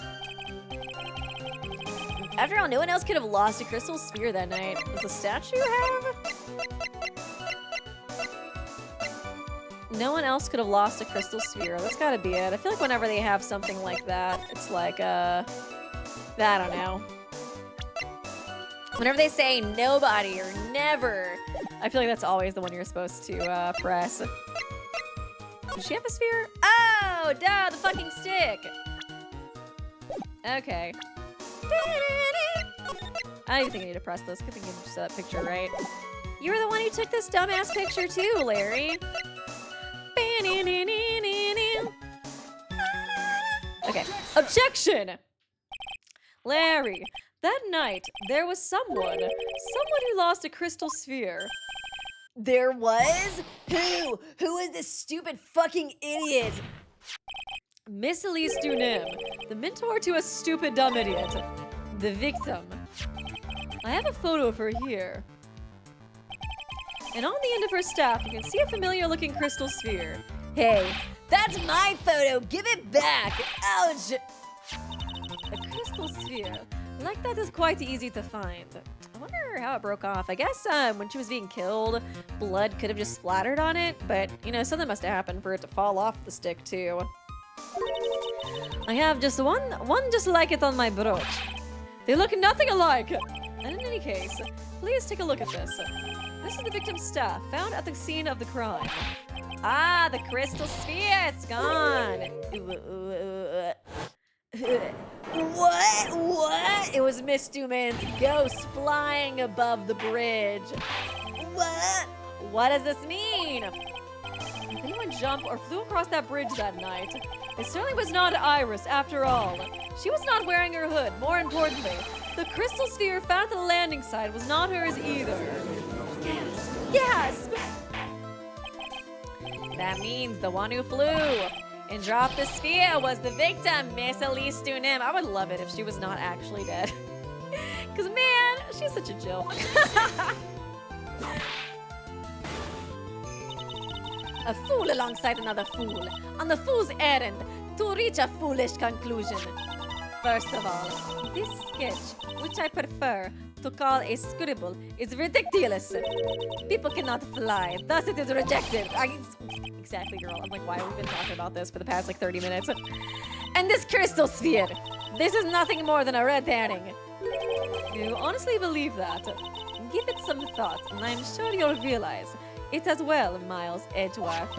After all, no one else could have lost a crystal sphere that night. Does the statue have? No one else could have lost a crystal sphere. That's gotta be it. I feel like whenever they have something like that, it's like, I don't know. Whenever they say nobody or never, I feel like that's always the one you're supposed to press. Does she have a sphere? Oh, duh, the fucking stick. Okay. I don't even think I need to press this. Good thing you just that picture, right? You were the one who took this dumbass picture too, Larry. Okay. Objection! Larry, that night, there was someone who lost a crystal sphere. There was? Who? Who is this stupid fucking idiot? Miss Elise Dunim, the mentor to a stupid dumb idiot. The victim. I have a photo of her here. And on the end of her staff, you can see a familiar-looking crystal sphere. Hey, that's my photo! Give it back! Ouch! A crystal sphere. Like that is quite easy to find. I wonder how it broke off. I guess when she was being killed, blood could have just splattered on it, but, you know, something must have happened for it to fall off the stick, too. I have just one just like it on my brooch. They look nothing alike. And in any case, please take a look at this. This is the victim's staff, found at the scene of the crime. Ah, the crystal sphere, it's gone. What? It was Miss Dooman's ghost flying above the bridge. What? What does this mean? If anyone jumped or flew across that bridge that night, it certainly was not Iris after all. She was not wearing her hood. More importantly, the crystal sphere found at the landing site was not hers either. Gasp! That means the one who flew and dropped the sphere was the victim, Miss Elise Dunim. I would love it if she was not actually dead. Because, man, she's such a Jill. A fool alongside another fool, on the fool's errand to reach a foolish conclusion. First of all, this sketch, which I prefer to call a scribble, is ridiculous. People cannot fly, thus it is rejected. Exactly, girl. I'm like, why have we been talking about this for the past, 30 minutes? And this crystal sphere, this is nothing more than a red herring. You honestly believe that? Give it some thought, and I'm sure you'll realize it as well, Miles Edgeworth.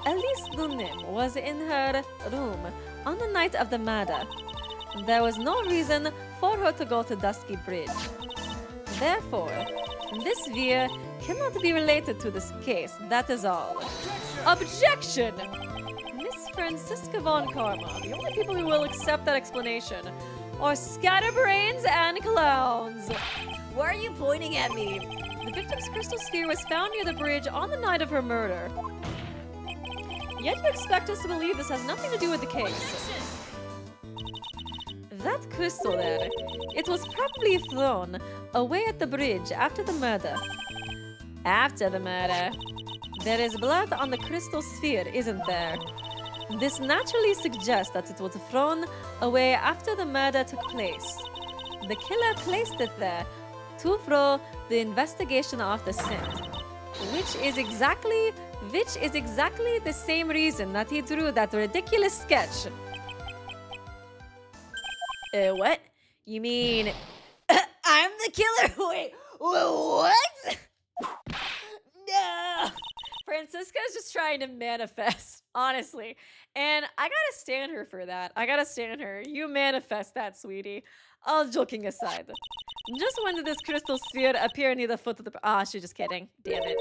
Elise Dunim was in her room on the night of the murder. There was no reason for her to go to Dusky Bridge. Therefore, this sphere cannot be related to this case, that is all. Objection! Miss Francisca von Karma, the only people who will accept that explanation are scatterbrains and clowns. Why are you pointing at me? The victim's crystal sphere was found near the bridge on the night of her murder. Yet you expect us to believe this has nothing to do with the case. That crystal there, it was probably thrown away at the bridge after the murder. After the murder. There is blood on the crystal sphere, isn't there? This naturally suggests that it was thrown away after the murder took place. The killer placed it there to throw the investigation off the scent, which is exactly the same reason that he drew that ridiculous sketch. What? You mean I'm the killer? Wait, what? No. Francisca's just trying to manifest, honestly. And I gotta stand her for that. I gotta stand her. You manifest that, sweetie. All joking aside. Just when did this crystal sphere appear near the foot of the... she's just kidding. Damn it.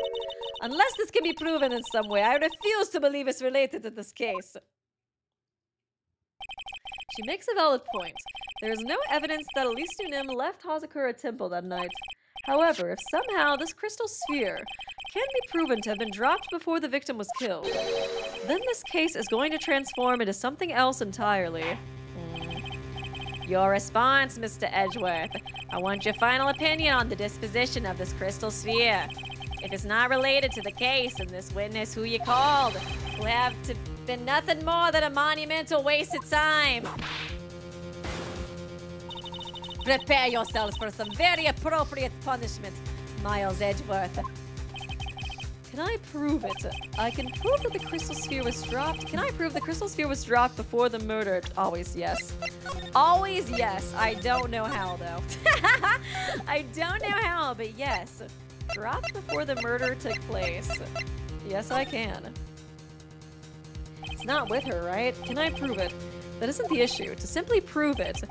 Unless this can be proven in some way, I refuse to believe it's related to this case. She makes a valid point. There is no evidence that Elise Dunim left Hazakura Temple that night. However, if somehow this crystal sphere can be proven to have been dropped before the victim was killed, then this case is going to transform into something else entirely. Your response, Mr. Edgeworth. I want your final opinion on the disposition of this crystal sphere. If it's not related to the case, and this witness who you called will have to been nothing more than a monumental waste of time. Prepare yourselves for some very appropriate punishment, Miles Edgeworth. Can I prove it? I can prove that the crystal sphere was dropped. Can I prove the crystal sphere was dropped before the murder? Always yes. Always yes. I don't know how, though. I don't know how, but yes. Dropped before the murder took place. Yes, I can. It's not with her, right? Can I prove it? That isn't the issue. To simply prove it,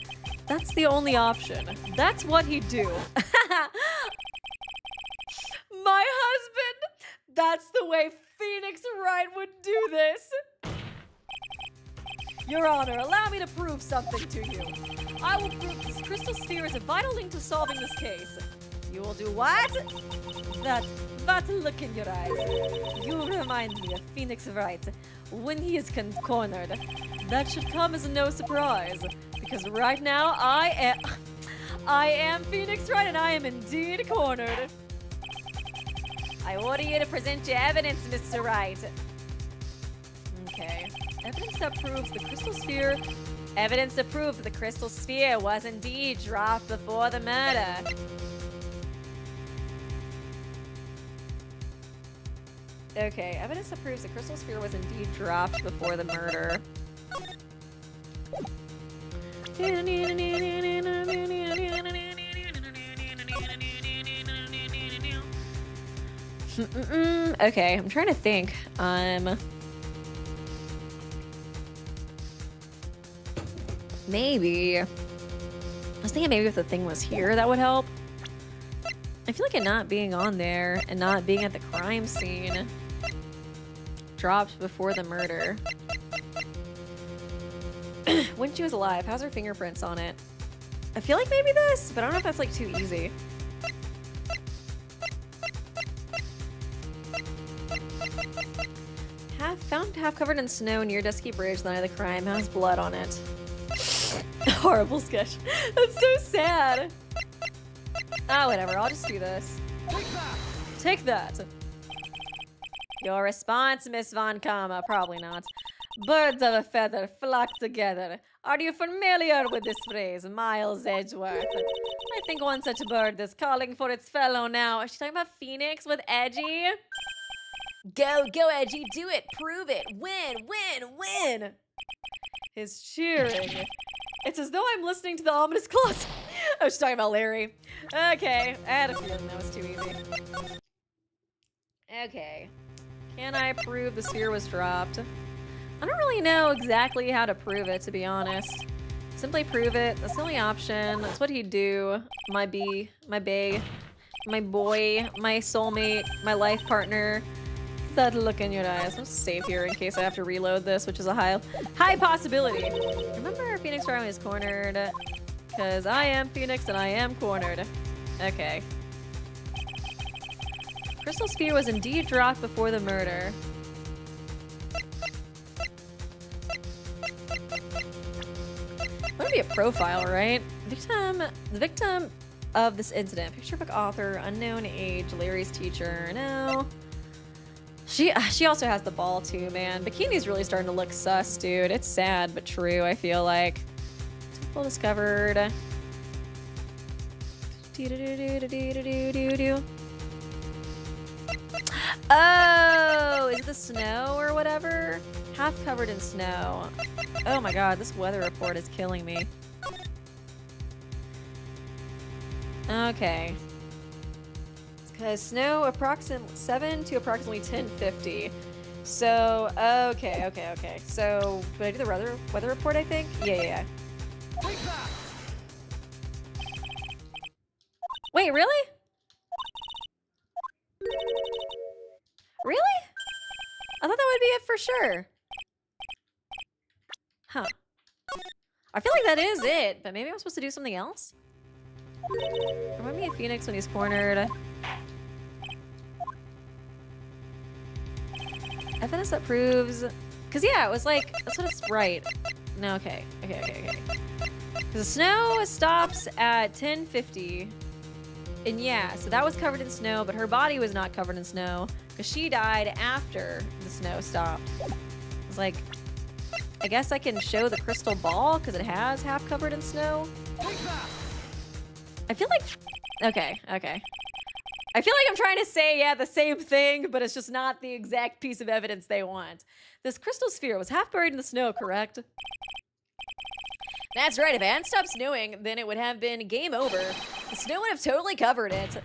that's the only option. That's what he'd do. My husband! That's the way Phoenix Wright would do this! Your Honor, allow me to prove something to you. I will prove this crystal sphere is a vital link to solving this case. You will do what? That look in your eyes. You remind me of Phoenix Wright when he is cornered. That should come as no surprise, because right now I am Phoenix Wright and I am indeed cornered. I order you to present your evidence, Mr. Wright. Okay. Evidence that proves the crystal sphere. Evidence to prove the crystal sphere was indeed dropped before the murder. Okay, evidence that proves the crystal sphere was indeed dropped before the murder. Okay, I'm trying to think. Maybe. I was thinking maybe if the thing was here, that would help. I feel like it not being on there and not being at the crime scene dropped before the murder. When she was alive, how's her fingerprints on it? I feel like maybe this, but I don't know if that's like too easy. Found half covered in snow near Dusky Bridge the night of the crime. Has blood on it. Horrible sketch. That's so sad. Ah, whatever. I'll just do this. Take that. Your response, Miss Von Kama? Probably not. Birds of a feather flock together. Are you familiar with this phrase, Miles Edgeworth? I think one such bird is calling for its fellow now. Is she talking about Phoenix with Edgy? Go, Edgy, do it, prove it, win. His cheering. It's as though I'm listening to the ominous clause. I was talking about Larry. Okay, I had a feeling that was too easy. Okay. Can I prove the sphere was dropped? I don't really know exactly how to prove it, to be honest. Simply prove it. That's the only option. That's what he'd do. My bae, my boy, my soulmate, my life partner. That look in your eyes. I'll save here in case I have to reload this, which is a high possibility. Remember Phoenix Wright is cornered? Because I am Phoenix and I am cornered. Okay. Crystal Sphere was indeed dropped before the murder. Would be a profile, right? The victim of this incident. Picture book author, unknown age, Larry's teacher. No. She also has the ball too, man. Bikini's really starting to look sus, dude. It's sad but true, I feel like. Temple discovered. Oh, is it the snow or whatever? Half covered in snow. Oh my god, this weather report is killing me. Okay. Because snow approximately 7 to approximately 10:50. So, okay. So, do I do the weather report, I think? Yeah. Wait, really? Really? I thought that would be it for sure. Huh. I feel like that is it, but maybe I'm supposed to do something else? Remind me of Phoenix when he's cornered. Evidence that proves... Because, yeah, it was like... That's what it's right. No, okay. Okay. Because the snow stops at 10:50. And yeah, so that was covered in snow, but her body was not covered in snow because she died after the snow stopped. It's like... I guess I can show the crystal ball because it has half covered in snow. I feel like... Okay. I feel like I'm trying to say, yeah, the same thing, but it's just not the exact piece of evidence they want. This crystal sphere was half buried in the snow, correct? That's right, if it hadn't stopped snowing, then it would have been game over. The snow would have totally covered it.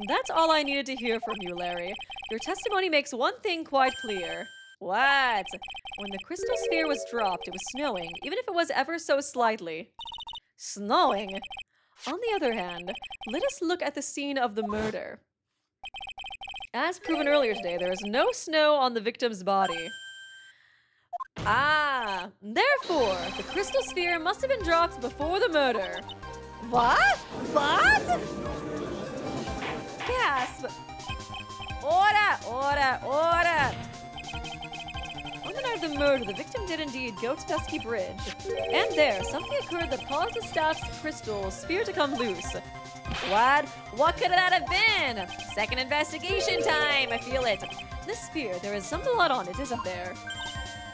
That's all I needed to hear from you, Larry. Your testimony makes one thing quite clear. What? When the crystal sphere was dropped, it was snowing, even if it was ever so slightly. Snowing? On the other hand, let us look at the scene of the murder. As proven earlier today, there is no snow on the victim's body. Ah, therefore, the crystal sphere must have been dropped before the murder. What? Gasp! Ora! On the night of the murder, the victim did indeed go to Dusky Bridge. And there, something occurred that caused the staff's crystal sphere to come loose. What could that have been? Second investigation time, I feel it. This sphere, there is some blood on it, isn't there?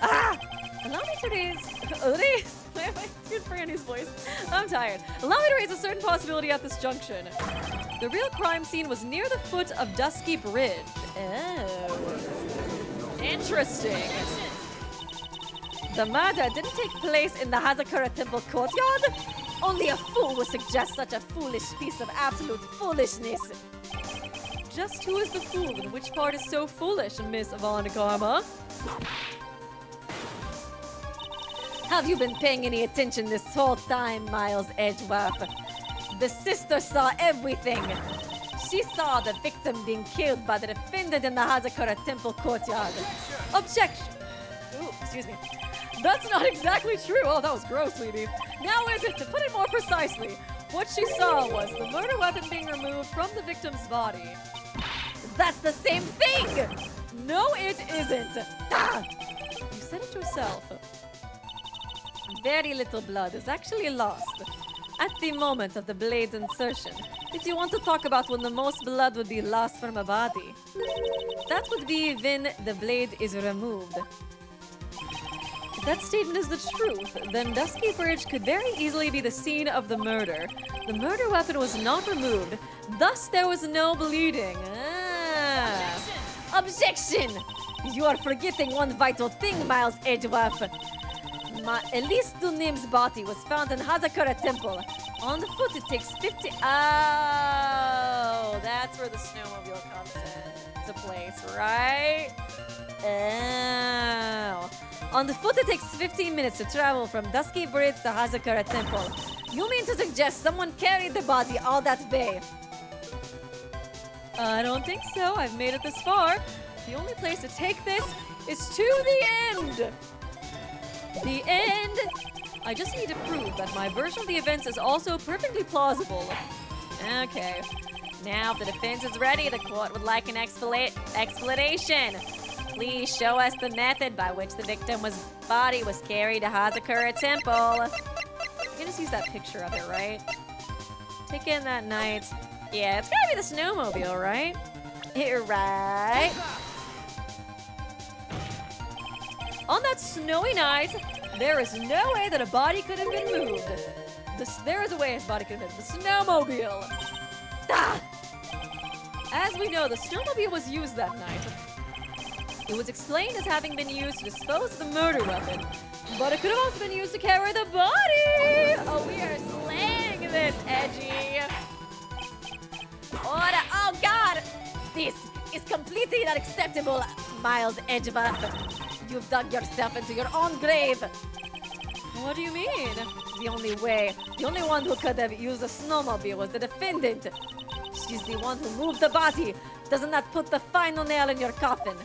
Ah! Allow me to raise... Why am I doing Brandy's voice? I'm tired. Allow me to raise a certain possibility at this junction. The real crime scene was near the foot of Dusky Bridge. Oh. Interesting. The murder didn't take place in the Hazakura Temple courtyard? Only a fool would suggest such a foolish piece of absolute foolishness. Just who is the fool and which part is so foolish, Miss Von Karma? Have you been paying any attention this whole time, Miles Edgeworth? The sister saw everything. She saw the victim being killed by the defendant in the Hazakura temple courtyard. Objection! Ooh, excuse me. That's not exactly true. Oh, that was gross, Weeby. Now is it, to put it more precisely, what she saw was the murder weapon being removed from the victim's body. That's the same thing! No, it isn't. Ah! You said it yourself. Very little blood is actually lost at the moment of the blade's insertion. If you want to talk about when the most blood would be lost from a body, that would be when the blade is removed. If that statement is the truth, then Dusky Bridge could very easily be the scene of the murder. The murder weapon was not removed, thus there was no bleeding. Objection! You are forgetting one vital thing, Miles Edgeworth. Elise Dunim's body was found in Hazakura Temple. On the foot, it takes 50... Oh, that's where the snowmobile comes into place, right? Oh. On the foot, it takes 15 minutes to travel from Dusky Bridge to Hazakura Temple. You mean to suggest someone carried the body all that way? I don't think so. I've made it this far. The only place to take this is to the end. The end? I just need to prove that my version of the events is also perfectly plausible. Okay. Now, if the defense is ready, the court would like an explanation. Please show us the method by which the victim's body was carried to Hazakura Temple. You can just use that picture of it, right? Taken that night. Yeah, it's gotta be the snowmobile, right? Here, right? On that snowy night, there is no way that a body could have been moved. There is a way his body could have been. The snowmobile. Ah! As we know, the snowmobile was used that night. It was explained as having been used to dispose of the murder weapon, but it could have also been used to carry the body. Oh, we are slaying this, Edgy. Oh, God! This is completely unacceptable, Miles Edgeworth. You've dug yourself into your own grave. What do you mean? The only one who could have used a snowmobile was the defendant. She's the one who moved the body. Doesn't that put the final nail in your coffin?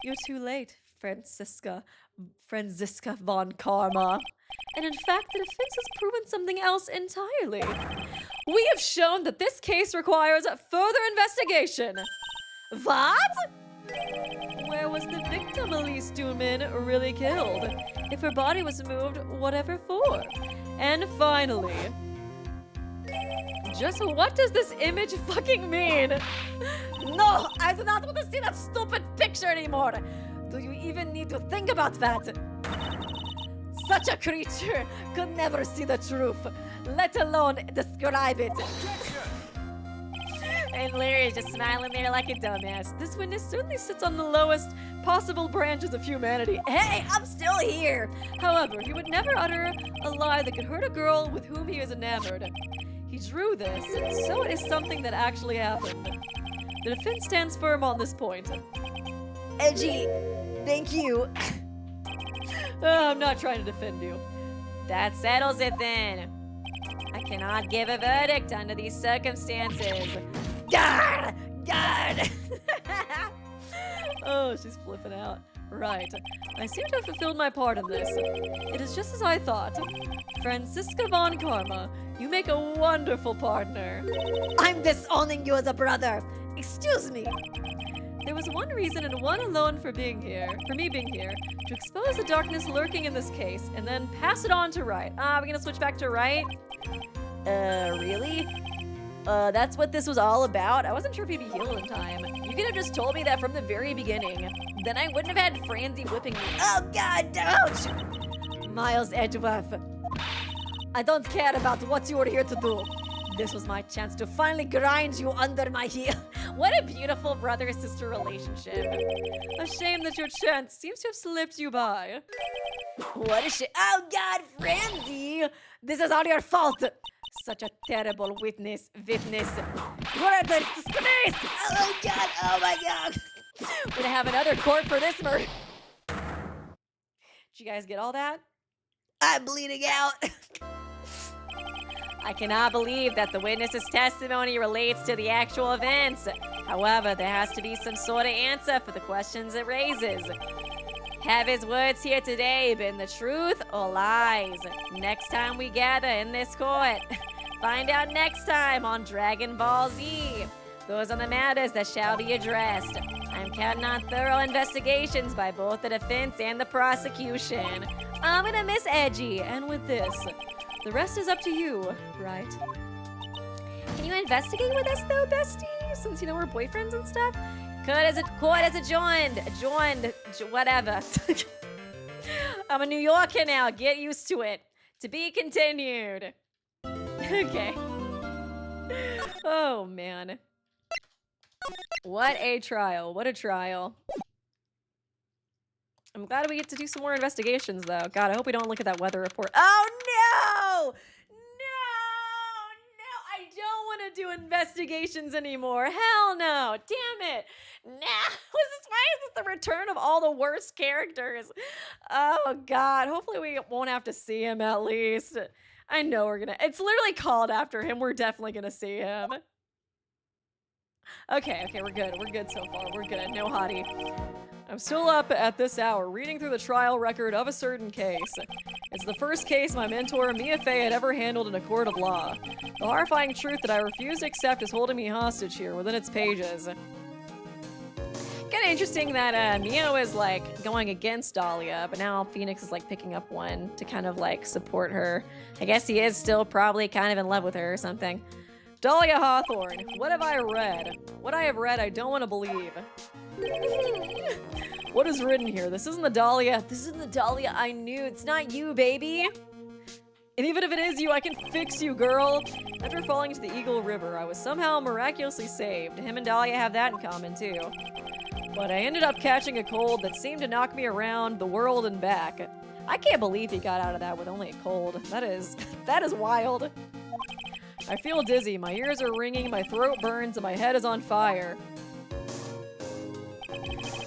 You're too late, Franziska von Karma. And in fact, the defense has proven something else entirely. We have shown that this case requires further investigation. What? Where was the victim, Elise Dunman, really killed? If her body was moved, whatever for? And finally, just what does this image fucking mean? No, I do not want to see that stupid picture anymore. Do you even need to think about that? Such a creature could never see the truth, let alone describe it. And Larry is just smiling there like a dumbass. This witness certainly sits on the lowest possible branches of humanity. Hey, I'm still here! However, he would never utter a lie that could hurt a girl with whom he is enamored. He drew this, so it is something that actually happened. The defense stands firm on this point. Edgy, thank you. I'm not trying to defend you. That settles it then. I cannot give a verdict under these circumstances. God! God! Oh, she's flipping out. Right. I seem to have fulfilled my part in this. It is just as I thought. Franziska von Karma, you make a wonderful partner. I'm disowning you as a brother. Excuse me. There was one reason and one alone for me being here, to expose the darkness lurking in this case, and then pass it on to Wright. We're gonna switch back to Wright? Really? That's what this was all about? I wasn't sure if he'd be healed in time. You could have just told me that from the very beginning. Then I wouldn't have had Franzi whipping me. Oh God, don't! Miles Edgeworth, I don't care about what you were here to do. This was my chance to finally grind you under my heel. What a beautiful brother-sister relationship. A shame that your chance seems to have slipped you by. What a shame. Oh God, Franzi! This is all your fault. Such a terrible witness. You're a disgrace! Oh God, oh my God! We're gonna have another court for this murder. Did you guys get all that? I'm bleeding out. I cannot believe that the witness's testimony relates to the actual events. However, there has to be some sort of answer for the questions it raises. Have his words here today been the truth or lies? Next time we gather in this court. Find out next time on Dragon Ball Z. Those are the matters that shall be addressed. I'm counting on thorough investigations by both the defense and the prosecution. I'm gonna miss Edgy, and with this, the rest is up to you, right? Can you investigate with us though, bestie? Since, we're boyfriends and stuff? Court has adjourned, whatever. I'm a New Yorker now, get used to it. To be continued. Okay. Oh, man. What a trial. What a trial. I'm glad we get to do some more investigations, though. God, I hope we don't look at that weather report. Oh, no! No! I don't want to do investigations anymore. Hell no! Damn it! No! Why is this the return of all the worst characters? Oh, God. Hopefully we won't have to see him, at least. I know we're gonna... It's literally called after him. We're definitely gonna see him. Okay, we're good. We're good so far. We're good. No hottie. I'm still up at this hour, reading through the trial record of a certain case. It's the first case my mentor, Mia Fey, had ever handled in a court of law. The horrifying truth that I refuse to accept is holding me hostage here within its pages. Kind of interesting that Mio is, going against Dahlia, but now Phoenix is, picking up one to kind of, support her. I guess he is still probably kind of in love with her or something. Dahlia Hawthorne, what have I read? What I have read, I don't want to believe. What is written here? This isn't the Dahlia. This isn't the Dahlia I knew. It's not you, baby. And even if it is you, I can fix you, girl. After falling into the Eagle River, I was somehow miraculously saved. Him and Dahlia have that in common, too. But I ended up catching a cold that seemed to knock me around the world and back. I can't believe he got out of that with only a cold. That is wild. I feel dizzy, my ears are ringing, my throat burns, and my head is on fire.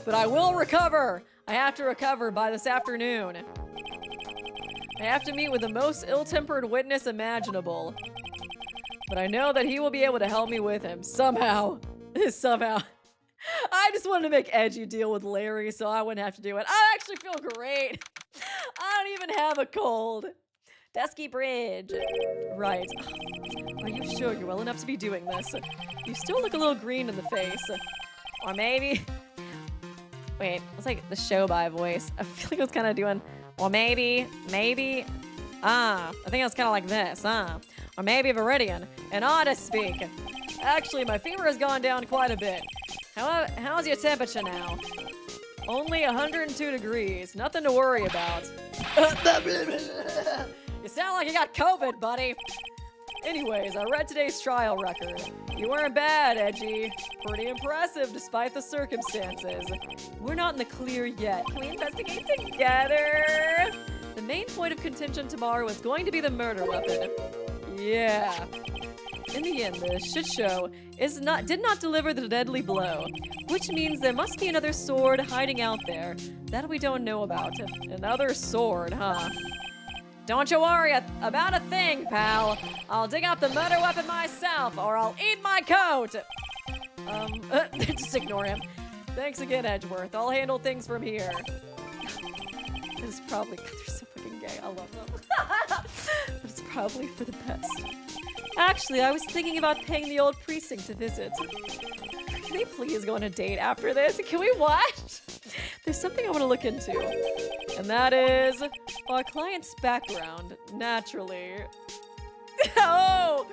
But I will recover! I have to recover by this afternoon. I have to meet with the most ill-tempered witness imaginable. But I know that he will be able to help me with him. Somehow. Somehow. I just wanted to make Edgy deal with Larry so I wouldn't have to do it. I actually feel great. I don't even have a cold. Dusky Bridge. Right. Are you sure you're well enough to be doing this? You still look a little green in the face. Or maybe... Wait, it's like the show by voice. I feel like I was kind of doing... Or maybe... I think it was kind of like this, Or maybe Viridian. And to speak. Actually, my fever has gone down quite a bit. How's your temperature now? Only 102 degrees. Nothing to worry about. You sound like you got COVID, buddy. Anyways, I read today's trial record. You weren't bad, Edgy. Pretty impressive despite the circumstances. We're not in the clear yet. Can we investigate together? The main point of contention tomorrow is going to be the murder weapon. Yeah. In the end, the shit show did not deliver the deadly blow, which means there must be another sword hiding out there that we don't know about. Another sword, huh? Don't you worry about a thing, pal. I'll dig up the murder weapon myself, or I'll eat my coat. Just ignore him. Thanks again, Edgeworth. I'll handle things from here. This is probably, they're so fucking gay. I love them. But it's probably for the best. Actually, I was thinking about paying the old precinct to visit. Can they please go on a date after this? Can we watch? There's something I want to look into. And that is our client's background, naturally. Oh,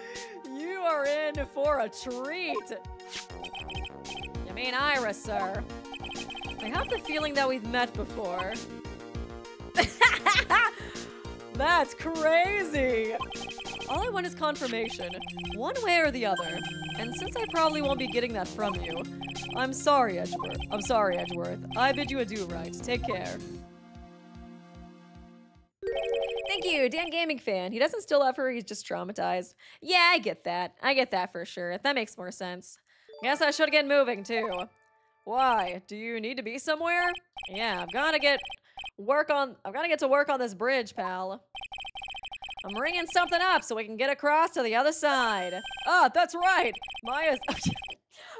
you are in for a treat. You mean Ira, sir? I have the feeling that we've met before. That's crazy. All I want is confirmation, one way or the other. And since I probably won't be getting that from you, I'm sorry, Edgeworth. I bid you adieu, Wright. Take care. Thank you, Dan Gaming fan. He doesn't still love her, he's just traumatized. Yeah, I get that. I get that for sure. That makes more sense. Guess I should get moving, too. Why? Do you need to be somewhere? Yeah, I've gotta get to work on this bridge, pal. I'm ringing something up so we can get across to the other side. Oh, that's right. Maya's...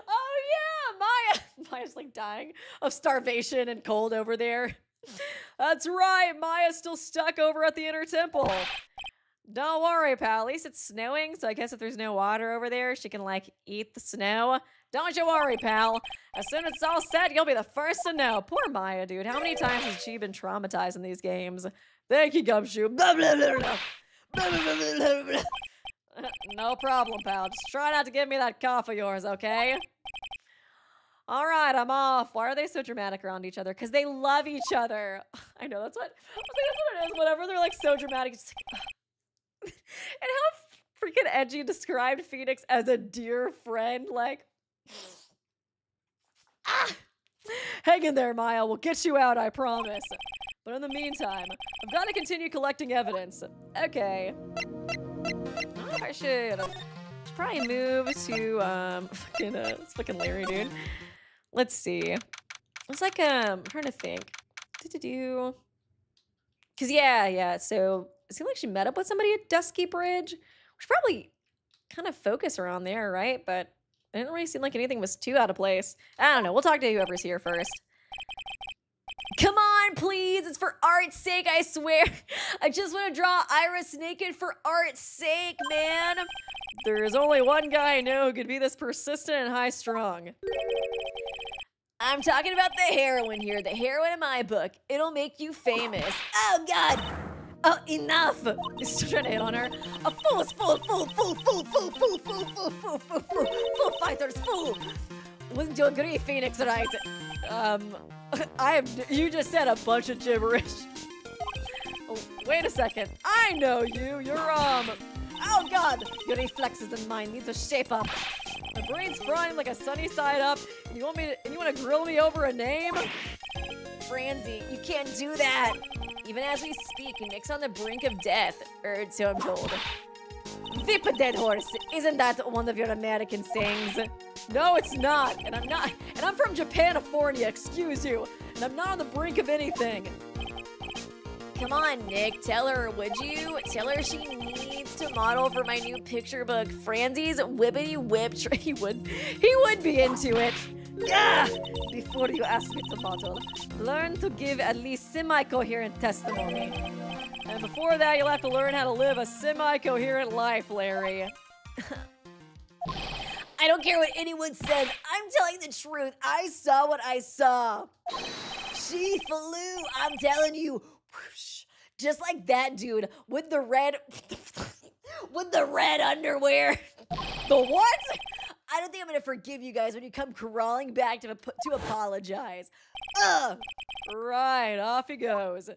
Oh, yeah, Maya's like dying of starvation and cold over there. That's right, Maya's still stuck over at the inner temple. Don't worry, pal. At least it's snowing, so I guess if there's no water over there, she can, like, eat the snow. Don't you worry, pal. As soon as it's all set, you'll be the first to know. Poor Maya, dude. How many times has she been traumatized in these games? Thank you, Gumshoe. Blah, blah, blah, blah. Blah, blah, blah, blah, blah. No problem, pal. Just try not to give me that cough of yours, okay? All right, I'm off. Why are they so dramatic around each other? Because they love each other. I know, that's what it is. Whenever they're, like, so dramatic, it's like... And how freaking edgy described Phoenix as a dear friend, like... Hang in there, Maya. We'll get you out, I promise. But in the meantime, I've got to continue collecting evidence. Okay. I should probably move to, it's fucking Larry, dude. Let's see. It's like, I'm trying to think. Because, yeah, so it seemed like she met up with somebody at Dusky Bridge. We should probably kind of focus around there, right? But it didn't really seem like anything was too out of place. I don't know. We'll talk to whoever's here first. Come on, please. It's for art's sake, I swear. I just want to draw Iris naked for art's sake, man. There's only one guy I know who could be this persistent and high-strung. I'm talking about the heroine here. The heroine in my book. It'll make you famous. Oh, God. Oh, enough! He's still trying to hit on her. A fool, fighters, fool! Wouldn't you agree, Phoenix, right? You just said a bunch of gibberish. Oh, wait a second. I know you. You're, oh, God! Your reflexes and mine need to shape up. My brain's frying like a sunny side up, and you want to grill me over a name? Franzi, you can't do that. Even as we speak, Nick's on the brink of death, or so I'm told. Vip a dead horse. Isn't that one of your American sayings? No, it's not. And I'm from Japanifornia, excuse you. And I'm not on the brink of anything. Come on, Nick. Tell her, would you? Tell her she needs to model for my new picture book, Franzi's Whippity Whip. He would be into it. Yeah! Before you ask me to model, learn to give at least semi-coherent testimony. And before that, you'll have to learn how to live a semi-coherent life, Larry. I don't care what anyone says. I'm telling the truth. I saw what I saw. She flew, I'm telling you. Whoosh. Just like that dude with the red... with the red underwear. The what? I don't think I'm gonna forgive you guys when you come crawling back to apologize. Ugh! Right, off he goes.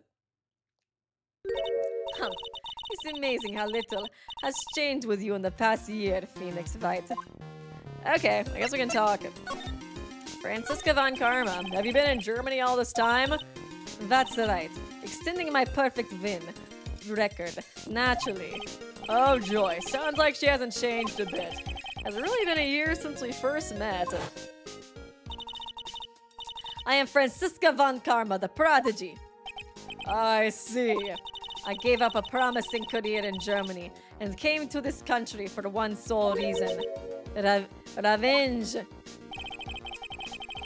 It's amazing how little has changed with you in the past year, Phoenix Wright. Okay, I guess we can talk. Franziska von Karma, have you been in Germany all this time? That's right. Extending my perfect win record, naturally. Oh joy, sounds like she hasn't changed a bit. Has it really been a year since we first met? I am Franziska von Karma, the prodigy. I see. I gave up a promising career in Germany and came to this country for one sole reason. Revenge.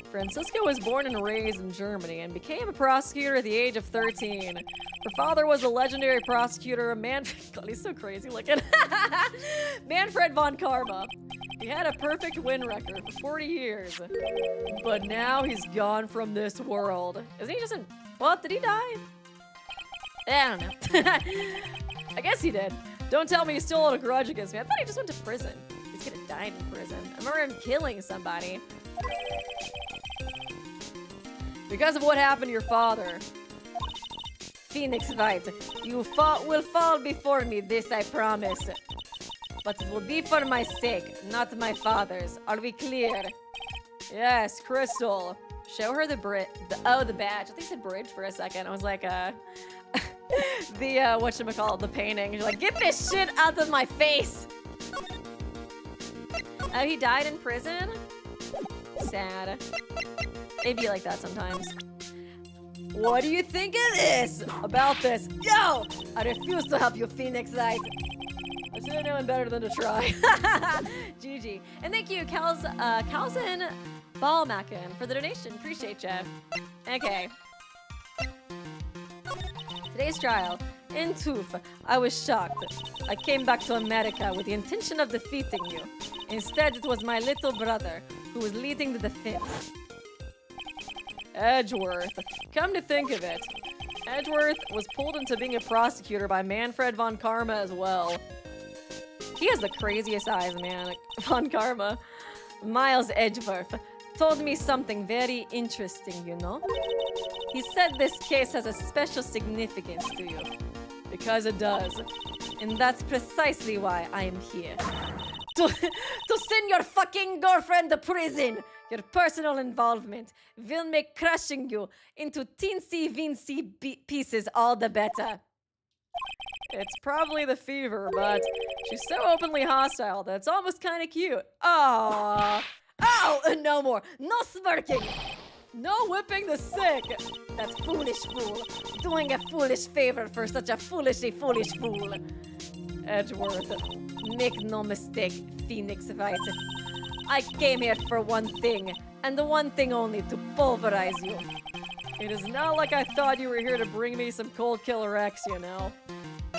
Franziska was born and raised in Germany and became a prosecutor at the age of 13. Her father was a legendary prosecutor, Manfred... God, he's so crazy looking. Manfred von Karma. He had a perfect win record for 40 years. But now he's gone from this world. Isn't he just in... What? Did he die? I don't know. I guess he did. Don't tell me he still held a grudge against me. I thought he just went to prison. He's gonna die in prison. I remember him killing somebody. Because of what happened to your father. Phoenix Wright, you will fall before me, this I promise. But it will be for my sake, not my father's. Are we clear? Yes, Crystal. Show her the badge. I think it said bridge for a second. I was like, whatchamacallit, the painting. You're like, get this shit out of my face! Oh, he died in prison? Sad. It'd be like that sometimes. What do you think of this? About this? Yo! I refuse to help you, Phoenix Knight. I should have known better than to try. GG. And thank you, Calzin Ballmacken, for the donation. Appreciate ya. Okay. Today's trial. In Tooth, I was shocked. I came back to America with the intention of defeating you. Instead, it was my little brother who was leading the defense. Edgeworth. Come to think of it, Edgeworth was pulled into being a prosecutor by Manfred von Karma as well. He has the craziest eyes, man. Von Karma. Miles Edgeworth told me something very interesting, you know? He said this case has a special significance to you. Because it does. And that's precisely why I am here. To send your fucking girlfriend to prison! Your personal involvement will make crushing you into teensy-weensy pieces all the better. It's probably the fever, but she's so openly hostile that it's almost kind of cute. Aww. Oh, no more. No smirking. No whipping the sick. That foolish fool. Doing a foolish favor for such a foolishly foolish fool. Edgeworth, make no mistake, Phoenix Wright. I came here for one thing, and the one thing only, to pulverize you. It is not like I thought you were here to bring me some cold killer X, you know.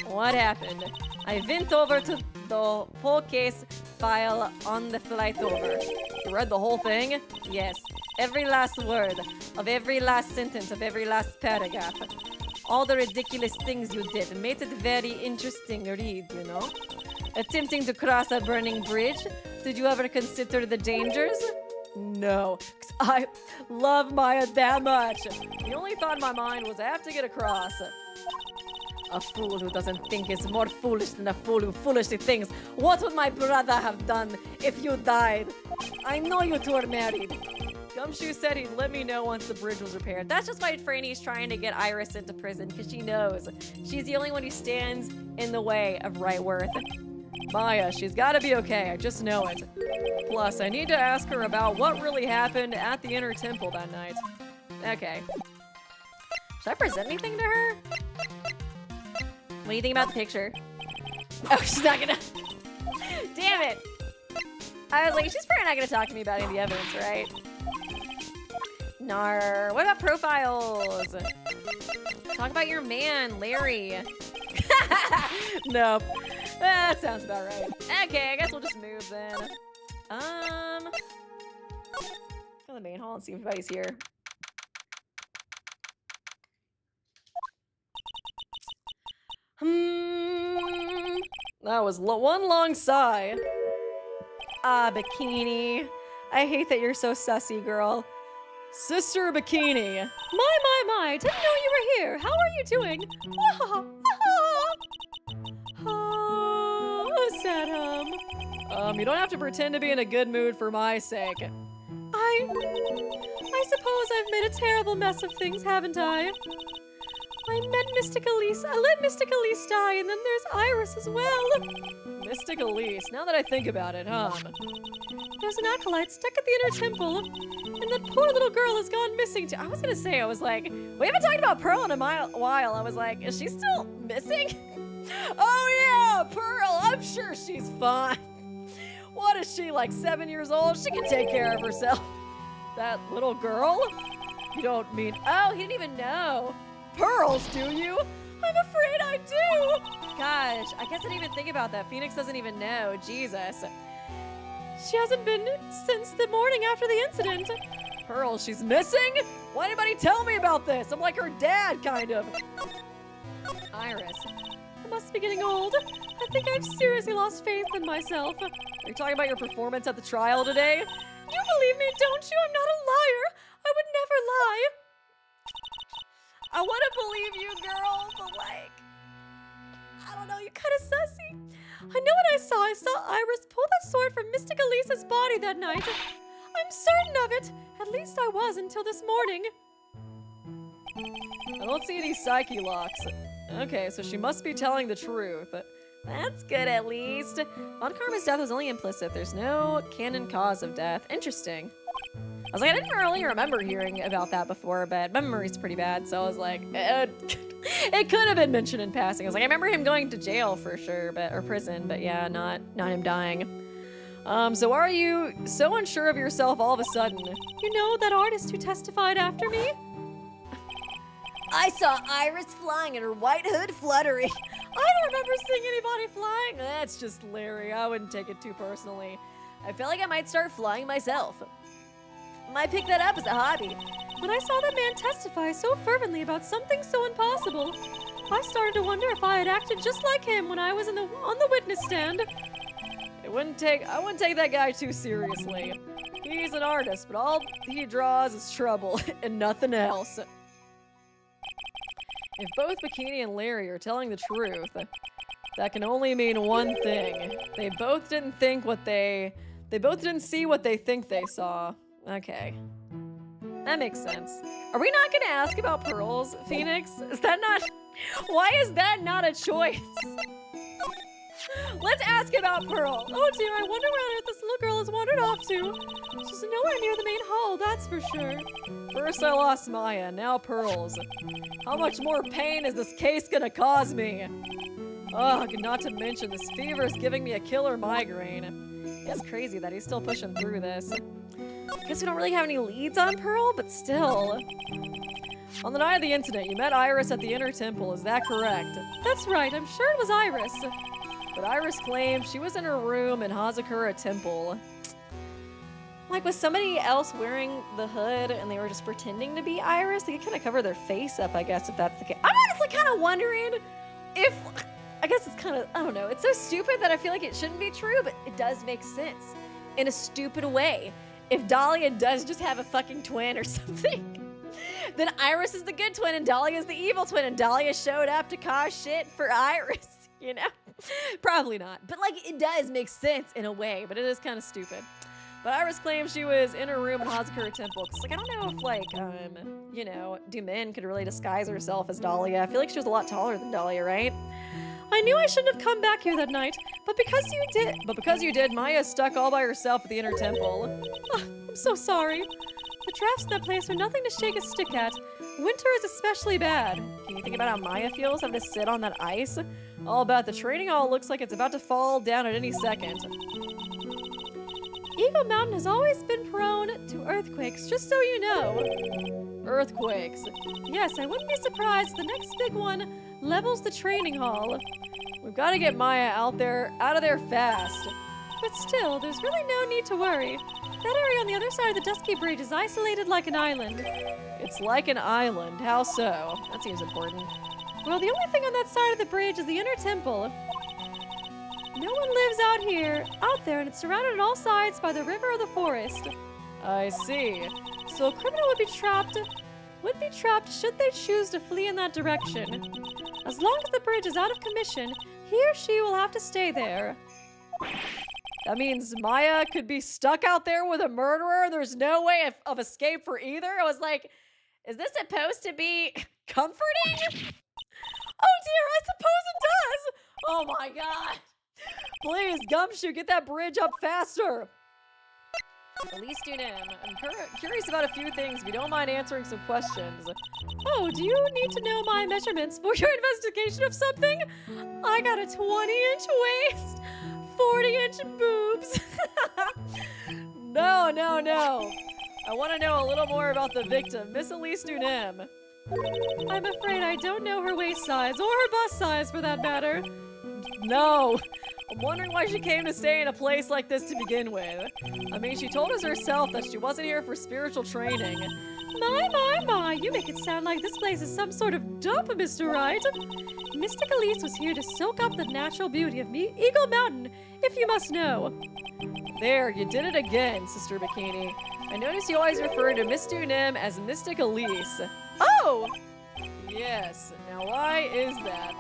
What happened? I went over to the whole case file on the flight over. You read the whole thing? Yes. Every last word, of every last sentence, of every last paragraph. All the ridiculous things you did made it very interesting read, you know? Attempting to cross a burning bridge? Did you ever consider the dangers? No, 'cause I love Maya that much. The only thought in my mind was I have to get across. A fool who doesn't think is more foolish than a fool who foolishly thinks. What would my brother have done if you died? I know you two are married. Gumshoe said he'd let me know once the bridge was repaired. That's just why Franny's trying to get Iris into prison, because she knows she's the only one who stands in the way of Wrightworth. Maya, she's gotta be okay, I just know it. Plus, I need to ask her about what really happened at the Inner Temple that night. Okay. Should I present anything to her? What do you think about the picture? Oh, she's not gonna... Damn it! I was like, she's probably not gonna talk to me about any of the evidence, right? Nar. What about profiles? Talk about your man, Larry. Nope. That sounds about right. Okay, I guess we'll just move then. Go to the main hall and see if anybody's here. That was one long sigh. Ah, Bikini. I hate that you're so sussy, girl. Sister Bikini. My, didn't know you were here. How are you doing? Sad you don't have to pretend to be in a good mood for my sake. I suppose I've made a terrible mess of things, haven't I? I met Mystic Elise. I let Mystic Elise die, and then there's Iris as well. Mystic Elise. Now that I think about it, There's an acolyte stuck at the Inner Temple, and that poor little girl has gone missing too. I was gonna say, I was like, we haven't talked about Pearl in a while. I was like, is she still missing? Oh yeah, Pearl. I'm sure she's fine. What is she, like 7 years old? She can take care of herself. That little girl? You don't mean... Oh, he didn't even know. Pearls, do you? I'm afraid I do. Gosh, I guess I didn't even think about that. Phoenix doesn't even know. Jesus. She hasn't been since the morning after the incident. Pearl, she's missing? Why didn't anybody tell me about this? I'm like her dad, kind of. Iris. I must be getting old. I think I've seriously lost faith in myself. Are you talking about your performance at the trial today? You believe me, don't you? I'm not a liar. I would never lie. I want to believe you, girl, but like, I don't know, you're kind of sussy. I know what I saw. I saw Iris pull that sword from Mystic Elise's body that night. I'm certain of it. At least I was until this morning. I don't see any psyche locks. Okay, so she must be telling the truth. That's good, at least. Von Karma's death was only implicit. There's no canon cause of death. Interesting. I was like, I didn't really remember hearing about that before, but my memory's pretty bad, so I was like, it could have been mentioned in passing. I was like, I remember him going to jail for sure, or prison, but yeah, not him dying. So why are you so unsure of yourself all of a sudden? You know that artist who testified after me? I saw Iris flying and her white hood fluttering. I don't remember seeing anybody flying. That's just Larry. I wouldn't take it too personally. I felt like I might start flying myself. Might pick that up as a hobby. When I saw that man testify so fervently about something so impossible, I started to wonder if I had acted just like him when I was on the witness stand. I wouldn't take that guy too seriously. He's an artist, but all he draws is trouble and nothing else. If both Bikini and Larry are telling the truth, that can only mean one thing. They both didn't see what they think they saw. Okay. That makes sense. Are we not gonna ask about pearls, Phoenix? Why is that not a choice? Let's ask about Pearl. Oh dear, I wonder where on earth this little girl has wandered off to. She's nowhere near the main hall, that's for sure. First I lost Maya, now Pearls. How much more pain is this case gonna cause me? Ugh, not to mention this fever is giving me a killer migraine. It's crazy that he's still pushing through this. I guess we don't really have any leads on Pearl, but still. On the night of the incident, you met Iris at the Inner Temple, is that correct? That's right, I'm sure it was Iris. But Iris claimed she was in her room in Hazakura Temple. Like, was somebody else wearing the hood and they were just pretending to be Iris? They could kind of cover their face up, I guess, if that's the case. I'm honestly kind of wondering if... I guess it's kind of... I don't know. It's so stupid that I feel like it shouldn't be true, but it does make sense. In a stupid way. If Dahlia does just have a fucking twin or something, then Iris is the good twin and Dahlia is the evil twin, and Dahlia showed up to cause shit for Iris, you know? Probably not. But, like, it does make sense in a way, but it is kind of stupid. But Iris claims she was in her room in Hazakura Temple. Cause, like, I don't know if, like, you know, Dumin could really disguise herself as Dahlia. I feel like she was a lot taller than Dahlia, right? I knew I shouldn't have come back here that night, but because you did, Maya is stuck all by herself at the Inner Temple. Oh, I'm so sorry. The drafts in that place are nothing to shake a stick at. Winter is especially bad. Can you think about how Maya feels having to sit on that ice? All about the training hall looks like it's about to fall down at any second. Eagle Mountain has always been prone to earthquakes, just so you know. Earthquakes. Yes, I wouldn't be surprised if the next big one levels the training hall. We've got to get Maya out of there fast. But still, there's really no need to worry. That area on the other side of the Dusky Bridge is isolated like an island. It's like an island. How so? That seems important. Well, the only thing on that side of the bridge is the Inner Temple. No one lives out there, and it's surrounded on all sides by the river or the forest. I see. So a criminal would be trapped should they choose to flee in that direction. As long as the bridge is out of commission, he or she will have to stay there. That means Maya could be stuck out there with a murderer and there's no way of escape for either? I was like, is this supposed to be comforting? Oh dear, I suppose it does! Oh my god! Please, Gumshoe, get that bridge up faster! Elise Dunim, I'm curious about a few things if you don't mind answering some questions. Oh, do you need to know my measurements for your investigation of something? I got a 20-inch waist, 40-inch boobs. No. I want to know a little more about the victim, Miss Elise Dunim. I'm afraid I don't know her waist size, or her bust size for that matter. No. I'm wondering why she came to stay in a place like this to begin with. I mean, she told us herself that she wasn't here for spiritual training. My, you make it sound like this place is some sort of dump, Mr. Wright. Mystic Elise was here to soak up the natural beauty of Eagle Mountain, if you must know. There, you did it again, Sister Bikini. I notice you always refer to Miss Dunim as Mystic Elise. Oh! Yes, now why is that?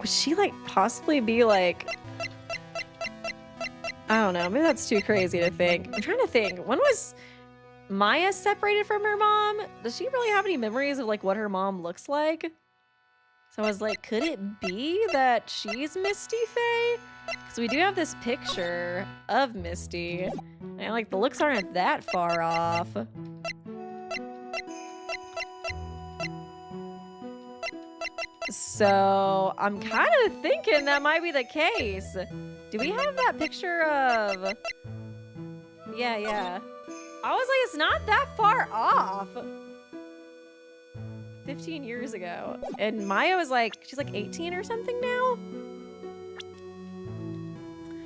Would she, like, possibly be, like... I don't know. Maybe that's too crazy to think. I'm trying to think. When was Maya separated from her mom? Does she really have any memories of, like, what her mom looks like? So I was like, could it be that she's Misty Faye? Because we do have this picture of Misty. And like the looks aren't that far off. So I'm kind of thinking that might be the case. Do we have that picture of... Yeah. I was like, it's not that far off. 15 years ago. And Maya was like, she's like 18 or something now?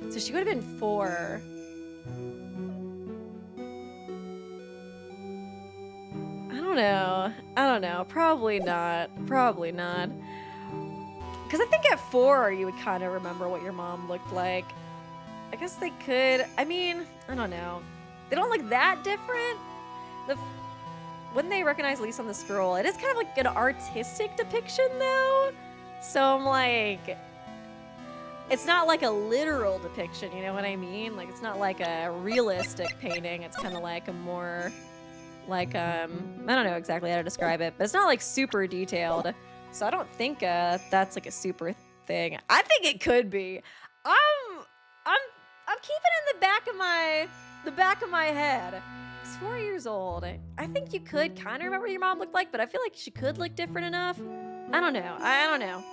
So she would have been 4. I don't know. Probably not. Because I think at 4, you would kind of remember what your mom looked like. I guess they could. I mean, I don't know. They don't look that different. When they recognize Elise on the scroll, it is kind of like an artistic depiction, though. So I'm like, it's not like a literal depiction, you know what I mean? Like, it's not like a realistic painting. It's kind of like a more, like, I don't know exactly how to describe it, but it's not like super detailed. So I don't think that's like a super thing. I think it could be. I'm keeping it in the back of my head. He's 4 years old. I think you could kind of remember what your mom looked like, but I feel like she could look different enough. I don't know.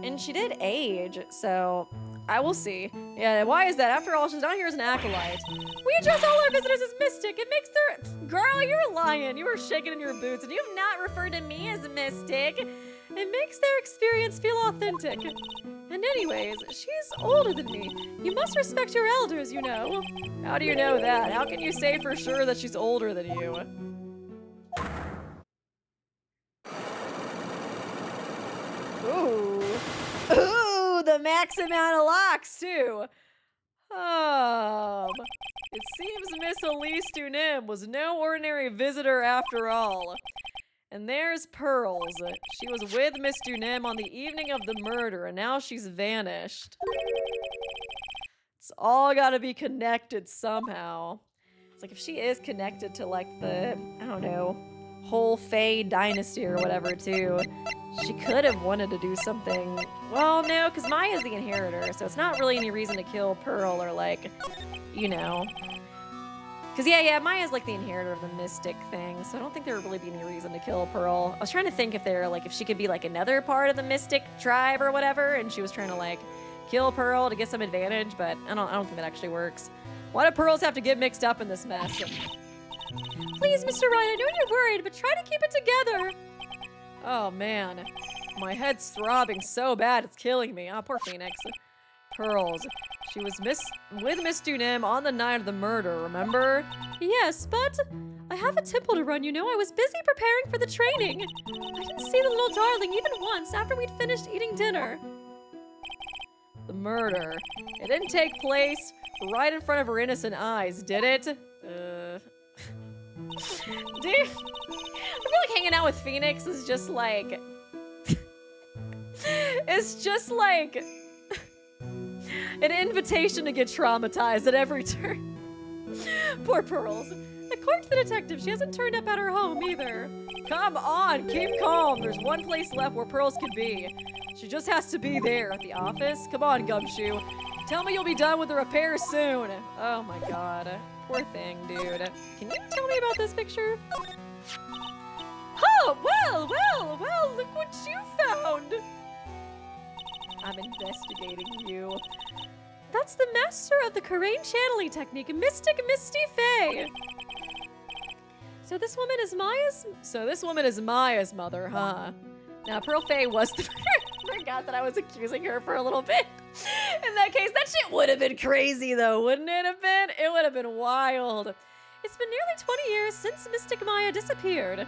And she did age, so I will see. Yeah, why is that? After all, she's not here as an acolyte. We address all our visitors as mystic. It makes their... Girl, you're lying. You were shaking in your boots, and you have not referred to me as mystic. It makes their experience feel authentic. And anyways, she's older than me. You must respect your elders, you know. How do you know that? How can you say for sure that she's older than you? Ooh, the max amount of locks, too. It seems Miss Elise Dunim was no ordinary visitor after all. And there's Pearls. She was with Miss Dunim on the evening of the murder, and now she's vanished. It's all gotta be connected somehow. It's like if she is connected to like the, I don't know, whole Fae dynasty or whatever too, she could have wanted to do something. Well, no, because Maya's the inheritor, so it's not really any reason to kill Pearl or like, you know. Because yeah, Maya's like the inheritor of the mystic thing, so I don't think there would really be any reason to kill Pearl. I was trying to think if there, like, if she could be like another part of the mystic tribe or whatever, and she was trying to like kill Pearl to get some advantage, but I don't think that actually works. Why do pearls have to get mixed up in this mess? Please, Mr. Wright, I know you're worried, but try to keep it together. Oh man, my head's throbbing so bad it's killing me. Oh, poor Phoenix. Pearls. She was with Miss Dunim on the night of the murder, remember? Yes, but I have a temple to run, you know. I was busy preparing for the training. I didn't see the little darling even once after we'd finished eating dinner. The murder. It didn't take place right in front of her innocent eyes, did it? Dude, I feel like hanging out with Phoenix is just like... it's just like... an invitation to get traumatized at every turn. Poor Pearls. According to the detective, she hasn't turned up at her home either. Come on, keep calm. There's one place left where Pearls could be. She just has to be there at the office. Come on, Gumshoe. Tell me you'll be done with the repairs soon. Oh my god. Poor thing, dude. Can you tell me about this picture? Oh, well, look what you found. I'm investigating you. That's the master of the Karain channeling technique, Mystic Misty Faye. So this woman is Maya's mother, huh? Now, Pearl Faye was the... I forgot that I was accusing her for a little bit. In that case, that shit would have been crazy, though, wouldn't it have been? It would have been wild. It's been nearly 20 years since Mystic Maya disappeared.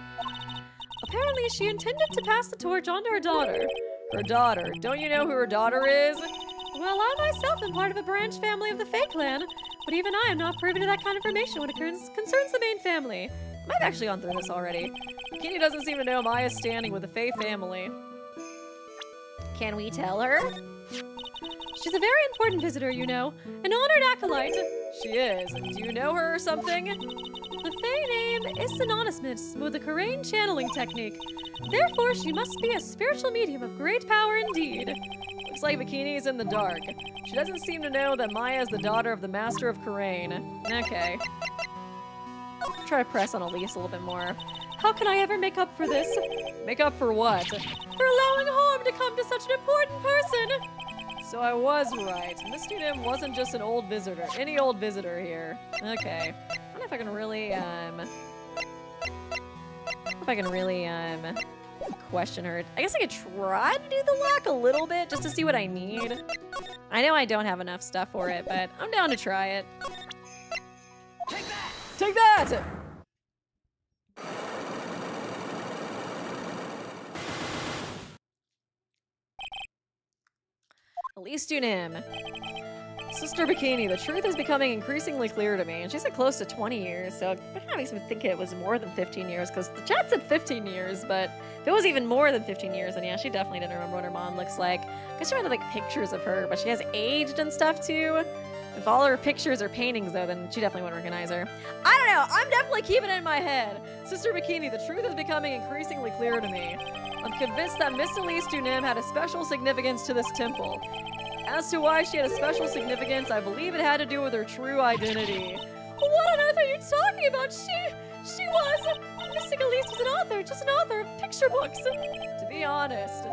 Apparently, she intended to pass the torch on to her daughter. Her daughter. Don't you know who her daughter is? Well, I myself am part of a branch family of the Fae clan, but even I am not privy to that kind of information when it concerns the main family. I've actually gone through this already. Bikini doesn't seem to know Maya's standing with the Fae family. Can we tell her? She's a very important visitor, you know. An honored acolyte. She is. Do you know her or something? The Fae name is synonymous with the Karain channeling technique. Therefore, she must be a spiritual medium of great power indeed. Looks like Bikini is in the dark. She doesn't seem to know that Maya is the daughter of the Master of Karain. Okay. Try to press on Elise a little bit more. How can I ever make up for this? Make up for what? For allowing harm to come to such an important person! So I was right. Mr. Nim wasn't just an old visitor. Any old visitor here. Okay. I don't know if I can really, question her. I guess I could try to do the lock a little bit just to see what I need. I know I don't have enough stuff for it, but I'm down to try it. Take that! Take that! Elise Dunim. Sister Bikini, the truth is becoming increasingly clear to me. And she said close to 20 years, so that makes me think it was more than 15 years, because the chat said 15 years, but if it was even more than 15 years, then yeah, she definitely didn't remember what her mom looks like. I guess she might have like pictures of her, but she has aged and stuff too. If all her pictures are paintings though, then she definitely wouldn't recognize her. I don't know, I'm definitely keeping it in my head. Sister Bikini, the truth is becoming increasingly clear to me. I'm convinced that Miss Elise Dunim had a special significance to this temple. As to why she had a special significance, I believe it had to do with her true identity. What on earth are you talking about? She was... Mystic Elise was an author, just an author of picture books. To be honest,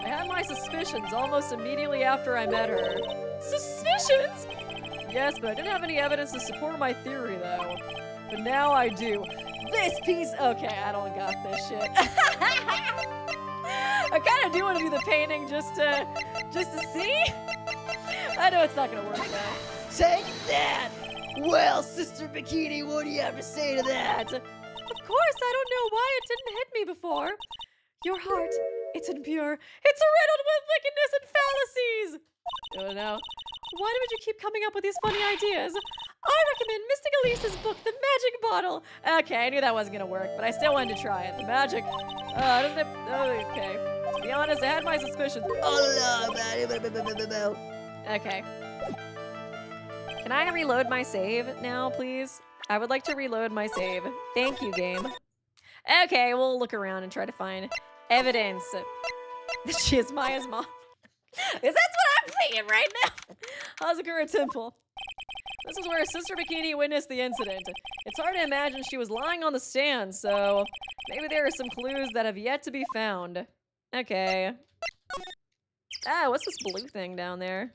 I had my suspicions almost immediately after I met her. Suspicions? Yes, but I didn't have any evidence to support my theory, though. But now I do. This piece... Okay, I don't got this shit. I kind of do want to do the painting just to see. I know it's not gonna work though. Take that! Well, Sister Bikini, what do you have to say to that? Of course, I don't know why it didn't hit me before. Your heart, it's impure. It's riddled with wickedness and fallacies. Oh no. Why would you keep coming up with these funny ideas? I recommend Mystic Elise's book, The Magic Bottle. Okay, I knew that wasn't gonna work, but I still wanted to try it. The magic. Doesn't it? Oh, okay. To be honest, I had my suspicions. Oh no, okay. Can I reload my save now, please? I would like to reload my save. Thank you, game. Okay, we'll look around and try to find evidence that she is Maya's mom. Is that's what I'm thinking right now? Hazakura Temple. This is where Sister Bikini witnessed the incident. It's hard to imagine she was lying on the stand, so maybe there are some clues that have yet to be found. Okay. Ah, what's this blue thing down there?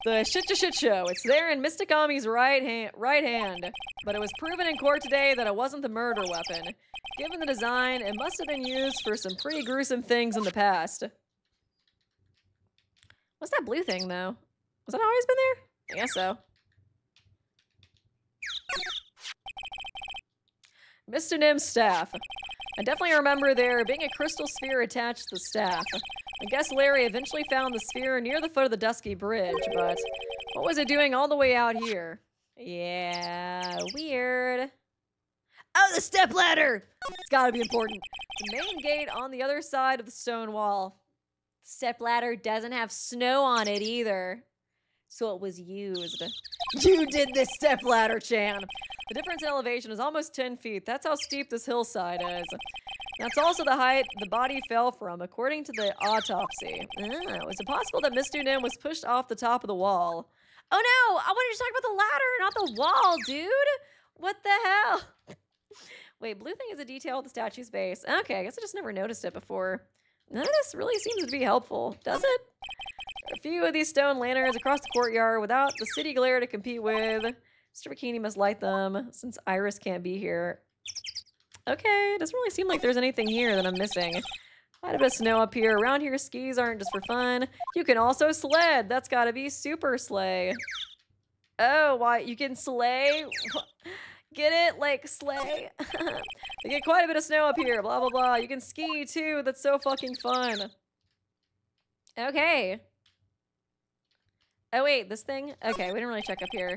The Shichishito. It's there in Mystic Ami's right hand, but it was proven in court today that it wasn't the murder weapon. Given the design, it must have been used for some pretty gruesome things in the past. What's that blue thing, though? Was that always been there? I guess so. Mr. Nim's staff. I definitely remember there being a crystal sphere attached to the staff. I guess Larry eventually found the sphere near the foot of the Dusky Bridge, but what was it doing all the way out here? Yeah, weird. Oh, the stepladder! It's gotta be important. The main gate on the other side of the stone wall. The stepladder doesn't have snow on it either, so it was used. You did this stepladder, Chan. The difference in elevation is almost 10 feet. That's how steep this hillside is. That's also the height the body fell from, according to the autopsy. Oh, is it possible that Miss Dunim was pushed off the top of the wall? Oh no! I wanted to talk about the ladder, not the wall, dude! What the hell? Wait, blue thing is a detail at the statue's base. Okay, I guess I just never noticed it before. None of this really seems to be helpful, does it? A few of these stone lanterns across the courtyard without the city glare to compete with. Mr. Bikini must light them since Iris can't be here. Okay, it doesn't really seem like there's anything here that I'm missing. Quite a bit of snow up here. Around here, skis aren't just for fun. You can also sled. That's gotta be super sleigh. Oh, why? You can sleigh? Get it? Like, sleigh? They get quite a bit of snow up here. Blah, blah, blah. You can ski, too. That's so fucking fun. Okay. Oh, wait. This thing? Okay, we didn't really check up here.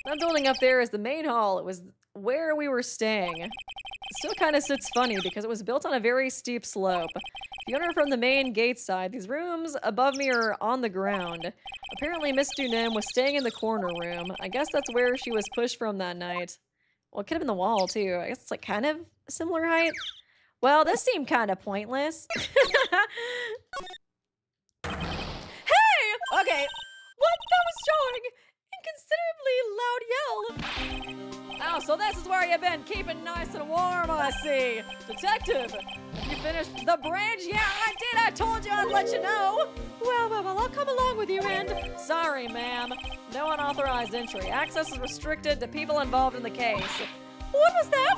That building up there is the main hall. It was where we were staying. still kind of sits funny because it was built on a very steep slope. If you enter from the main gate side, these rooms above me are on the ground. Apparently Miss Dunem was staying in the corner room. I guess that's where she was pushed from that night. Well, it could have been the wall too. I guess it's like kind of a similar height. Well, this seemed kind of pointless. Hey! Okay. What? That was showing inconsiderably loud yell. Oh, so this is where you've been keeping nice and warm, I see. Detective, have you finished the bridge? Yeah, I did. I told you I'd let you know. Well, I'll come along with you, and... Sorry, ma'am. No unauthorized entry. Access is restricted to people involved in the case. What was that?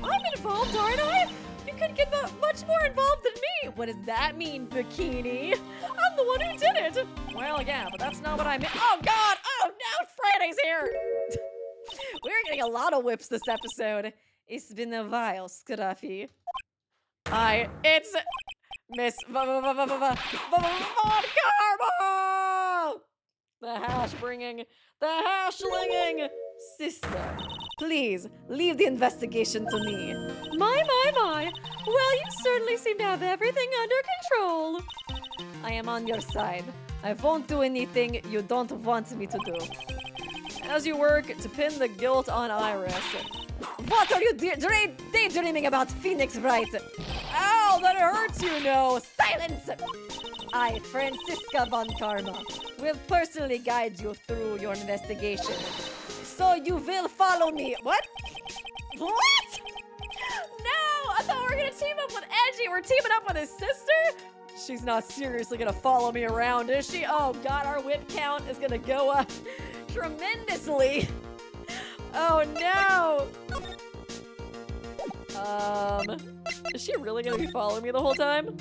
I'm involved, aren't I? You could get much more involved than me. What does that mean, Bikini? I'm the one who did it. Well, yeah, but that's not what I meant. Oh, God! Oh, no! Friday's here! We're getting a lot of whips this episode. It's been a while, Scruffy. Hi, it's Miss Von Karma! The hash-bringing, the hash-linging sister. Please, leave the investigation to me. My. Well, you certainly seem to have everything under control. I am on your side. I won't do anything you don't want me to do. As you work to pin the guilt on Iris. What are you daydreaming about, Phoenix Wright? Ow, that hurts, you know. Silence! I, Francisca Von Karma, will personally guide you through your investigation. So you will follow me. What? What? No! I thought we were gonna team up with Edgy. We're teaming up with his sister? She's not seriously gonna follow me around, is she? Oh God, our whip count is gonna go up tremendously. Oh no! Is she really gonna be following me the whole time?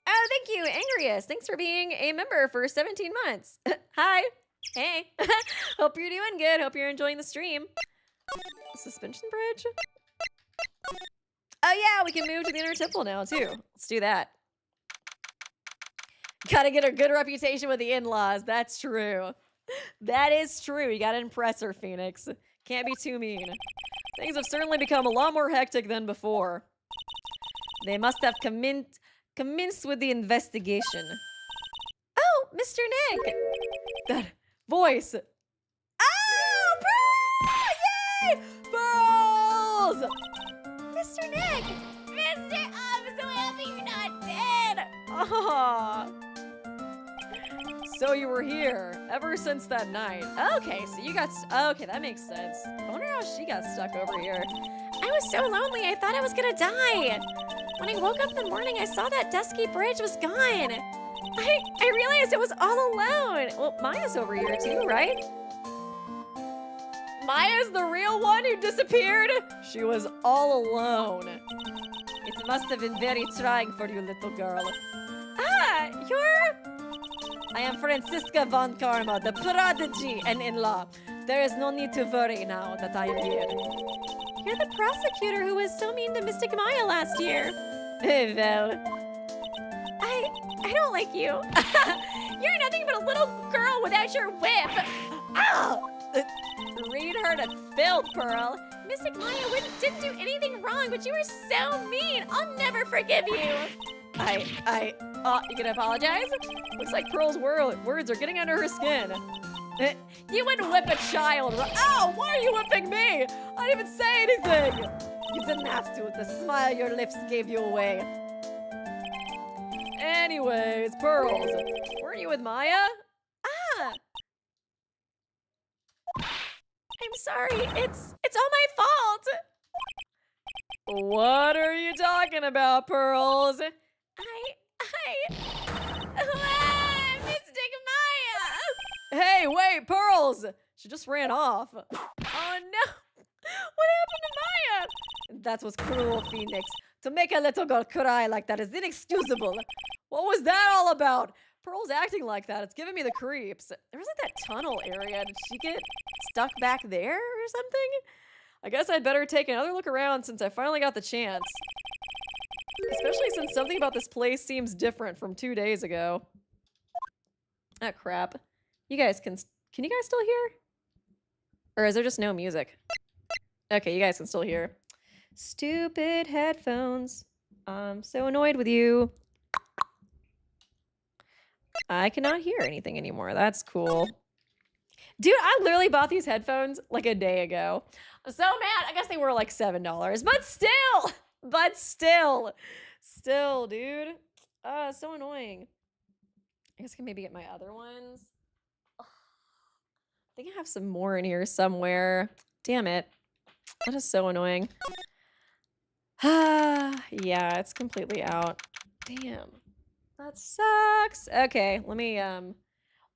Oh, thank you, Angrius. Thanks for being a member for 17 months. Hi. Hey. Hope you're doing good. Hope you're enjoying the stream. Suspension bridge? Oh yeah, we can move to the inner temple now too. Let's do that. Gotta get a good reputation with the in-laws. That's true. That is true. You gotta impress her, Phoenix. Can't be too mean. Things have certainly become a lot more hectic than before. They must have commenced with the investigation. Oh, Mr. Nick! That voice! Oh, Pearl! Yay! Pearls! Mr. Nick! I'm so happy you're not dead! Aww. So you were here ever since that night. Okay, so you got... Okay, that makes sense. I wonder how she got stuck over here. I was so lonely, I thought I was gonna die. When I woke up in the morning, I saw that dusky bridge was gone. I realized it was all alone. Well, Maya's over here too, right? Maya's the real one who disappeared? She was all alone. It must have been very trying for you, little girl. Ah, you're... I am Francisca Von Karma, the prodigy and in-law. There is no need to worry now that I am here. You're the prosecutor who was so mean to Mystic Maya last year. Well, I don't like you. You're nothing but a little girl without your whip. Ow! Read her to filth, Pearl. Mystic Maya didn't do anything wrong, but you were so mean. I'll never forgive you. You gonna apologize? Looks like Pearl's words are getting under her skin. You wouldn't whip a child. Ow! Why are you whipping me? I didn't even say anything. You didn't have to. The smile on your lips gave you away. Anyways, Pearls, weren't you with Maya? Ah! I'm sorry. It's all my fault. What are you talking about, Pearls? Mystic Maya! Hey, wait, Pearls! She just ran off. Oh no! What happened to Maya? That was cruel, Phoenix. To make a little girl cry like that is inexcusable. What was that all about? Pearl's acting like that. It's giving me the creeps. There was like that tunnel area. Did she get stuck back there or something? I guess I'd better take another look around since I finally got the chance. Especially since something about this place seems different from 2 days ago. Ah, crap. You guys can you guys still hear? Or is there just no music? Okay, you guys can still hear. Stupid headphones. I'm so annoyed with you. I cannot hear anything anymore. That's cool. Dude, I literally bought these headphones like a day ago. I'm so mad. I guess they were like $7, but still. But still. Still, dude. So annoying. I guess I can maybe get my other ones. Ugh. I think I have some more in here somewhere. Damn it. That is so annoying. Yeah, it's completely out. Damn. That sucks. Okay, let me I'm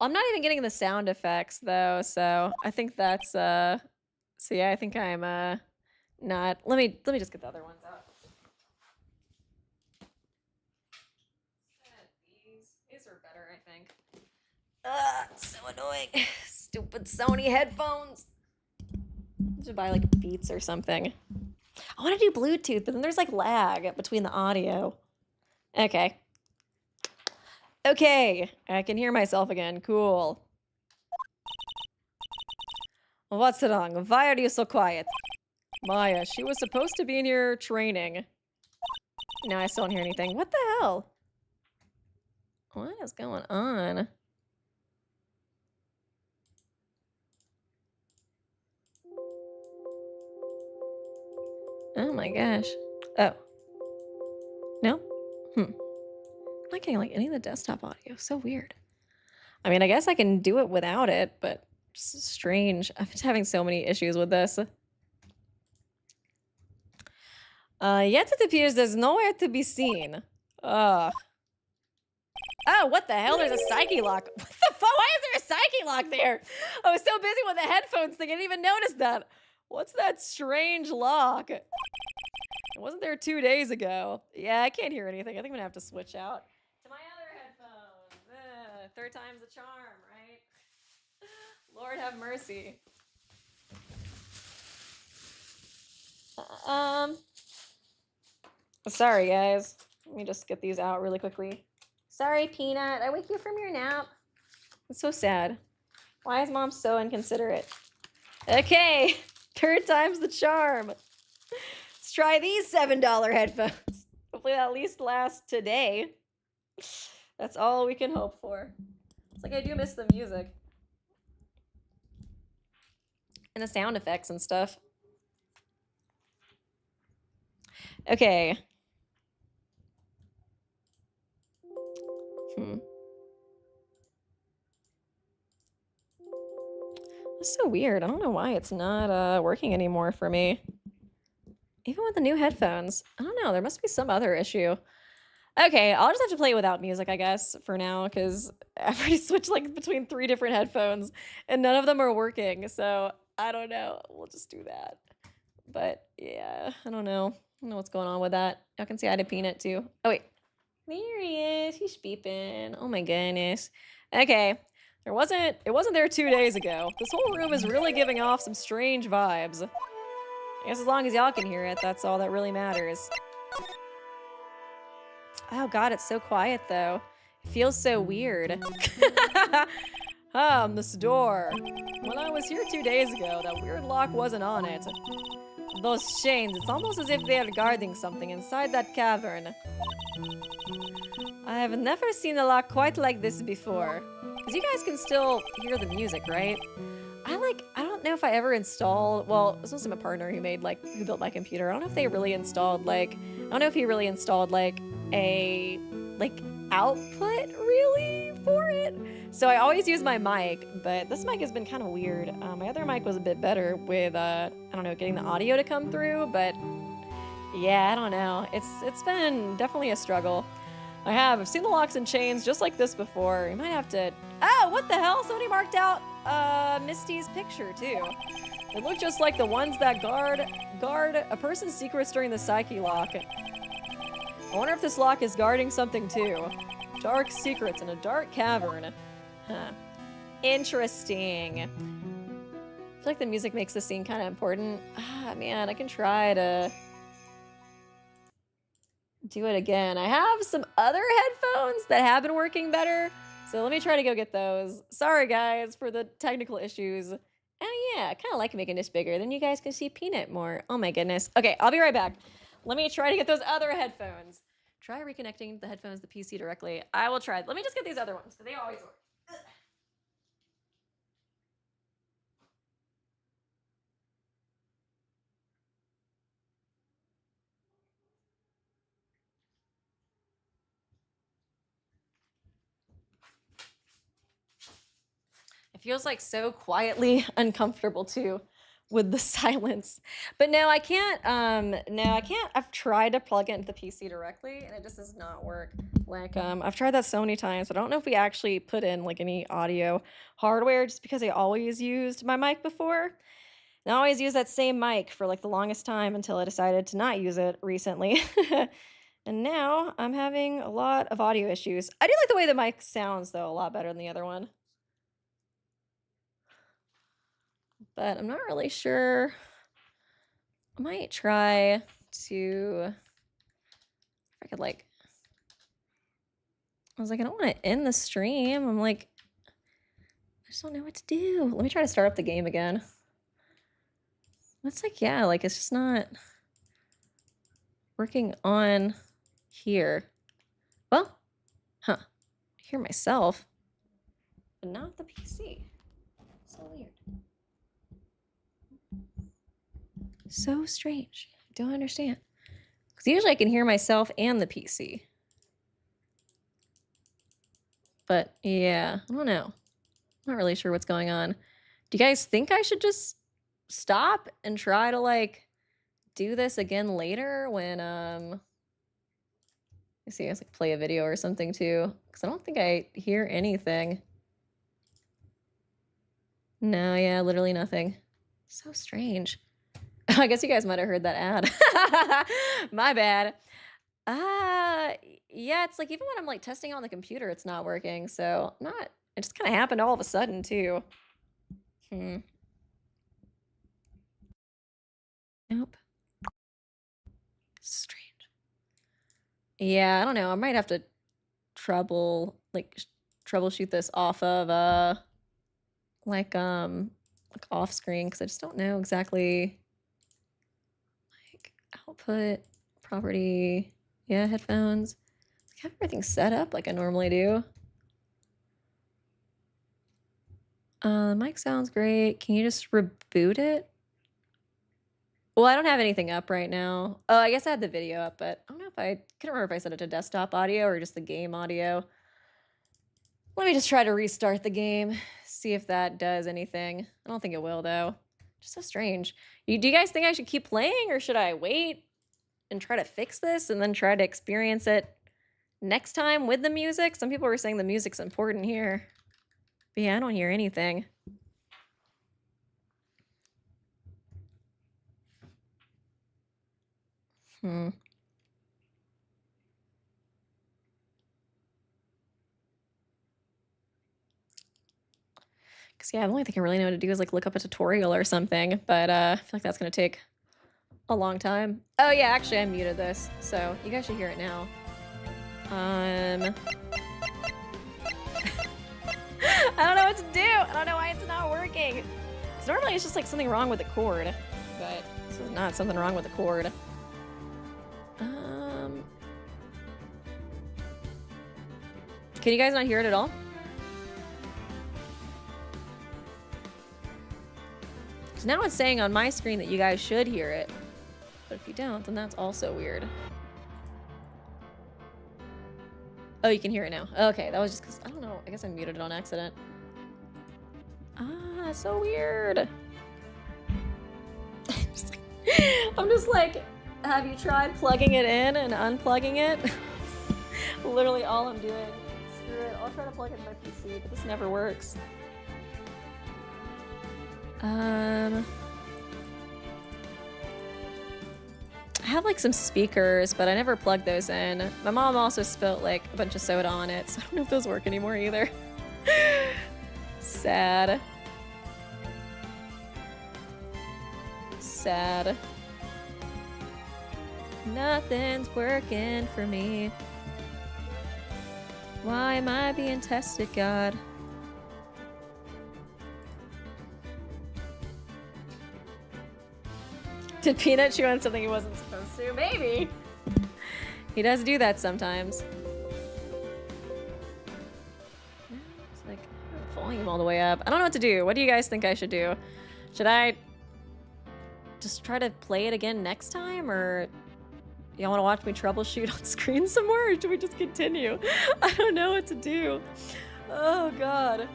not even getting the sound effects though, so I think that's so yeah, I think I'm not. Let me just get the other ones out. These are better, I think. So annoying. Stupid Sony headphones. I should buy like Beats or something. I want to do Bluetooth, but then there's like lag between the audio. Okay. Okay, I can hear myself again. Cool. What's wrong? Why are you so quiet? Maya, she was supposed to be in your training. No, I still don't hear anything. What the hell? What is going on? Oh my gosh. Oh. No? I'm not getting like any of the desktop audio. So weird. I mean, I guess I can do it without it, but it's strange. I'm just having so many issues with this. Yet it appears there's nowhere to be seen. Ugh. Oh, what the hell? There's a psyche lock. What the fuck? Why is there a psyche lock there? I was so busy with the headphones thing, I didn't even notice that. What's that strange lock? It wasn't there 2 days ago. Yeah, I can't hear anything. I think I'm gonna have to switch out to my other headphones. Third time's the charm, right? Lord have mercy. Sorry, guys. Let me just get these out really quickly. Sorry, Peanut. I wake you from your nap. It's so sad. Why is Mom so inconsiderate? Okay, third time's the charm. Let's try these $7 headphones. Hopefully that at least lasts today. That's all we can hope for. It's like I do miss the music. And the sound effects and stuff. Okay. That's so weird. I don't know why it's not working anymore for me. Even with the new headphones. I don't know. There must be some other issue. Okay, I'll just have to play it without music, I guess, for now, because I've already switched like between 3 different headphones, and none of them are working. So I don't know. We'll just do that. But yeah, I don't know. I don't know what's going on with that. I can see I had a Peanut too. Oh wait, there he is. He's beeping. Oh my goodness. Okay. It wasn't there 2 days ago. This whole room is really giving off some strange vibes. I guess as long as y'all can hear it, that's all that really matters. Oh god, it's so quiet though. It feels so weird. This door. When I was here 2 days ago, that weird lock wasn't on it. Those chains, it's almost as if they are guarding something inside that cavern. I have never seen a lock quite like this before. Because you guys can still hear the music, right? I don't know if I ever installed, well, it was mostly my partner who built my computer. I don't know if they really installed, I don't know if he really installed, a, output, really, for it. So I always use my mic, but this mic has been kind of weird. My other mic was a bit better with, I don't know, getting the audio to come through, but yeah, I don't know. It's been definitely a struggle. I've seen the locks and chains just like this before. You might have to... Oh, what the hell? Somebody marked out Misty's picture, too. They look just like the ones that guard a person's secrets during the psyche lock. I wonder if this lock is guarding something, too. Dark secrets in a dark cavern. Huh. Interesting. I feel like the music makes the scene kind of important. Ah, man, I can try to... do it again. I have some other headphones that have been working better, so let me try to go get those. Sorry guys for the technical issues. Oh yeah, I kind of like making this bigger. Then you guys can see Peanut more. Oh my goodness. Okay, I'll be right back. Let me try to get those other headphones. Try reconnecting the headphones to the PC directly. I will try. Let me just get these other ones, because they always work. It feels like so quietly uncomfortable too with the silence. But no, I can't. I've tried to plug it into the PC directly and it just does not work. Like I've tried that so many times, but I don't know if we actually put in like any audio hardware just because I always used my mic before. And I always used that same mic for like the longest time until I decided to not use it recently. And now I'm having a lot of audio issues. I do like the way the mic sounds though, a lot better than the other one. But I'm not really sure. I might try to, if I could like, I was like, I don't want to end the stream. I'm like, I just don't know what to do. Let me try to start up the game again. It's like, yeah, like it's just not working on here. Well, huh, I hear myself, but not the PC. So weird. So strange. I don't understand. Because usually I can hear myself and the PC. But yeah, I don't know. I'm not really sure what's going on. Do you guys think I should just stop and try to like do this again later when let's see, I guess like play a video or something too? Because I don't think I hear anything. No, yeah, literally nothing. So strange. I guess you guys might have heard that ad. My bad. Yeah, it's like even when I'm like testing on the computer, it's not working. So not, it just kind of happened all of a sudden too. Nope. Strange. Yeah, I don't know. I might have to troubleshoot this off of like off screen because I just don't know exactly like output property. Yeah, headphones. I have everything set up like I normally do. The mic sounds great. Can you just reboot it? Well, I don't have anything up right now. Oh, I guess I had the video up, but I don't know if I couldn't remember if I set it to desktop audio or just the game audio. Let me just try to restart the game, see if that does anything. I don't think it will though. Just so strange. Do you guys think I should keep playing or should I wait and try to fix this and then try to experience it next time with the music? Some people were saying the music's important here. But yeah, I don't hear anything. Because yeah, the only thing I really know to do is like look up a tutorial or something, but I feel like that's gonna take a long time. Oh yeah, actually I muted this, so you guys should hear it now. I don't know what to do. I don't know why it's not working. Because normally it's just like something wrong with the cord, but this is not something wrong with the cord. Can you guys not hear it at all? So now it's saying on my screen that you guys should hear it, but if you don't, then that's also weird. Oh, you can hear it now. Okay, that was just because, I don't know, I guess I muted it on accident. Ah, so weird. I'm just like, have you tried plugging it in and unplugging it? Literally all I'm doing. Screw it, I'll try to plug it in my PC, but this never works. I have like some speakers, but I never plugged those in. My mom also spilt like a bunch of soda on it, so I don't know if those work anymore either. Sad. Sad. Nothing's working for me. Why am I being tested, God? Did Peanut chew on something he wasn't supposed to? Maybe. He does do that sometimes. It's like volume all the way up. I don't know what to do. What do you guys think I should do? Should I just try to play it again next time, or y'all want to watch me troubleshoot on screen some more, or should we just continue? I don't know what to do. Oh god.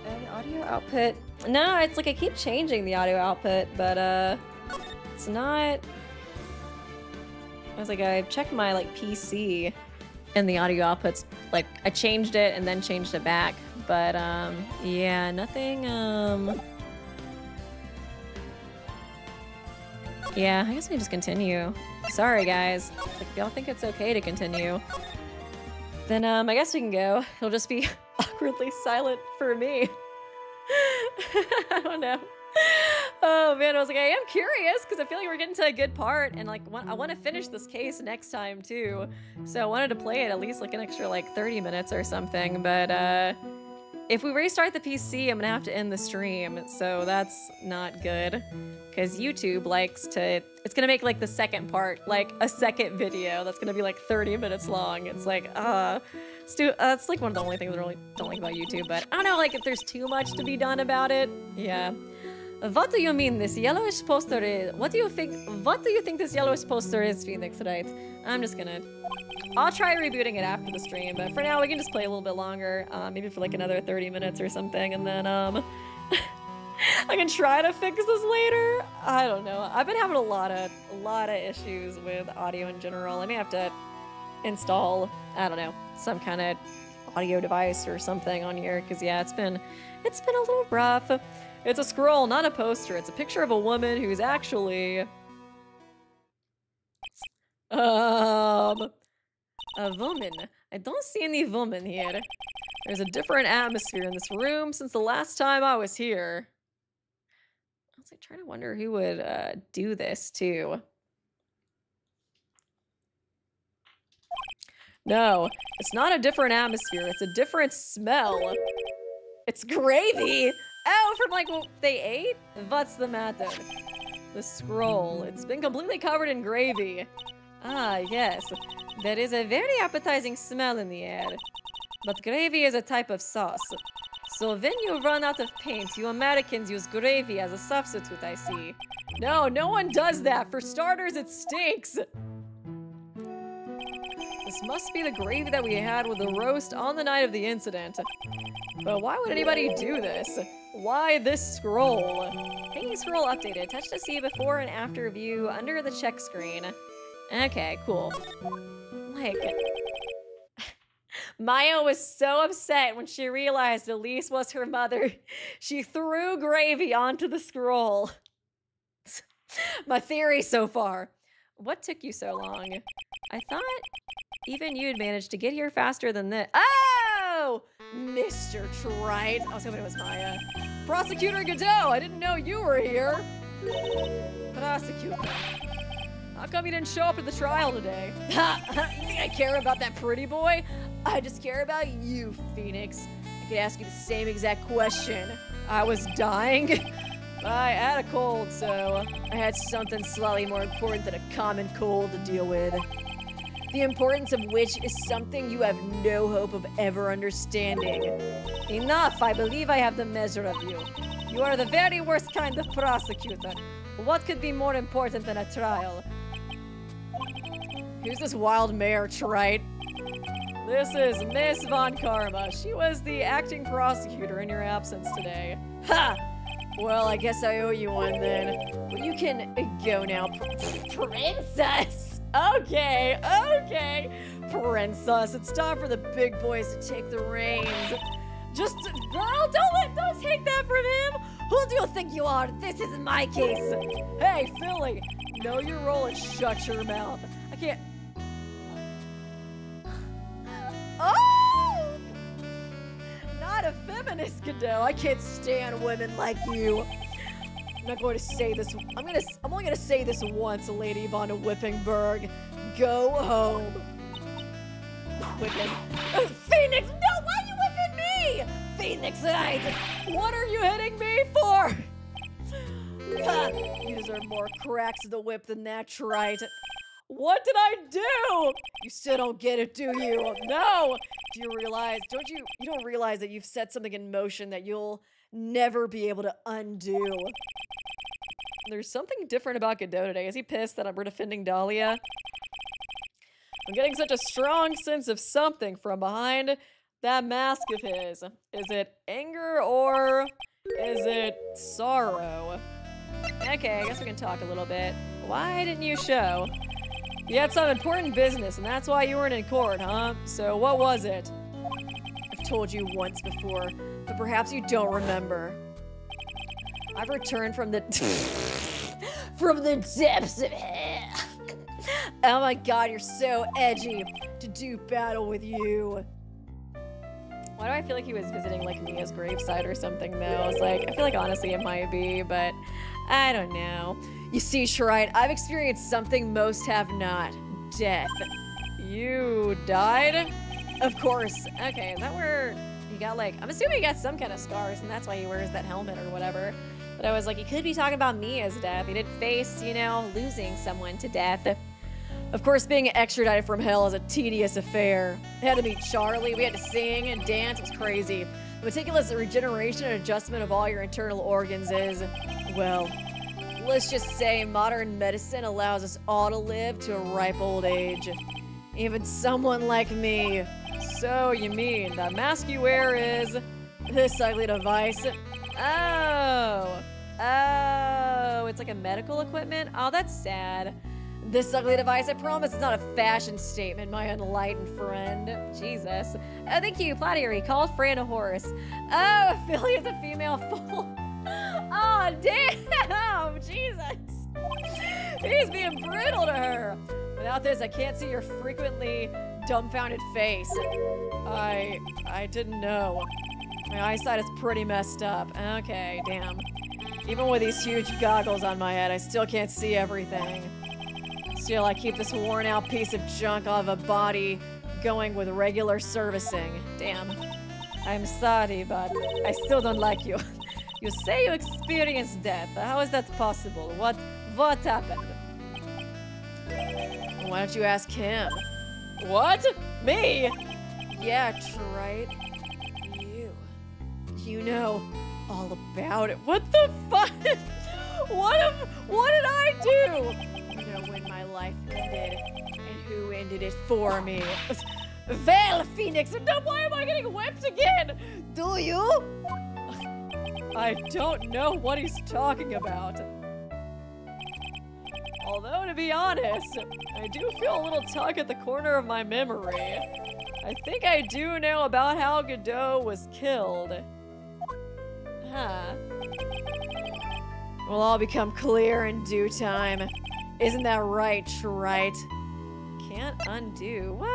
The audio output. No, it's like I keep changing the audio output, but it's not. I was like, I checked my like PC, and the audio outputs, like I changed it and then changed it back, but yeah, nothing. Yeah, I guess we just continue. Sorry guys, like, if y'all think it's okay to continue, then I guess we can go. It'll just be awkwardly silent for me. I don't know. Oh man, I was like, I am curious because I feel like we're getting to a good part, and like I want to finish this case next time too. So I wanted to play it at least like an extra like 30 minutes or something. But if we restart the PC, I'm gonna have to end the stream. So that's not good because YouTube likes to. It's gonna make like the second part like a second video that's gonna be like 30 minutes long. It's like it's like one of the only things I really don't like about YouTube, but I don't know, like if there's too much to be done about it. Yeah. What do you mean this yellowish poster is? What do you think this yellowish poster is, Phoenix, right? I'll try rebooting it after the stream, but for now we can just play a little bit longer, maybe for like another 30 minutes or something, and then I can try to fix this later. I don't know. I've been having a lot of issues with audio in general. I may have to install, I don't know, some kind of audio device or something on here, because yeah, it's been a little rough. It's a scroll, not a poster. It's a picture of a woman who's actually a woman. I don't see any woman here. There's a different atmosphere in this room since the last time I was here. I was like trying to wonder who would do this too. No, it's not a different atmosphere. It's a different smell. It's gravy. Oh, from like what they ate? What's the matter? The scroll. It's been completely covered in gravy. Ah, yes. There is a very appetizing smell in the air. But gravy is a type of sauce. So when you run out of paint, you Americans use gravy as a substitute, I see. No, no one does that. For starters, it stinks. This must be the gravy that we had with the roast on the night of the incident. But why would anybody do this? Why this scroll? Hanging scroll updated. Touch to see before and after view under the check screen. Okay, cool. Like, Maya was so upset when she realized Elise was her mother. She threw gravy onto the scroll. My theory so far. What took you so long? I thought even you'd managed to get here faster than this. Oh! Mr. Wright. I was hoping it was Maya. Prosecutor Godot, I didn't know you were here. Prosecutor. How come you didn't show up at the trial today? Ha! You think I care about that pretty boy? I just care about you, Phoenix. I could ask you the same exact question. I was dying. I had a cold, so I had something slightly more important than a common cold to deal with. The importance of which is something you have no hope of ever understanding. Enough! I believe I have the measure of you. You are the very worst kind of prosecutor. What could be more important than a trial? Who's this wild mare, Wright? This is Miss Von Karma. She was the acting prosecutor in your absence today. Ha! Well, I guess I owe you one then. But you can go now, princess! Okay, princess, it's time for the big boys to take the reins. Just, girl, don't take that from him. Who do you think you are? This is my case. Hey, Philly, know your role and shut your mouth. I can't. Oh! Not a feminist, Godot. I can't stand women like you. I'm not going to say this. I'm only gonna say this once, Lady Von Whippingberg. Go home. Whipping. Phoenix, no! Why are you whipping me? Phoenix, Wright! What are you hitting me for? are more cracks to the whip than that, Wright. What did I do? You still don't get it, do you? No! Do you realize, you don't realize that you've set something in motion that you'll never be able to undo. There's something different about Godot today. Is he pissed that we're defending Dahlia? I'm getting such a strong sense of something from behind that mask of his. Is it anger or is it sorrow? Okay, I guess we can talk a little bit. Why didn't you show? You had some important business, and that's why you weren't in court, huh? So what was it? I've told you once before, but perhaps you don't remember. I've returned from the from the depths of hell. Oh my god, you're so edgy to do battle with you. Why do I feel like he was visiting like Mia's gravesite or something though? I was like, I feel like honestly it might be, but I don't know. You see, Wright, I've experienced something most have not. Death. You died? Of course. Okay, is that where he got like, I'm assuming he got some kind of scars and that's why he wears that helmet or whatever. But I was like, he could be talking about Mia's death. He did face, you know, losing someone to death. Of course, being extradited from hell is a tedious affair. I had to meet Charlie, we had to sing and dance, it was crazy. The meticulous regeneration and adjustment of all your internal organs is, well, let's just say modern medicine allows us all to live to a ripe old age. Even someone like me. So you mean that mask you wear is this ugly device? Oh, it's like a medical equipment? Oh, that's sad. This ugly device, I promise it's not a fashion statement, my unenlightened friend. Jesus. Oh, thank you, Platyri. Called Fran a horse. Oh, Philly is a female fool. Oh, damn, Jesus. He's being brutal to her. Without this, I can't see your frequently dumbfounded face. I didn't know. My eyesight is pretty messed up. Okay, damn. Even with these huge goggles on my head, I still can't see everything. Still, I keep this worn out piece of junk of a body going with regular servicing. Damn. I'm sorry, but I still don't like you. You say you experienced death. How is that possible? What happened? Why don't you ask him? What? Me? Yeah, Wright. You know all about it. What the fuck? What did I do? You know when my life ended and who ended it for me. Well, Phoenix, why am I getting whipped again? Do you? I don't know what he's talking about. Although, to be honest, I do feel a little tug at the corner of my memory. I think I do know about how Godot was killed. Huh. Will all become clear in due time. Isn't that right, Wright? Can't undo. What?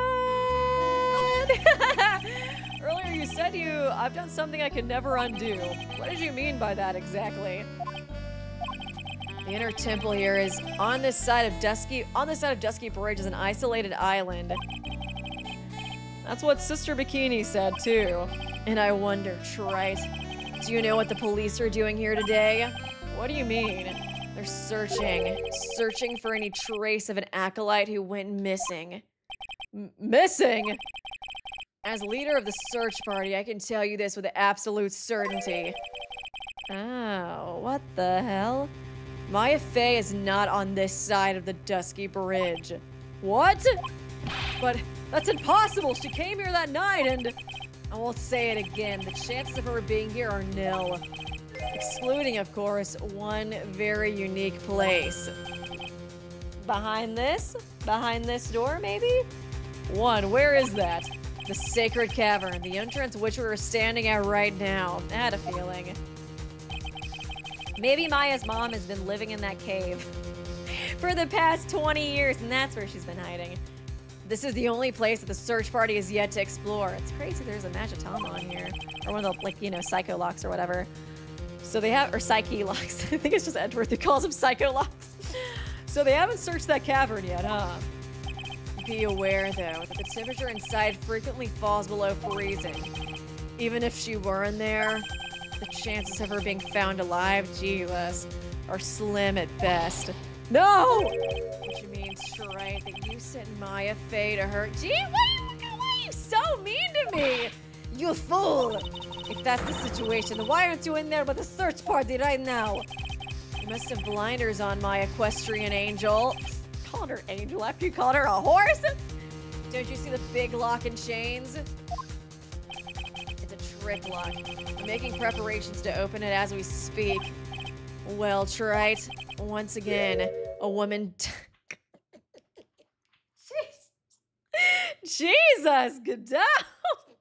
Earlier you said I've done something I can never undo. What did you mean by that exactly? The inner temple here is on this side of Dusky Bridge is an isolated island. That's what Sister Bikini said too. And I wonder, Wright, do you know what the police are doing here today? What do you mean? They're searching for any trace of an acolyte who went missing. Missing? As leader of the search party, I can tell you this with absolute certainty. Oh, what the hell? Maya Fey is not on this side of the Dusky Bridge. What? But that's impossible. She came here that night and... I won't say it again. The chances of her being here are nil. Excluding, of course, one very unique place. Behind this? Behind this door, maybe? One, where is that? The sacred cavern, the entrance which we are standing at right now. I had a feeling. Maybe Maya's mom has been living in that cave for the past 20 years, and that's where she's been hiding. This is the only place that the search party is yet to explore. It's crazy there's a Magitama on here. Or one of the, like, you know, Psycho Locks or whatever. So they have, or Psyche Locks. I think it's just Edgeworth who calls them Psycho Locks. So they haven't searched that cavern yet, huh? Be aware, though, that the temperature inside frequently falls below freezing. Even if she were in there, the chances of her being found alive, Jesus, are slim at best. No! What you mean, Shrike, that you sent Maya Fey to her? Gee, why are you so mean to me? You fool! If that's the situation, then why aren't you in there with the search party right now? You must have blinders on, my equestrian angel. Called her angel after you called her a horse? Don't you see the big lock and chains? It's a trick lock. I'm making preparations to open it as we speak. Well, Trite, once again, a woman... Jesus, Godot!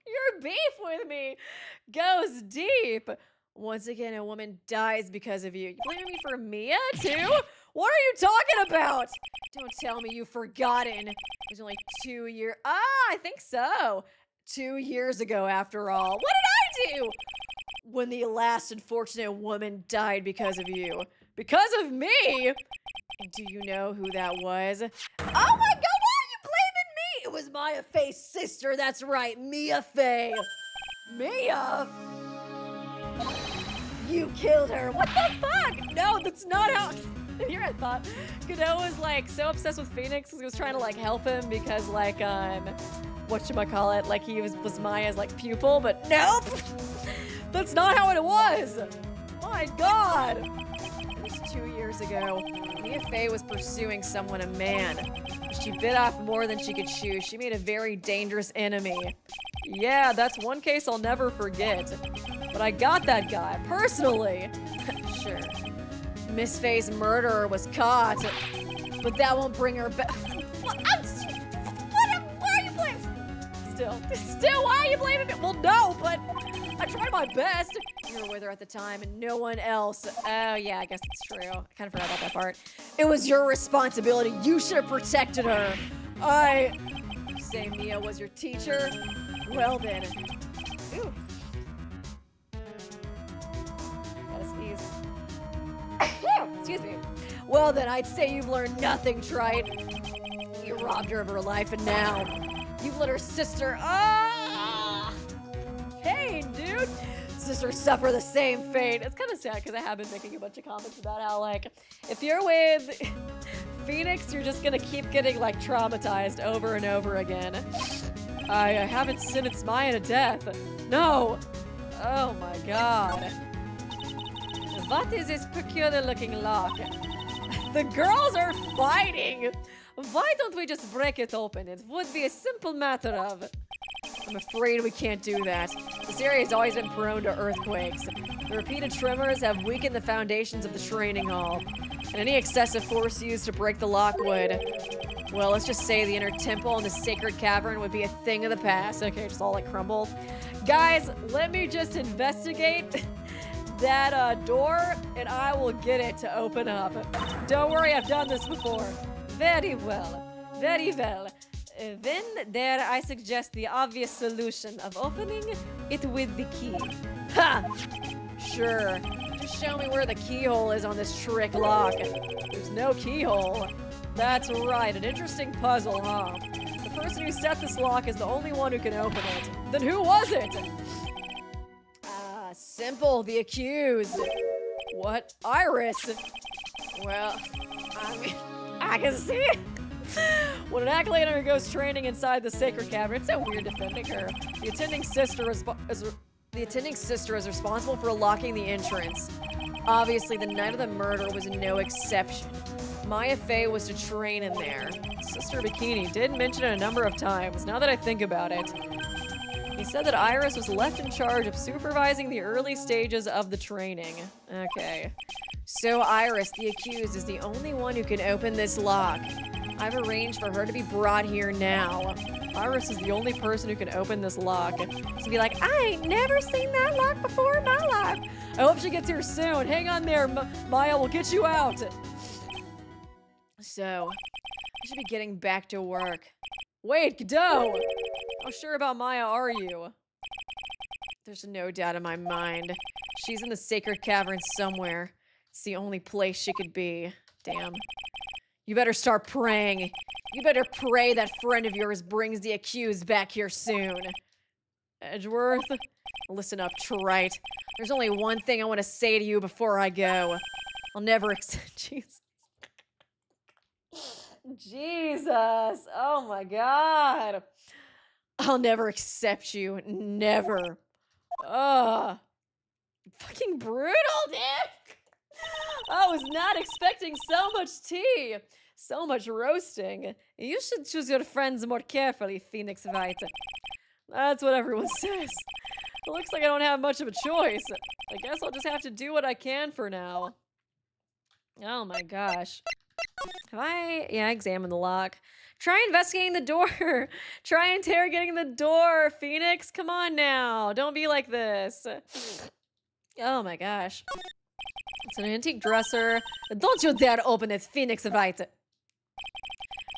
Your beef with me goes deep. Once again, a woman dies because of you. You blaming me for Mia, too? What are you talking about? Don't tell me you've forgotten. It was only 2 years. I think so. 2 years ago, after all. What did I do? When the last unfortunate woman died because of you. Because of me? And do you know who that was? Oh my god, why are you blaming me? It was Maya Fey's sister, that's right, Mia Fey. Mia? You killed her. What the fuck? No, that's not how... Here I thought Godot was like so obsessed with Phoenix because he was trying to like help him because like whatchamacallit, like he was Maya's like pupil, but nope. That's not how it was. My god. It was 2 years ago. Mia Fey was pursuing someone, a man. She bit off more than she could chew. She made a very dangerous enemy. Yeah, that's one case I'll never forget. But I got that guy, personally. Sure. Miss Fey's murderer was caught. But that won't bring her back. Why are you blaming? Still, why are you blaming me? Well, no, but I tried my best. You were with her at the time and no one else. Oh, yeah, I guess it's true. I kind of forgot about that part. It was your responsibility. You should have protected her. You say Mia was your teacher? Well then. Ooh. Gotta sneeze. Excuse me. Well then, I'd say you've learned nothing, Trite. You robbed her of her life and now you've let her sister... Hey, dude! Sisters suffer the same fate. It's kind of sad because I have been making a bunch of comments about how, like, if you're with Phoenix, you're just gonna keep getting, like, traumatized over and over again. I haven't sentenced Maya to death. No! Oh my god. What is this peculiar-looking lock? The girls are fighting! Why don't we just break it open? It would be a simple matter of... I'm afraid we can't do that. This area has always been prone to earthquakes. The repeated tremors have weakened the foundations of the training hall. And any excessive force used to break the lock would... Well, let's just say the inner temple and the sacred cavern would be a thing of the past. Okay, just all like crumble. Guys, let me just investigate that door and I will get it to open up. Don't worry, I've done this before. Very well. Very well. Then there I suggest the obvious solution of opening it with the key. Ha! Sure. Just show me where the keyhole is on this trick lock. There's no keyhole. That's right, an interesting puzzle, huh? The person who set this lock is the only one who can open it. Then who was it? Simple, the accused. What? Iris? Well, I mean, I can see it. When an acolyte undergoes training inside the sacred cavern, it's so weird defending her. The attending sister is responsible for locking the entrance. Obviously, the night of the murder was no exception. Maya Fey was to train in there. Sister Bikini did mention it a number of times, now that I think about it. He said that Iris was left in charge of supervising the early stages of the training. Okay. So Iris, the accused, is the only one who can open this lock. I've arranged for her to be brought here now. Iris is the only person who can open this lock. She'll be like, I ain't never seen that lock before in my life. I hope she gets here soon. Hang on there, Maya, we'll get you out. So, I should be getting back to work. Wait, Godot! How sure about Maya are you? There's no doubt in my mind. She's in the sacred cavern somewhere. It's the only place she could be. Damn. You better start praying. You better pray that friend of yours brings the accused back here soon. Edgeworth? Listen up, Trite. There's only one thing I want to say to you before I go. I'll never accept Jesus. Jesus. Oh my God. I'll never accept you. Never. Ugh. Fucking brutal, dude. I was not expecting so much tea. So much roasting. You should choose your friends more carefully, Phoenix Wright. That's what everyone says. It looks like I don't have much of a choice. I guess I'll just have to do what I can for now. Oh my gosh. Have I? Yeah, examine the lock. Try investigating the door. Try interrogating the door, Phoenix. Come on now. Don't be like this. Oh my gosh. It's an antique dresser. Don't you dare open it, Phoenix Wright.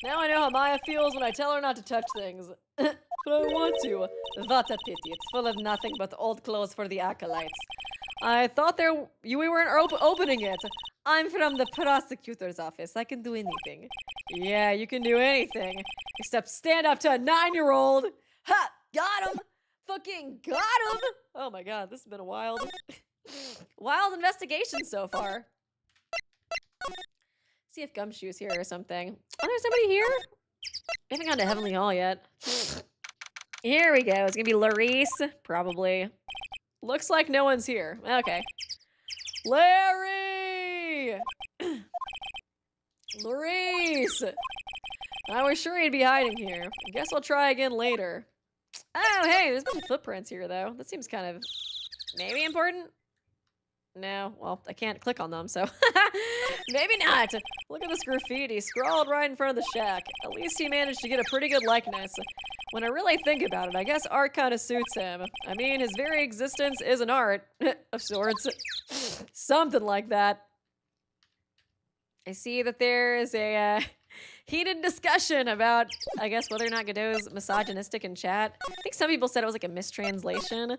Now I know how Maya feels when I tell her not to touch things. But I want to. What a pity. It's full of nothing but old clothes for the acolytes. I thought we weren't opening it. I'm from the prosecutor's office. I can do anything. Yeah, you can do anything. Except stand up to a 9-year-old. Ha! Got him! Fucking got him! Oh my god, this has been a wild investigation so far. See if Gumshoe's here or something. Oh, there's somebody here? I haven't gone to Heavenly Hall yet. Here we go. It's gonna be Larisse, probably. Looks like no one's here. Okay. Larry! Larisse! I was sure he'd be hiding here. I guess I'll try again later. Oh, hey, there's a bunch of footprints here, though. That seems kind of maybe important. No, well, I can't click on them, so maybe not. Look at this graffiti scrawled right in front of the shack. At least he managed to get a pretty good likeness. When I really think about it, I guess art kind of suits him. I mean, his very existence is an art of sorts. Something like that. I see that there is a heated discussion about, I guess, whether or not Godot's misogynistic in chat. I think some people said it was like a mistranslation.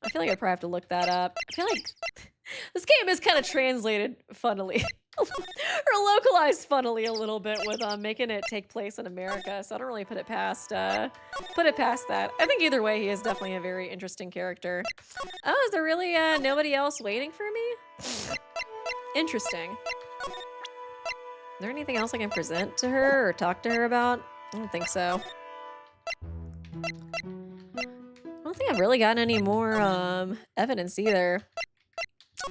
I feel like I'd probably have to look that up. I feel like this game is kind of translated funnily. Or localized funnily a little bit with making it take place in America, so I don't really put it past that. I think either way, he is definitely a very interesting character. Oh, is there really nobody else waiting for me? Interesting. Is there anything else I can present to her or talk to her about? I don't think so. I don't think I've really gotten any more evidence either.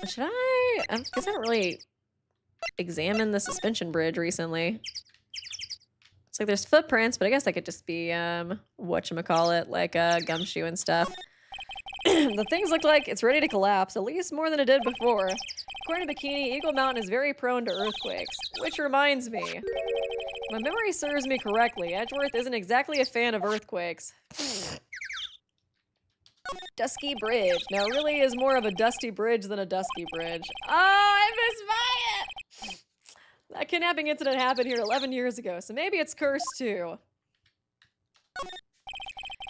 Should I? I guess I haven't really examined the suspension bridge recently. It's like there's footprints, but I guess that could just be whatchamacallit, like Gumshoe and stuff. The things look like it's ready to collapse, at least more than it did before. According to Bikini, Eagle Mountain is very prone to earthquakes, which reminds me. If my memory serves me correctly, Edgeworth isn't exactly a fan of earthquakes. Dusky Bridge. Now, it really is more of a dusty bridge than a dusky bridge. Oh, I miss Maya! That kidnapping incident happened here 11 years ago, so maybe it's cursed too.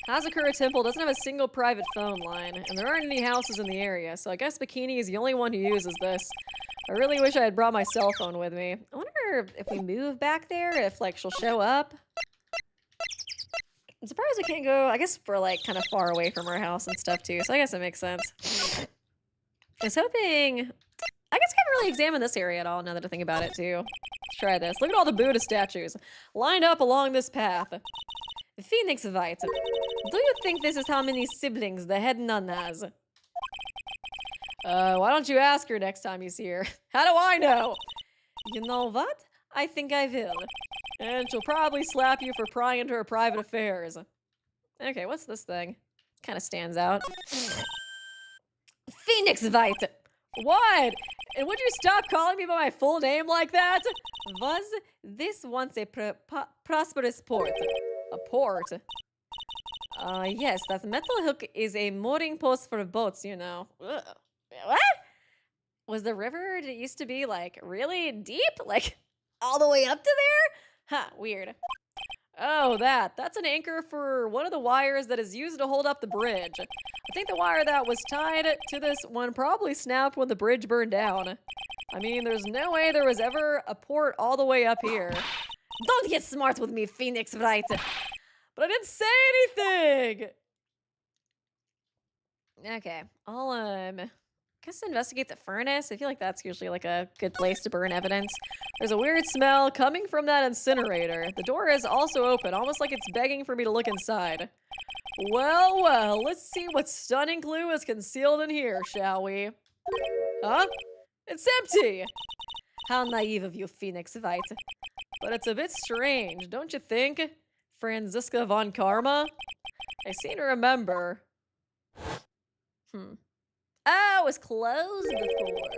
Hazakura Temple doesn't have a single private phone line, and there aren't any houses in the area, so I guess Bikini is the only one who uses this. I really wish I had brought my cell phone with me. I wonder if we move back there, if, like, she'll show up. I'm surprised we can't go, I guess we're, like, kind of far away from our house and stuff, too, so I guess it makes sense. I was hoping... I guess I haven't really examined this area at all, now that I think about it, too. Let's try this. Look at all the Buddha statues lined up along this path. Phoenix Wright, do you think this is how many siblings the head nun has? Why don't you ask her next time you see her? How do I know? You know what? I think I will. And she'll probably slap you for prying into her private affairs. Okay, what's this thing? Kind of stands out. Phoenix Wright! What? And would you stop calling me by my full name like that? Was this once a prosperous port? A port? Yes, that metal hook is a mooring post for boats, you know. Ugh. What? Was the river, did it used to be, like, really deep? Like, all the way up to there? Huh, weird. Oh, that's an anchor for one of the wires that is used to hold up the bridge. I think the wire that was tied to this one probably snapped when the bridge burned down. I mean, there's no way there was ever a port all the way up here. Don't get smart with me, Phoenix Wright. But I didn't say anything. Okay, I'll guess investigate the furnace. I feel like that's usually like a good place to burn evidence. There's a weird smell coming from that incinerator. The door is also open, almost like it's begging for me to look inside. Well, well, let's see what stunning clue is concealed in here, shall we? Huh? It's empty! How naive of you, Phoenix White. But it's a bit strange, don't you think? Franziska von Karma? I seem to remember. Oh, it was closed before.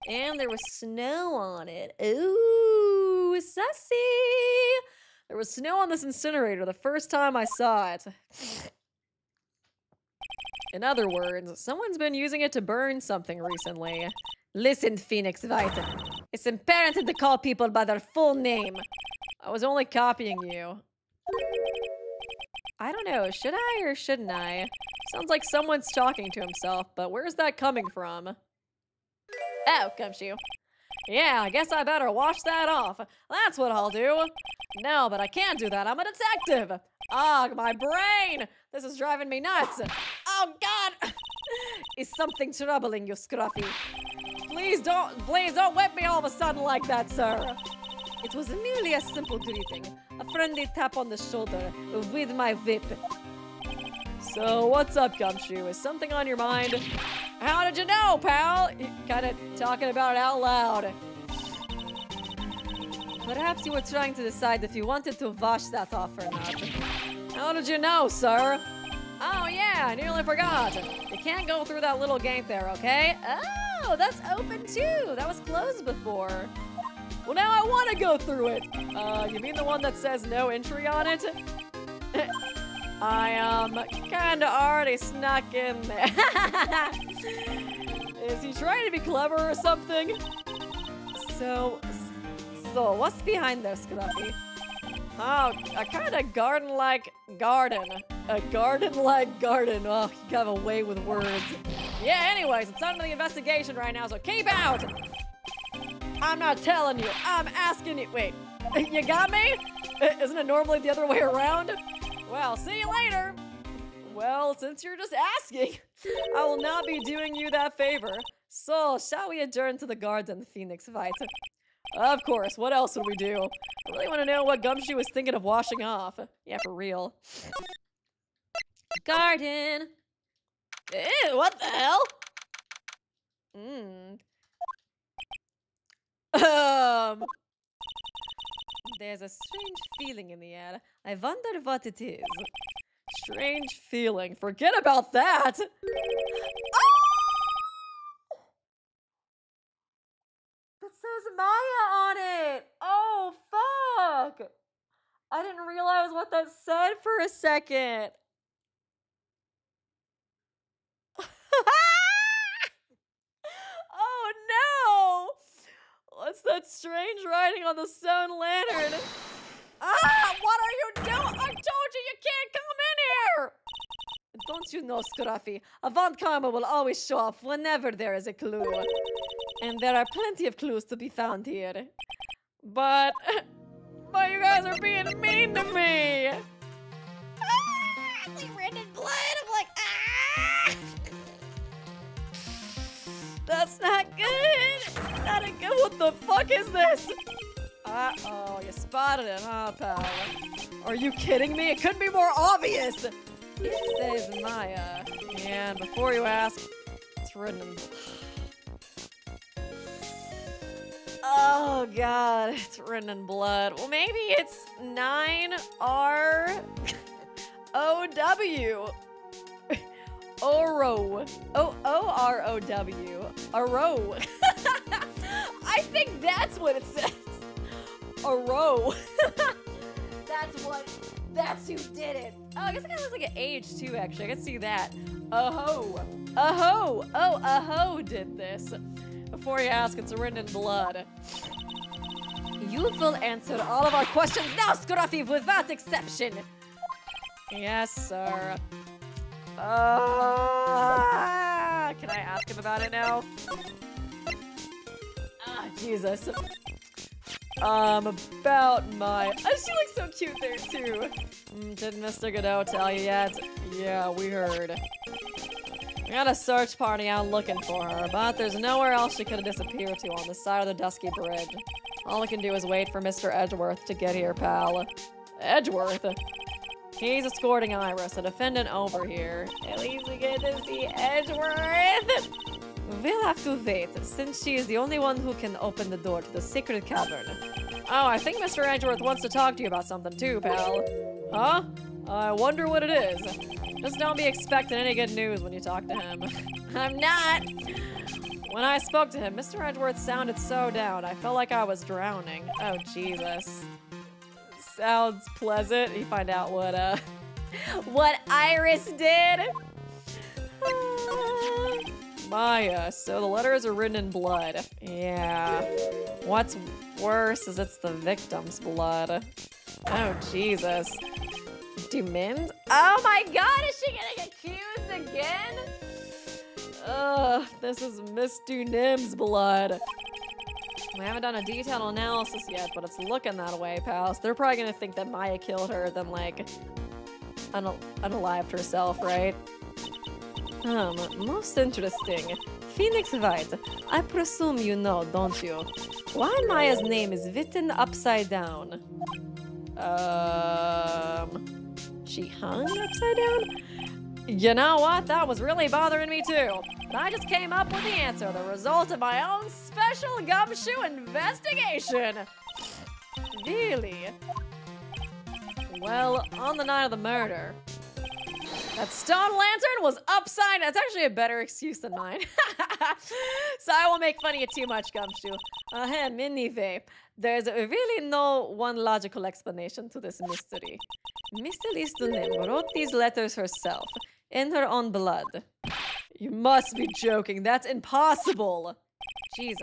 And there was snow on it. Ooh, sussy! There was snow on this incinerator the first time I saw it. In other words, someone's been using it to burn something recently. Listen, Phoenix White. It's imperative to call people by their full name. I was only copying you. I don't know, should I or shouldn't I? Sounds like someone's talking to himself, but where's that coming from? Oh, Gumshoe. Yeah, I guess I better wash that off. That's what I'll do. No, but I can't do that. I'm a detective. Ugh, my brain. This is driving me nuts. Oh, God. Is something troubling you, Scruffy? Please don't whip me all of a sudden like that, sir. It was merely a simple greeting. A friendly tap on the shoulder with my whip. So, what's up, Gumshoe? Is something on your mind? How did you know, pal? You're kind of talking about it out loud. Perhaps you were trying to decide if you wanted to wash that off or not. How did you know, sir? Oh, yeah, I nearly forgot. You can't go through that little gate there, okay? Oh, that's open too. That was closed before. Well, now I want to go through it. You mean the one that says no entry on it? I, kinda already snuck in there. Is he trying to be clever or something? So, what's behind there, Scruffy? Oh, a kinda garden-like garden. A garden-like garden. Oh, you got a way with words. Yeah, anyways, it's time for the investigation right now, so keep out! I'm not telling you, I'm asking you. Wait, you got me? Isn't it normally the other way around? Well, see you later. Well, since you're just asking, I will not be doing you that favor. So, shall we adjourn to the garden, Phoenix White? Of course, what else would we do? I really want to know what Gumshoe was thinking of washing off. Yeah, for real. Garden. Ew, what the hell? There's a strange feeling in the air. I wonder what it is. Strange feeling. Forget about that. Oh! It says Maya on it. Oh, fuck. I didn't realize what that said for a second. Oh, no. What's that strange writing on the stone lantern? Ah, what are you doing? I told you you can't come in here! Don't you know, Scruffy? Avant Karma will always show up whenever there is a clue. And there are plenty of clues to be found here. But you guys are being mean to me! Ah, it's like red and blood. I'm like, ah! That's not good! Not good. What the fuck is this? Uh-oh, you spotted it, huh, pal? Are you kidding me? It couldn't be more obvious! It says Maya. And before you ask, it's written in... Oh, God, it's written in blood. Well, maybe it's 9-R-O-W. Oro. O-O-R-O-W. Oro. I think that's what it says. Oro. That's who did it. Oh, I guess it kind of looks like an age too, actually. I can see that. Aho. Aho. Oh, Aho did this. Before you ask, it's written in blood. You will answer all of our questions now, Scruffy, without exception. Yes, sir. Can I ask him about it now? Ah, Jesus. About my... Oh, she looks so cute there, too. Did Mr. Godot tell you yet? Yeah, we heard. got a search party out looking for her, but there's nowhere else she could have disappeared to on the side of the dusky bridge. All we can do is wait for Mr. Edgeworth to get here, pal. Edgeworth? He's escorting Iris, a defendant over here. At least we get to see Edgeworth! We'll have to wait, since she is the only one who can open the door to the secret cavern. Oh, I think Mr. Edgeworth wants to talk to you about something too, pal. Huh? I wonder what it is. Just don't be expecting any good news when you talk to him. I'm not! When I spoke to him, Mr. Edgeworth sounded so down, I felt like I was drowning. Oh, Jesus. Sounds pleasant. You find out what Iris did. Maya, so the letters are written in blood. Yeah. What's worse is it's the victim's blood. Oh, Jesus. Demons? Oh my god, is she getting accused again? Ugh, this is Miss Dunim's blood. We haven't done a detailed analysis yet, but it's looking that way, pals. They're probably gonna think that Maya killed her, then like, unalived herself, right? Most interesting. Phoenix Wright, I presume you know, don't you? Why Maya's name is written upside down? She hung upside down? You know what? That was really bothering me too. But I just came up with the answer, the result of my own special gumshoe investigation. Really? Well, on the night of the murder, that stone lantern was upside. That's actually a better excuse than mine. So I won't make fun of you too much, Gumshoe. Anyway, there's really no one logical explanation to this mystery. Miss Elise wrote these letters herself, in her own blood. You must be joking. That's impossible. Jesus.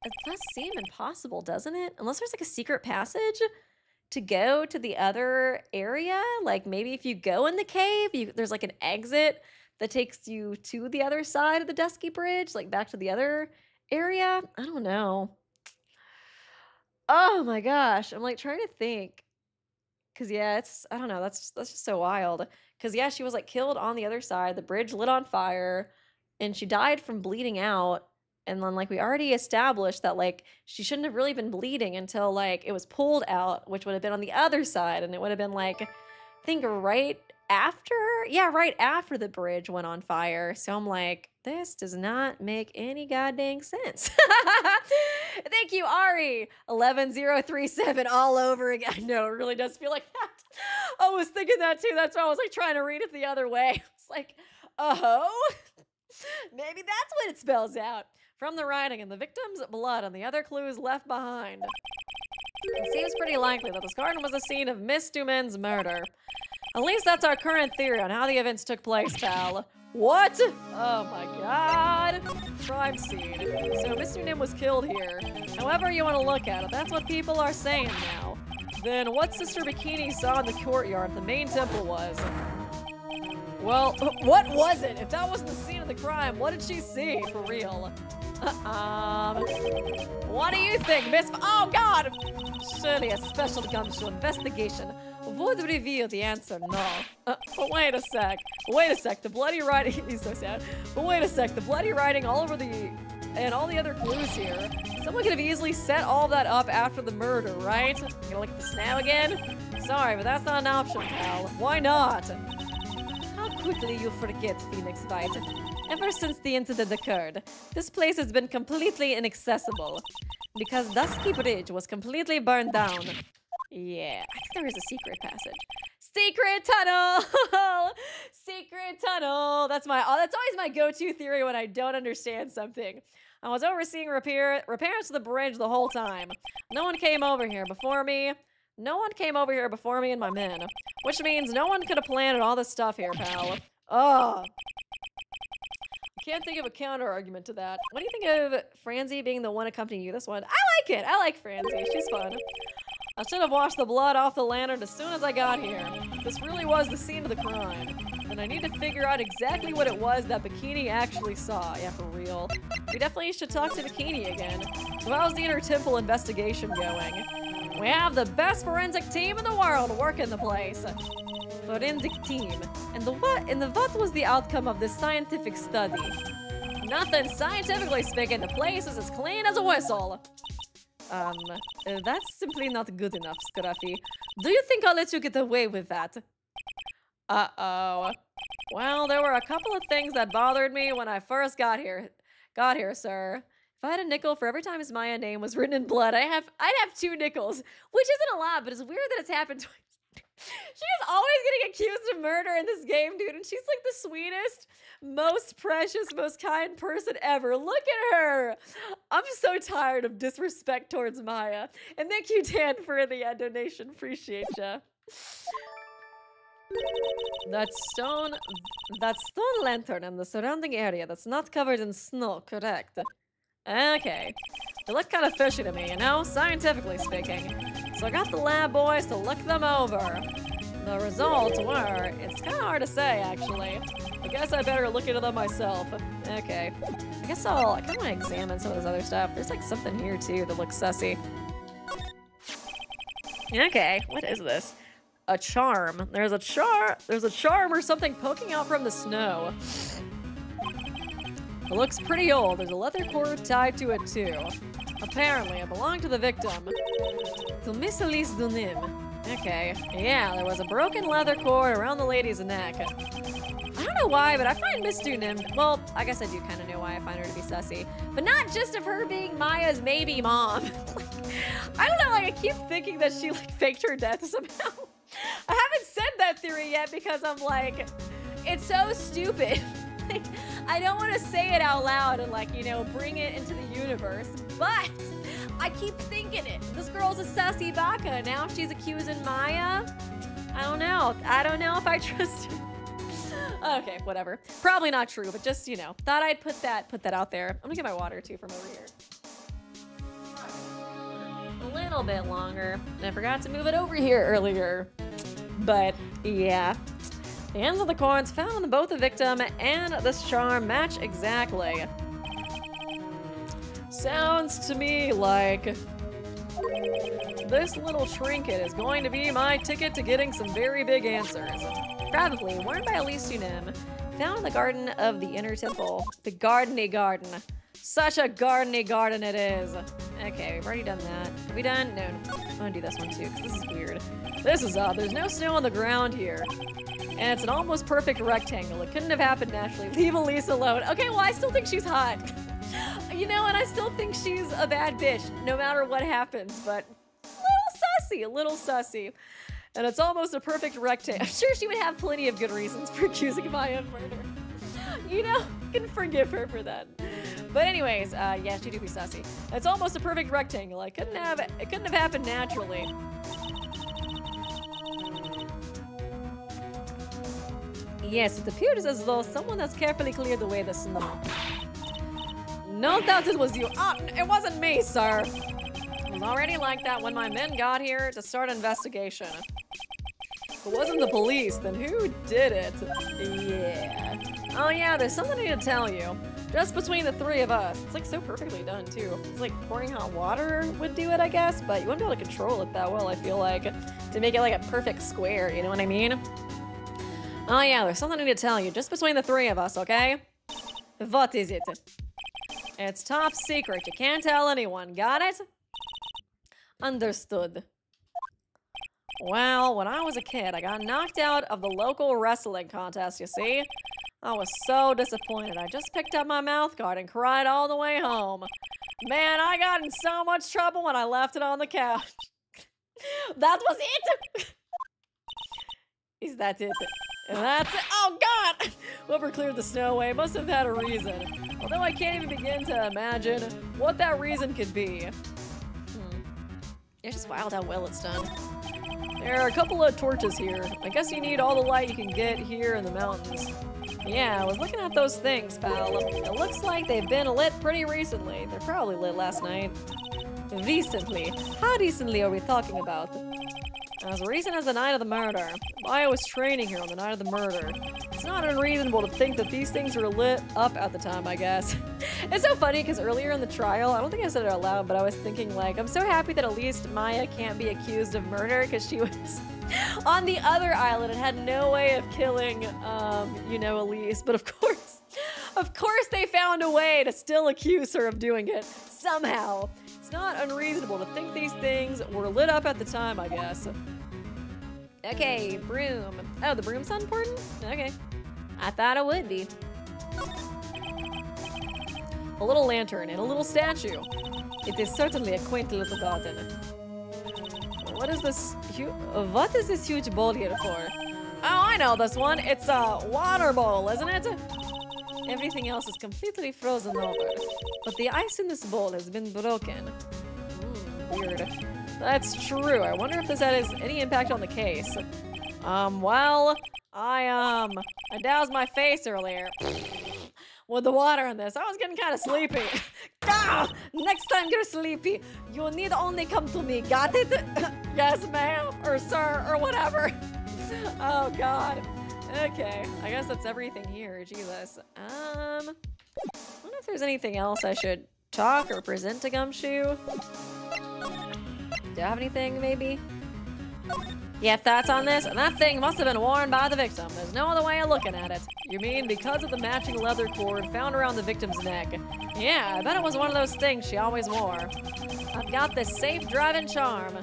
It does seem impossible, doesn't it? Unless there's like a secret passage to go to the other area. Like maybe if you go in the cave, there's like an exit that takes you to the other side of the Dusky Bridge, like back to the other area. I don't know. Oh my gosh. I'm like trying to think. Cause yeah, I don't know. That's just so wild. Cause yeah, she was like killed on the other side. The bridge lit on fire and she died from bleeding out. And then like we already established that like she shouldn't have really been bleeding until like it was pulled out, which would have been on the other side. And it would have been like, I think right after the bridge went on fire. So I'm like, this does not make any goddamn sense. Thank you, Ari. 11037 all over again. No, it really does feel like that. I was thinking that too. That's why I was like trying to read it the other way. It's like, oh, maybe that's what it spells out. From the writing and the victim's blood and the other clues left behind. It seems pretty likely that this garden was the scene of Miss Dumen's murder. At least that's our current theory on how the events took place, pal. What? Oh my god. Crime scene. So Miss Dunim was killed here. However you want to look at it, that's what people are saying now. Then what Sister Bikini saw in the courtyard at the main temple was... Well, what was it? If that wasn't the scene of the crime, what did she see, for real? What do you think, Miss... Oh, God! Surely a special gumshoe investigation would reveal the answer, no. But wait a sec. The bloody writing... He's so sad. But wait a sec. The bloody writing all over the... And all the other clues here. Someone could have easily set all that up after the murder, right? You gonna look at the snow again? Sorry, but that's not an option, pal. Why not? How quickly you forget, Phoenix Wright. Ever since the incident occurred, this place has been completely inaccessible. Because Dusky Bridge was completely burned down. Yeah, I think there is a secret passage. Secret tunnel! Secret tunnel! That's always my go-to theory when I don't understand something. I was overseeing repairs to the bridge the whole time. No one came over here before me. No one came over here before me and my men. Which means no one could have planned all this stuff here, pal. Oh. I can't think of a counter argument to that. What do you think of Franzi being the one accompanying you this one? I like it. I like Franzi. She's fun. I should have washed the blood off the lantern as soon as I got here. This really was the scene of the crime. And I need to figure out exactly what it was that Bikini actually saw. Yeah, for real. We definitely should talk to Bikini again. So how's the inter-temple investigation going? We have the best forensic team in the world working the place. forensic team. And what was the outcome of this scientific study? Nothing. Scientifically speaking, the place is as clean as a whistle. That's simply not good enough, Scruffy. Do you think I'll let you get away with that? Uh-oh. Well, there were a couple of things that bothered me when I first got here, sir. If I had a nickel for every time his Maya name was written in blood, I'd have 2 nickels, which isn't a lot, but it's weird that it's happened twice. She is always getting accused of murder in this game, dude, and she's like the sweetest, most precious, most kind person ever. Look at her. I'm so tired of disrespect towards Maya. And thank you, Dan, for the donation. Appreciate ya. That stone lantern and the surrounding area that's not covered in snow, correct? Okay. They look kind of fishy to me, you know, scientifically speaking. So I got the lab boys to look them over. The results were, it's kind of hard to say, actually. I guess I better look into them myself. Okay. I guess I kind of want to examine some of this other stuff. There's like something here too that looks sussy. Okay, what is this? A charm. There's a charm or something poking out from the snow. It looks pretty old. There's a leather cord tied to it too. Apparently, it belonged to the victim. To Miss Elise Dunim. Okay, yeah, there was a broken leather cord around the lady's neck. I don't know why, but I find Miss Dunim, well, I guess I do kind of know why I find her to be sussy. But not just of her being Maya's maybe mom. I don't know, like I keep thinking that she like faked her death somehow. I haven't said that theory yet because I'm like, it's so stupid. I don't want to say it out loud and like, you know, bring it into the universe, but I keep thinking it. This girl's a sassy baka. Now she's accusing Maya. I don't know. I don't know if I trust her. Okay, whatever. Probably not true, but just, you know, thought I'd put that out there. I'm gonna get my water too from over here. A little bit longer. And I forgot to move it over here earlier. But yeah. The ends of the cords found on both the victim and this charm match exactly. Sounds to me like this little trinket is going to be my ticket to getting some very big answers. Probably worn by Elise Dunim, found in the garden of the inner temple. The gardeny garden. Such a gardeny garden it is. Okay, we've already done that. Are we done? No, I'm gonna do this one too, because this is weird. This is odd. There's no snow on the ground here. And it's an almost perfect rectangle. It couldn't have happened naturally. Leave Elise alone. Okay, well, I still think she's hot. You know, and I still think she's a bad bitch, no matter what happens, but a little sussy. And it's almost a perfect rectangle. I'm sure she would have plenty of good reasons for accusing Maya of murder. You know, I can forgive her for that. But anyways, yeah, she do be sussy. It's almost a perfect rectangle. It couldn't have happened naturally. Yes, it appears as though someone has carefully cleared away the snow. No doubt it was you. Oh, it wasn't me, sir. It was already like that when my men got here to start an investigation. If it wasn't the police, then who did it? Yeah. Oh yeah, there's something I need to tell you. Just between the 3 of us. It's like so perfectly done too. It's like pouring hot water would do it, I guess, but you wouldn't be able to control it that well, I feel like, to make it like a perfect square, you know what I mean? Oh yeah, there's something I need to tell you, just between the 3 of us, okay? What is it? It's top secret, you can't tell anyone, got it? Understood. Well, when I was a kid, I got knocked out of the local wrestling contest, you see? I was so disappointed. I just picked up my mouth guard and cried all the way home. Man, I got in so much trouble when I left it on the couch. That was it? Is that it? And that's it? Oh, God! Whoever cleared the snow away must have had a reason. Although I can't even begin to imagine what that reason could be. It's just wild how well it's done. There are a couple of torches here. I guess you need all the light you can get here in the mountains. Yeah, I was looking at those things, pal. It looks like they've been lit pretty recently. They're probably lit last night. Recently? How recently are we talking about? As recent as the night of the murder, Maya was training here on the night of the murder. It's not unreasonable to think that these things were lit up at the time, I guess. It's so funny because earlier in the trial, I don't think I said it out loud, but I was thinking like, I'm so happy that at least Maya can't be accused of murder because she was on the other island and had no way of killing, you know, Elise. But of course they found a way to still accuse her of doing it somehow. It's not unreasonable to think these things were lit up at the time, I guess. Okay, broom. Oh, the broom's not important? Okay. I thought it would be. A little lantern and a little statue. It is certainly a quaint little garden. What is this huge bowl here for? Oh, I know this one. It's a water bowl, isn't it? Everything else is completely frozen over, but the ice in this bowl has been broken. Weird. That's true. I wonder if this has any impact on the case. Well, I doused my face earlier with the water in this. I was getting kind of sleepy. Next time you're sleepy, you need only come to me. Got it? Yes, ma'am, or sir, or whatever. Oh, God. Okay, I guess that's everything here. Jesus. I wonder if there's anything else I should talk or present to Gumshoe. Do you have anything, maybe? Yeah, thoughts on this? That thing must have been worn by the victim. There's no other way of looking at it. You mean because of the matching leather cord found around the victim's neck? Yeah, I bet it was one of those things she always wore. I've got this safe driving charm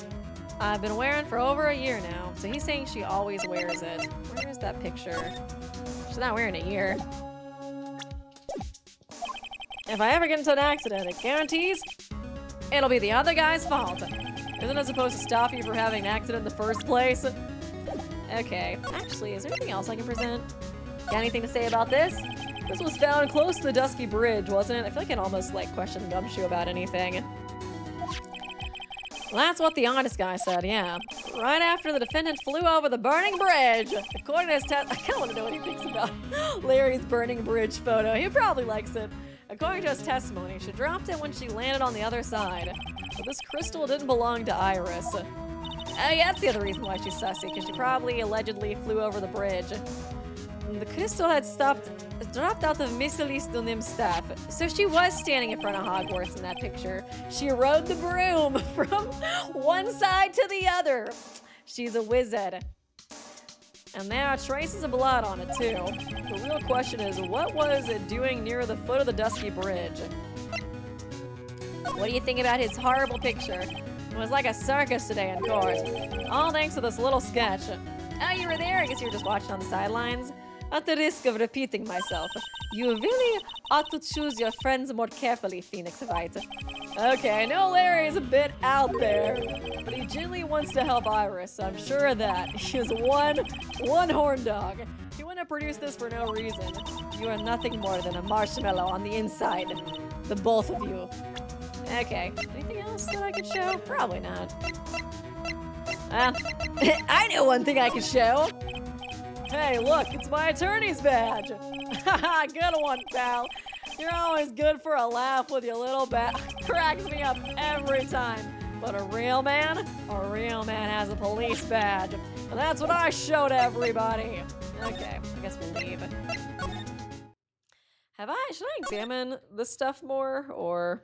I've been wearing for over a year now. So he's saying she always wears it. Where is that picture? She's not wearing it here. If I ever get into an accident, it guarantees it'll be the other guy's fault. Isn't it supposed to stop you from having an accident in the first place? Okay. Actually, is there anything else I can present? Got anything to say about this? This was found close to the Dusky Bridge, wasn't it? I feel like I can almost, like, question Gumshoe about anything. Well, that's what the honest guy said, yeah. Right after the defendant flew over the burning bridge. According to his I kind of want to know what he thinks about Larry's burning bridge photo. He probably likes it. According to his testimony, she dropped it when she landed on the other side. But this crystal didn't belong to Iris. Oh yeah, that's the other reason why she's sussy, because she probably allegedly flew over the bridge. The crystal had dropped out of Miss Elise Dunham's staff. So she was standing in front of Hogwarts in that picture. She rode the broom from one side to the other. She's a wizard. And there are traces of blood on it, too. The real question is, what was it doing near the foot of the Dusky Bridge? What do you think about his horrible picture? It was like a circus today in court. All thanks to this little sketch. Oh, you were there? I guess you were just watching on the sidelines. At the risk of repeating myself, you really ought to choose your friends more carefully, Phoenix Wright. Okay, I know Larry is a bit out there, but he genuinely wants to help Iris, so I'm sure of that. He is one horn dog. He wouldn't have produced this for no reason. You are nothing more than a marshmallow on the inside. The both of you. Okay, anything else that I could show? Probably not. I know one thing I could show. Hey, look, it's my attorney's badge. Haha, good one, pal. You're always good for a laugh with your little bat. Cracks me up every time. But a real man has a police badge. And that's what I show to everybody. Okay, I guess we'll leave. Should I examine this stuff more? Or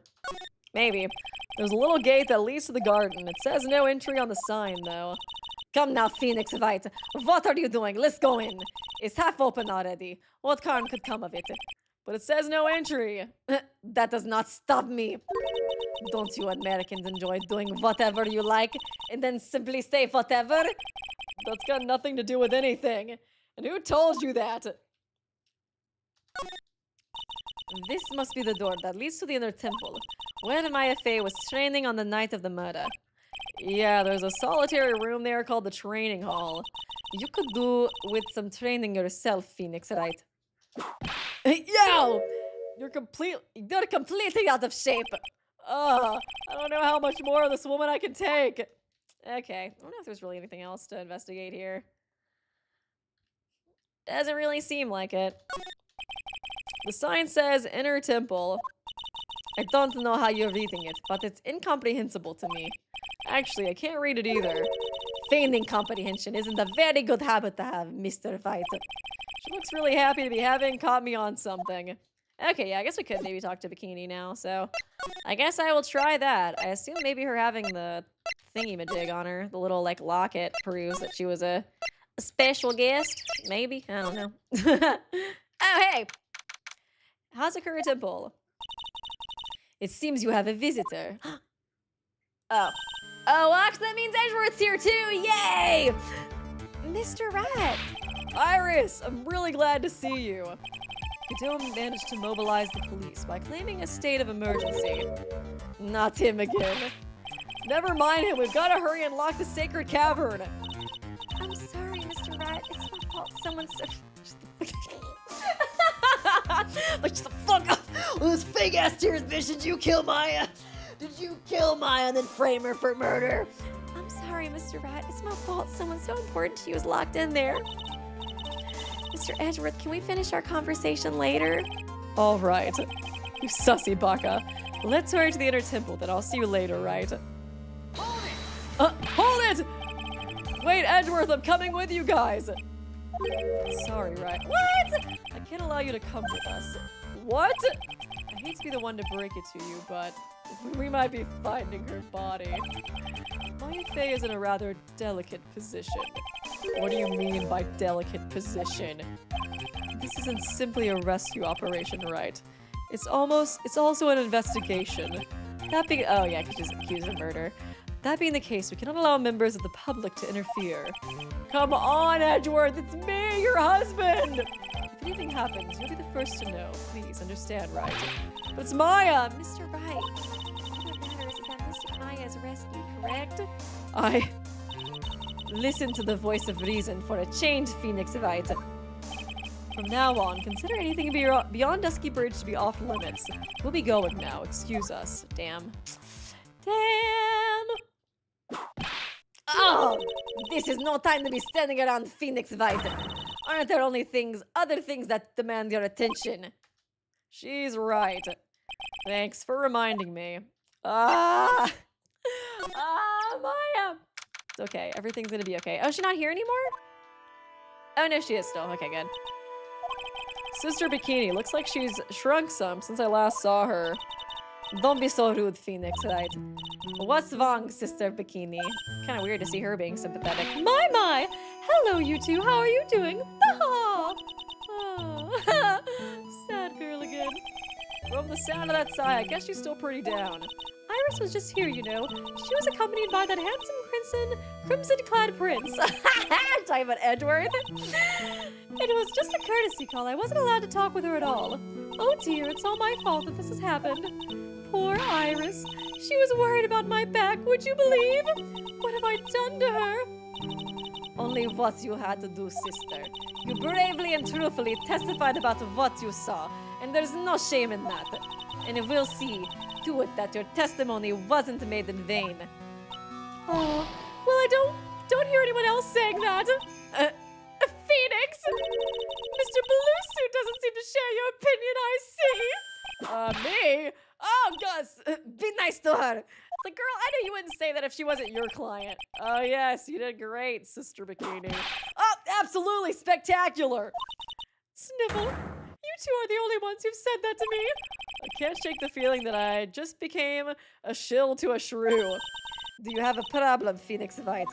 maybe. There's a little gate that leads to the garden. It says no entry on the sign, though. Come now, Phoenix Wright. What are you doing? Let's go in. It's half open already. What harm could come of it? But it says no entry. That does not stop me. Don't you Americans enjoy doing whatever you like and then simply say whatever? That's got nothing to do with anything. And who told you that? This must be the door that leads to the inner temple, where Maya Fey was training on the night of the murder. Yeah, there's a solitary room there called the training hall. You could do with some training yourself, Phoenix, right? Yo! You're completely out of shape. I don't know how much more of this woman I can take. Okay, I don't know if there's really anything else to investigate here. Doesn't really seem like it. The sign says inner temple. I don't know how you're reading it, but it's incomprehensible to me. Actually, I can't read it either. Feigning comprehension isn't a very good habit to have, Mr. Wright. She looks really happy to be having caught me on something. Okay, yeah, I guess we could maybe talk to Bikini now, so I guess I will try that. I assume maybe her having the thingy-majig on her, the little, like, locket, proves that she was a special guest. Maybe? I don't know. Oh, hey! Hazakura Temple. It seems you have a visitor. Oh. Oh, actually, that means Edgeworth's here, too! Yay! Mr. Rat. Iris, I'm really glad to see you. Godot managed to mobilize the police by claiming a state of emergency. Not him again. Never mind him, we've got to hurry and lock the sacred cavern. I'm sorry, Mr. Rat. It's my fault. Someone said... Like, shut the fuck up! Those fake-ass tears, bitch, did you kill Maya? Did you kill Maya and then frame her for murder? I'm sorry, Mr. Rat. It's my fault. Someone so important to you is locked in there. Mr. Edgeworth, can we finish our conversation later? All right. You sussy baka. Let's hurry to the inner temple, then I'll see you later, right? Hold it! Hold it! Wait, Edgeworth, I'm coming with you guys. Sorry, Wright. What? I can't allow you to come with us. What? I hate to be the one to break it to you, but we might be finding her body. Maya Fey is in a rather delicate position. What do you mean by delicate position? This isn't simply a rescue operation, right? It's also an investigation. That being, oh yeah, because she's accused of murder. That being the case, we cannot allow members of the public to interfere. Come on, Edgeworth, it's me, your husband! If anything happens, you'll be the first to know. Please understand, right? But it's Maya! Mr. Wright, all that matters is that Mr. Maya is rescued, correct? I listen to the voice of reason for a change, Phoenix Wright. From now on, consider anything beyond Dusky Bridge to be off limits. We'll be going now. Excuse us. Damn. Damn! Oh, this is no time to be standing around Phoenix Wright. Aren't there other things that demand your attention? She's right. Thanks for reminding me. Maya! It's okay. Everything's gonna be okay. Oh, she's not here anymore? Oh, no, she is still. Okay, good. Sister Bikini. Looks like she's shrunk some since I last saw her. Don't be so rude, Phoenix, right? What's wrong, Sister Bikini? Kind of weird to see her being sympathetic. My! Hello, you two. How are you doing? Oh. Sad girl again. From the sound of that sigh, I guess she's still pretty down. Iris was just here, you know. She was accompanied by that handsome crimson-clad prince. Talking about Edgeworth. It was just a courtesy call. I wasn't allowed to talk with her at all. Oh dear, it's all my fault that this has happened. Poor Iris. She was worried about my back, would you believe? What have I done to her? Only what you had to do, sister. You bravely and truthfully testified about what you saw, and there's no shame in that. And we'll see to it that your testimony wasn't made in vain. Oh, well, I don't hear anyone else saying that. Phoenix! Mr. Belusu doesn't seem to share your opinion, I see. Me? Oh, Gus, be nice to her. Like, girl, I know you wouldn't say that if she wasn't your client. Oh, yes, you did great, Sister Bikini. Oh, absolutely spectacular. Sniffle, you two are the only ones who've said that to me. I can't shake the feeling that I just became a shill to a shrew. Do you have a problem, Phoenix Wright?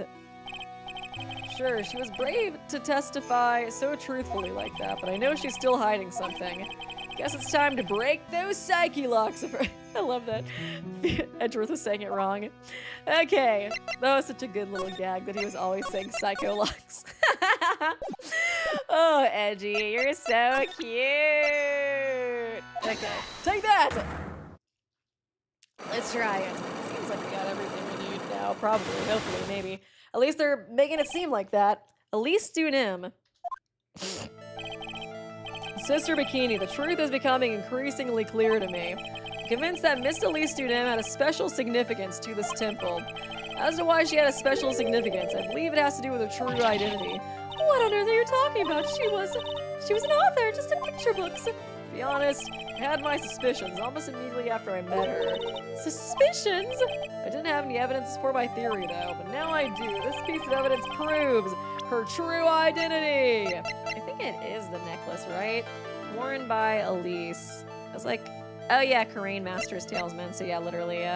Sure, she was brave to testify so truthfully like that, but I know she's still hiding something. Guess it's time to break those psyche locks of her. I love that. Edgeworth was saying it wrong. Okay, that was such a good little gag that he was always saying psycho locks. Oh, Edgy, you're so cute. Okay, take that. Let's try it. Seems like we got everything we need now. Probably, hopefully, maybe. At least they're making it seem like that. Elise Dunim. Sister Bikini, the truth is becoming increasingly clear to me. I'm convinced that Miss Elise Dunim had a special significance to this temple. As to why she had a special significance, I believe it has to do with her true identity. What on earth are you talking about? She was an author, just in picture books. be honest, I had my suspicions almost immediately after I met her. Suspicions? I didn't have any evidence to support my theory though, but now I do. This piece of evidence proves her true identity. I think it is the necklace, right? Worn by Elise. I was like, oh yeah, Karain Master's talisman. So yeah, literally,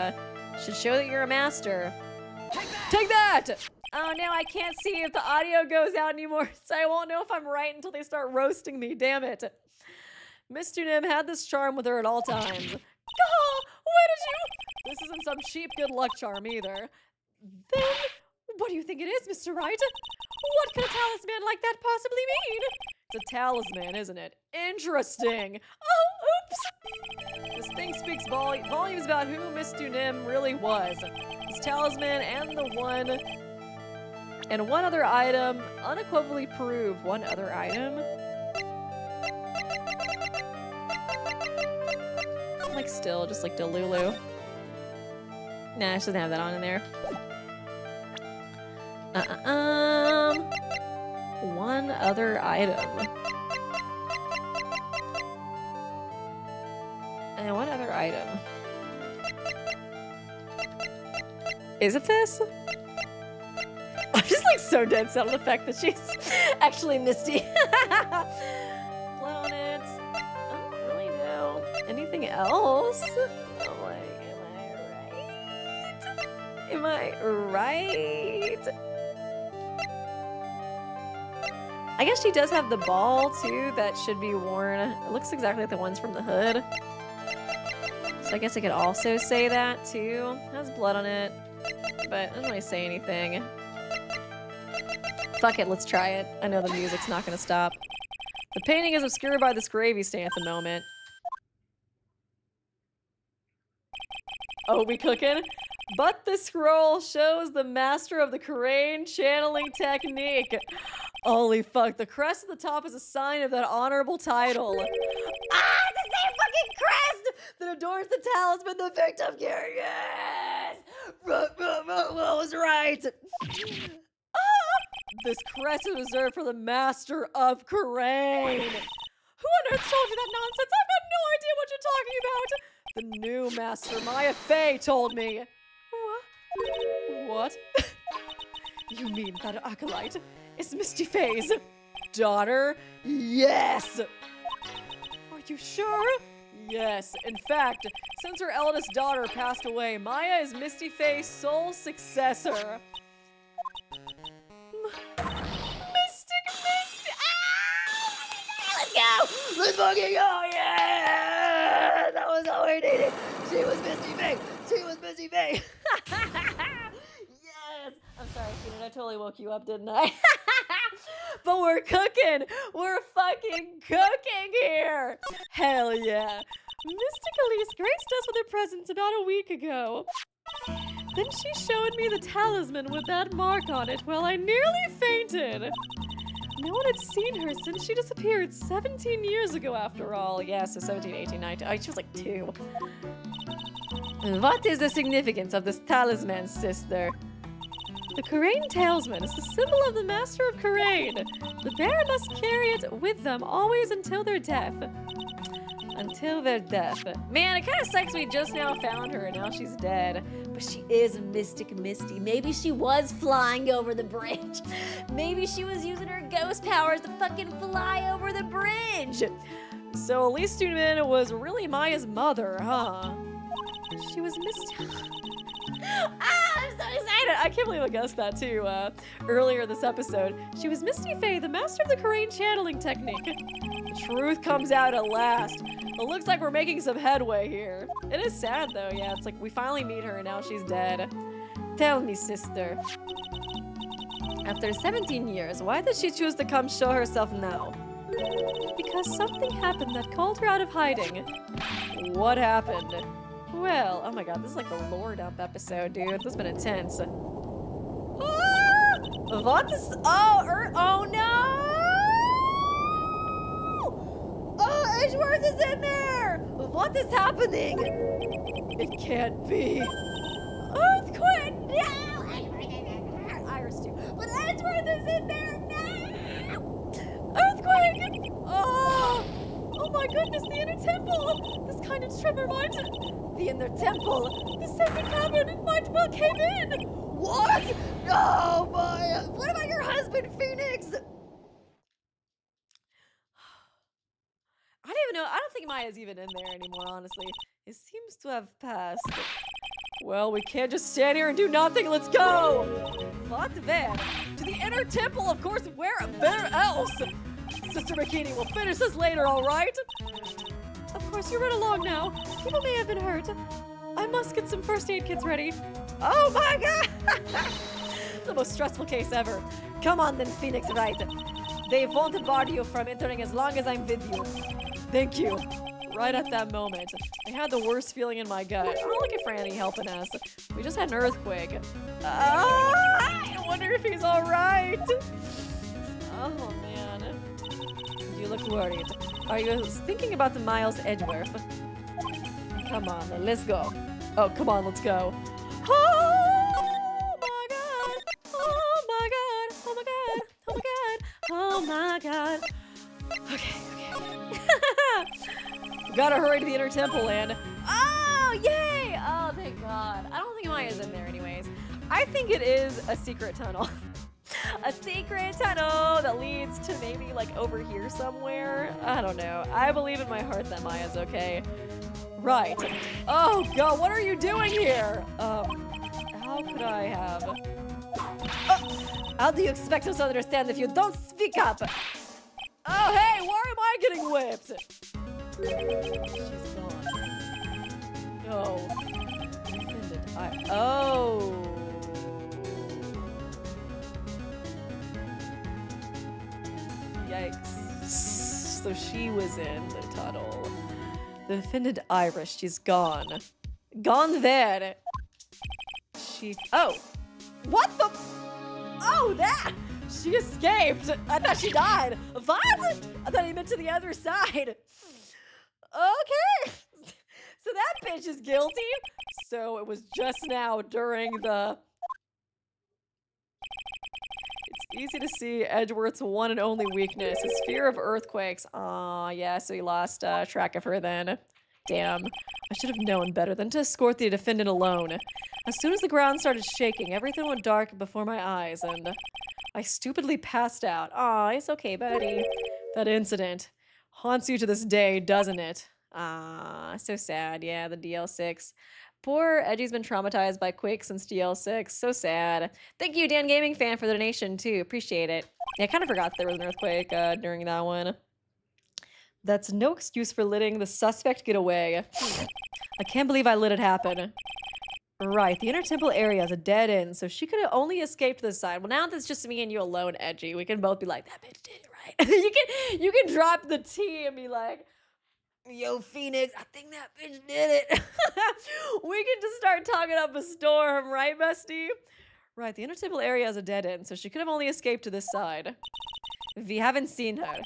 should show that you're a master. Take that! Oh no, I can't see if the audio goes out anymore, so I won't know if I'm right until they start roasting me, damn it. Miss Tunim had this charm with her at all times. Oh, where did you? This isn't some cheap good luck charm either. Then, what do you think it is, Mr. Wright? What could a talisman like that possibly mean? It's a talisman, isn't it? Interesting. Oh, oops. This thing speaks volumes about who Miss Tunim really was. This talisman and one other item unequivocally prove one other item. Like still, just like Delulu. Nah, she doesn't have that on in there. One other item. And one other item. Is it this? I'm just like so dead set on the fact that she's actually Misty. Blood on it. I don't really know anything else. I'm like, am I right? I guess she does have the ball too that should be worn. It looks exactly like the ones from the hood. So I guess I could also say that too. It has blood on it, but it doesn't really say anything. Fuck it, let's try it. I know the music's not gonna stop. The painting is obscured by this gravy stain at the moment. Oh, we cooking? But the scroll shows the master of the Karain channeling technique. Holy fuck, the crest at the top is a sign of that honorable title. Ah, it's the same fucking crest that adorns the talisman the victim carries! Yes! What was right? This crest is reserved for the master of Karain. Who on earth told you that nonsense? I've got no idea what you're talking about. The new master, Maya Fey, told me. What? You mean that acolyte is Misty Fey's daughter? Yes! Are you sure? Yes. In fact, since her eldest daughter passed away, Maya is Misty Fey's sole successor. Mystic Misty! Ah! Let's go! Let's fucking go! Yeah! That was all we needed. She was Misty Fey. She was Misty Fey. Yes! I'm sorry, Keenan. I totally woke you up, didn't I? But we're cooking! We're fucking cooking here! Hell yeah! Mystic Elise graced us with her presence about a week ago. Then she showed me the talisman with that mark on it while I nearly fainted. No one had seen her since she disappeared 17 years ago after all. Yeah, so 17, 18, 19. Oh, she was like 2. What is the significance of this talisman, sister? The Karain talisman is the symbol of the master of Karain. The bearer must carry it with them always until their death. Until their death. Man, it kind of sucks we just now found her and now she's dead. But she is Mystic Misty. Maybe she was flying over the bridge. Maybe she was using her ghost powers to fucking fly over the bridge. So Elise Tunim was really Maya's mother, huh? She was Misty. I'm so excited! I can't believe I guessed that too earlier this episode. She was Misty Fey, the master of the Karain channeling technique. The truth comes out at last. It looks like we're making some headway here. It is sad though, yeah. It's like we finally meet her and now she's dead. Tell me, sister. After 17 years, why did she choose to come show herself now? Because something happened that called her out of hiding. What happened? Well, oh my god, this is like the lore dump episode, dude. This has been intense. Ah! What is... Oh no! Oh, Edgeworth is in there! What is happening? It can't be. Earthquake! No! Edgeworth is in there! Iris too. But Edgeworth is in there! No! Earthquake! Oh! Oh my goodness, the inner temple! This kind of tremor might... The inner temple? The sacred cavern might well cave in! What? Oh my... What about your husband, Phoenix? I don't even know. I don't think Maya's even in there anymore, honestly. It seems to have passed. Well, we can't just stand here and do nothing. Let's go! What then? To the inner temple, of course. Where else? Sister Bikini, we'll finish this later, all right? Of course, you run along now. People may have been hurt. I must get some first aid kits ready. Oh my god! The most stressful case ever. Come on then, Phoenix Wright. They won't bar you from entering as long as I'm with you. Thank you. Right at that moment, I had the worst feeling in my gut. We're looking for Annie helping us. We just had an earthquake. I wonder if he's all right. Oh man, you look worried. Are you thinking about the Miles Edgeworth? Come on, let's go. Oh, come on, let's go. Oh my god! Oh my god! Oh my god! Oh my god! Oh my god! Okay. We gotta hurry to the inner temple and... Oh, yay! Oh, thank God. I don't think Maya's in there anyways. I think it is a secret tunnel. A secret tunnel that leads to maybe like over here somewhere. I don't know. I believe in my heart that Maya's okay. Right. Oh, God, what are you doing here? How could I have... how do you expect us to understand if you don't speak up? Oh, hey, why am I getting whipped? She's gone. No. Oh. Yikes. So she was in the tunnel. The defendant Iris, she's gone. Gone there. Oh. What the? Oh, that. She escaped. I thought she died. What? I thought he meant to the other side. Okay. So that bitch is guilty. So it was just now during the... It's easy to see Edgeworth's one and only weakness, his fear of earthquakes. Aw, yeah, so he lost track of her then. Damn. I should have known better than to escort the defendant alone. As soon as the ground started shaking, everything went dark before my eyes, and I stupidly passed out. Aw, it's okay, buddy. That incident haunts you to this day, doesn't it? Ah, so sad. Yeah, the DL6. Poor Edgy's been traumatized by Quake since DL6. So sad. Thank you, Dan Gaming Fan, for the donation, too. Appreciate it. Yeah, I kind of forgot there was an earthquake during that one. That's no excuse for letting the suspect get away. I can't believe I let it happen. Right, the inner temple area is a dead end, so she could have only escaped to the side. Well, now that's just me and you alone, Edgy. We can both be like, that bitch did it, right? you can drop the T and be like, yo, Phoenix, I think that bitch did it. We can just start talking up a storm, right, bestie? Right, the inner temple area is a dead end, so she could have only escaped to this side. If you haven't seen her,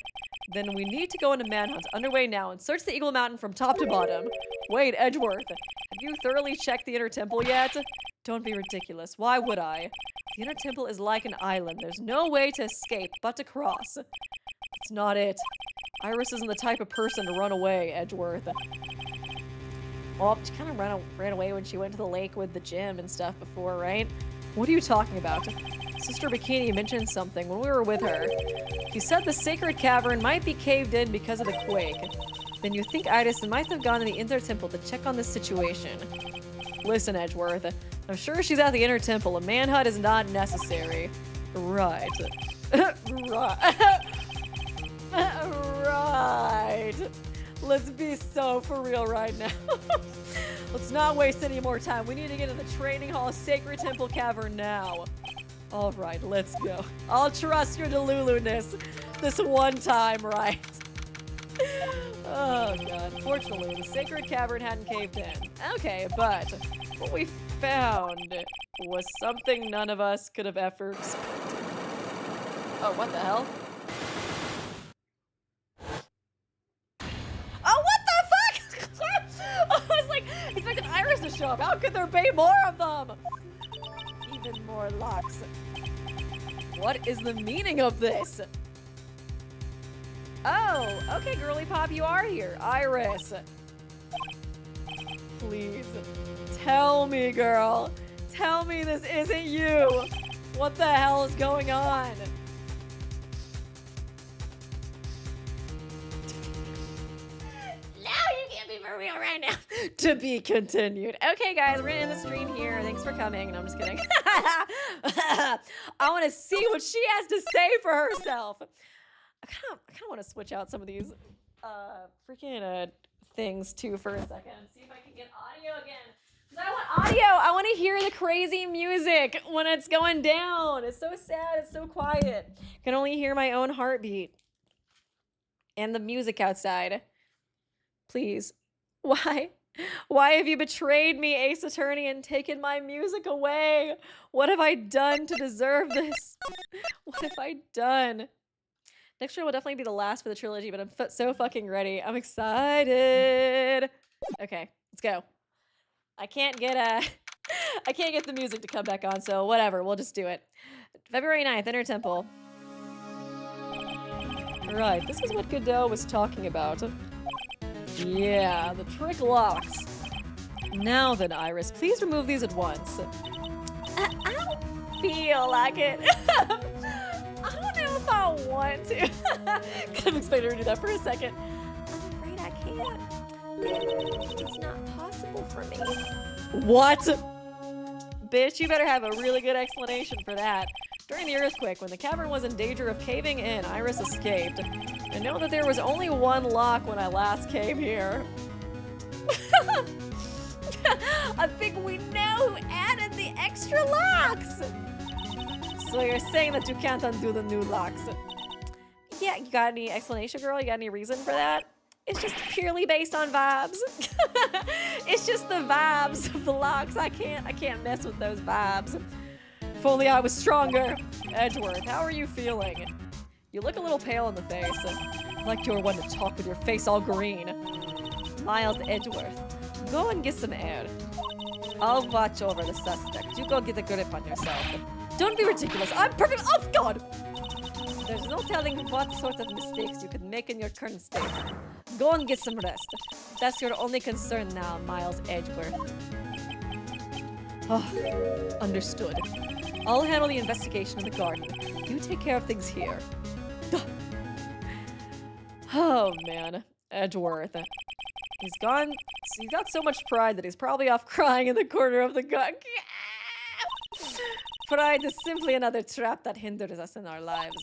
then we need to go into manhunt underway now and search the Eagle Mountain from top to bottom. Wait, Edgeworth, have you thoroughly checked the inner temple yet? Don't be ridiculous. Why would I? The inner temple is like an island. There's no way to escape but to cross. It's not it. Iris isn't the type of person to run away, Edgeworth. Well, she kind of ran away when she went to the lake with the gym and stuff before, right? What are you talking about? Sister Bikini mentioned something when we were with her. She said the sacred cavern might be caved in because of the quake. Then you think Iris might have gone to the inner temple to check on this situation. Listen, Edgeworth, I'm sure she's at the inner temple. A manhunt is not necessary. Right. Right. Let's be so for real right now. Let's not waste any more time. We need to get to the training hall Sacred Temple Cavern now. All right, let's go. I'll trust your Delulu-ness this one time, right? Oh, God. Fortunately, the Sacred Cavern hadn't caved in. Okay, but what we found was something none of us could have ever expected. Oh, what the hell? Oh, what the fuck? I was like, expecting Iris to show up. How could there be more of them? Even more locks. What is the meaning of this? Oh, okay, girly pop, you are here. Iris. Please, tell me, girl. Tell me this isn't you. What the hell is going on? No, you can't be for real right now. To be continued. Okay, guys, we're gonna end the stream here. Thanks for coming. No, I'm just kidding. I want to see what she has to say for herself. I kind of want to switch out some of these freaking things too for a second. See if I can get audio again. 'Cause I want audio. I want to hear the crazy music when it's going down. It's so sad. It's so quiet. I can only hear my own heartbeat and the music outside. Please. Why? Why have you betrayed me, Ace Attorney, and taken my music away? What have I done to deserve this? What have I done? Next year will definitely be the last for the trilogy, but I'm so fucking ready. I'm excited. Okay, let's go. I can't get the music to come back on, so whatever, we'll just do it. February 9th, Inner Temple. Right, this is what Godot was talking about. Yeah, the trick locks. Now then, Iris, please remove these at once. I don't feel like it. I don't know if I want to. Kind of expected her to do that for a second. I'm afraid I can't. It's not possible for me. What? Bitch, you better have a really good explanation for that. During the earthquake, when the cavern was in danger of caving in, Iris escaped. I know that there was only one lock when I last came here. I think we know who added the extra locks. So you're saying that you can't undo the new locks? Yeah, you got any explanation, girl? You got any reason for that? It's just purely based on vibes. It's just the vibes of the locks. I can't mess with those vibes. If only I was stronger. Edgeworth, how are you feeling? You look a little pale in the face. Like you're one to talk with your face all green. Miles Edgeworth, go and get some air. I'll watch over the suspect. You go get a grip on yourself. Don't be ridiculous. I'm perfect. Oh, God! There's no telling what sort of mistakes you could make in your current state. Go and get some rest. That's your only concern now, Miles Edgeworth. Oh, understood. I'll handle the investigation in the garden. You take care of things here. Oh, man. Edgeworth. He's got so much pride that he's probably off crying in the corner of the garden. Pride is simply another trap that hinders us in our lives.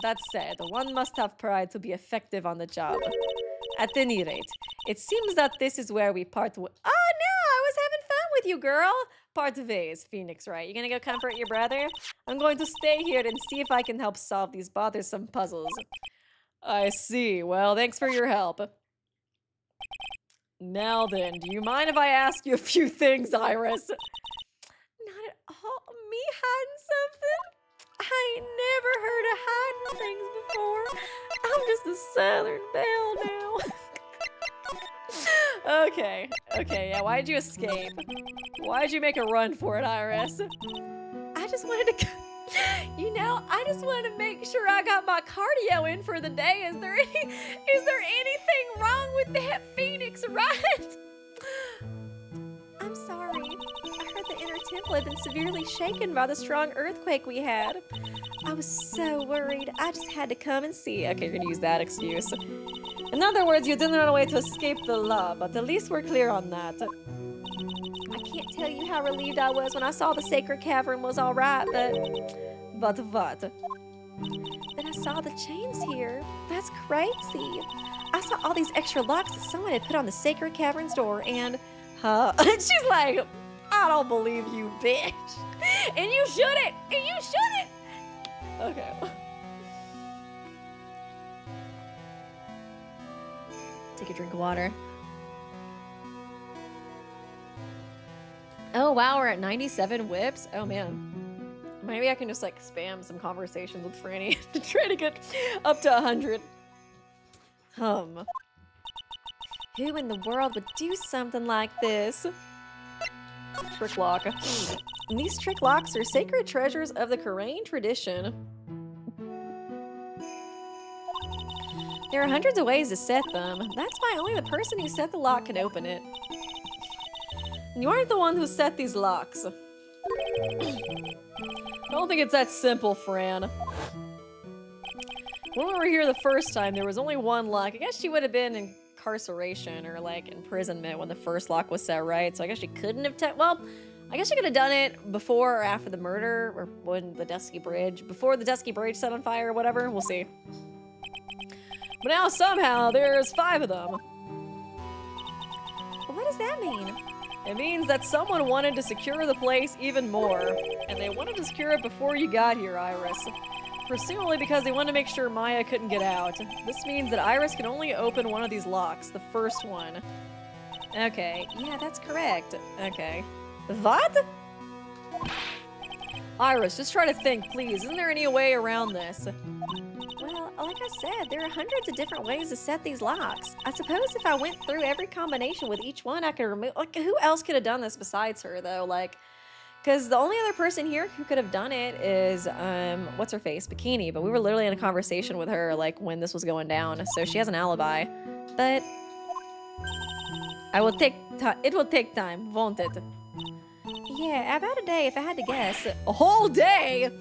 That said, one must have pride to be effective on the job. At any rate, it seems that this is where we part. Oh no, I was having fun with you, girl. Part ways, Phoenix Wright. You gonna go comfort your brother? I'm going to stay here and see if I can help solve these bothersome puzzles. I see. Well, thanks for your help. Now then, do you mind if I ask you a few things, Iris? Not at all. Me hiding something? I ain't never heard of hiding things before. I'm just a Southern belle now. Okay, yeah, why'd you escape? Why'd you make a run for it, Iris? I just wanted to I just wanted to make sure I got my cardio in for the day. Is there anything wrong with that, Phoenix Wright? I'm sorry. I heard the inner temple had been severely shaken by the strong earthquake we had. I was so worried. I just had to come and see. Okay, you're gonna use that excuse. In other words, you didn't run away to escape the law, but at least we're clear on that. I can't tell you how relieved I was when I saw the sacred cavern was all right, But what? then I saw the chains here. That's crazy. I saw all these extra locks that someone had put on the sacred cavern's door, and She's like, I don't believe you, bitch. and you shouldn't. Okay. Take a drink of water. Oh, wow, we're at 97 whips. Oh, man. Maybe I can just, like, spam some conversations with Franny to try to get up to 100. Who in the world would do something like this? Trick lock. And these trick locks are sacred treasures of the Korean tradition. There are hundreds of ways to set them. That's why only the person who set the lock can open it. And you aren't the one who set these locks. I don't think it's that simple, Fran. When we were here the first time, there was only one lock. I guess she would have been in incarceration or like imprisonment when the first lock was set, right? So I guess she couldn't have well, I guess she could have done it before or after the murder, or when the Dusky Bridge, before the Dusky Bridge set on fire or whatever. We'll see. But now somehow there's 5 of them. What does that mean? It means that someone wanted to secure the place even more, and they wanted to secure it before you got here, Iris. Presumably because they wanted to make sure Maya couldn't get out. This means that Iris can only open one of these locks, the first one. Okay, yeah, that's correct. Okay. What? Iris, just try to think, please. Isn't there any way around this? Well, like I said, there are hundreds of different ways to set these locks. I suppose if I went through every combination with each one, I could remove... Like, who else could have done this besides her, though? Like, because the only other person here who could have done it is, what's her face? Bikini. But we were literally in a conversation with her, like, when this was going down. So she has an alibi. But it will take time, won't it? Yeah, about a day if I had to guess. A whole day?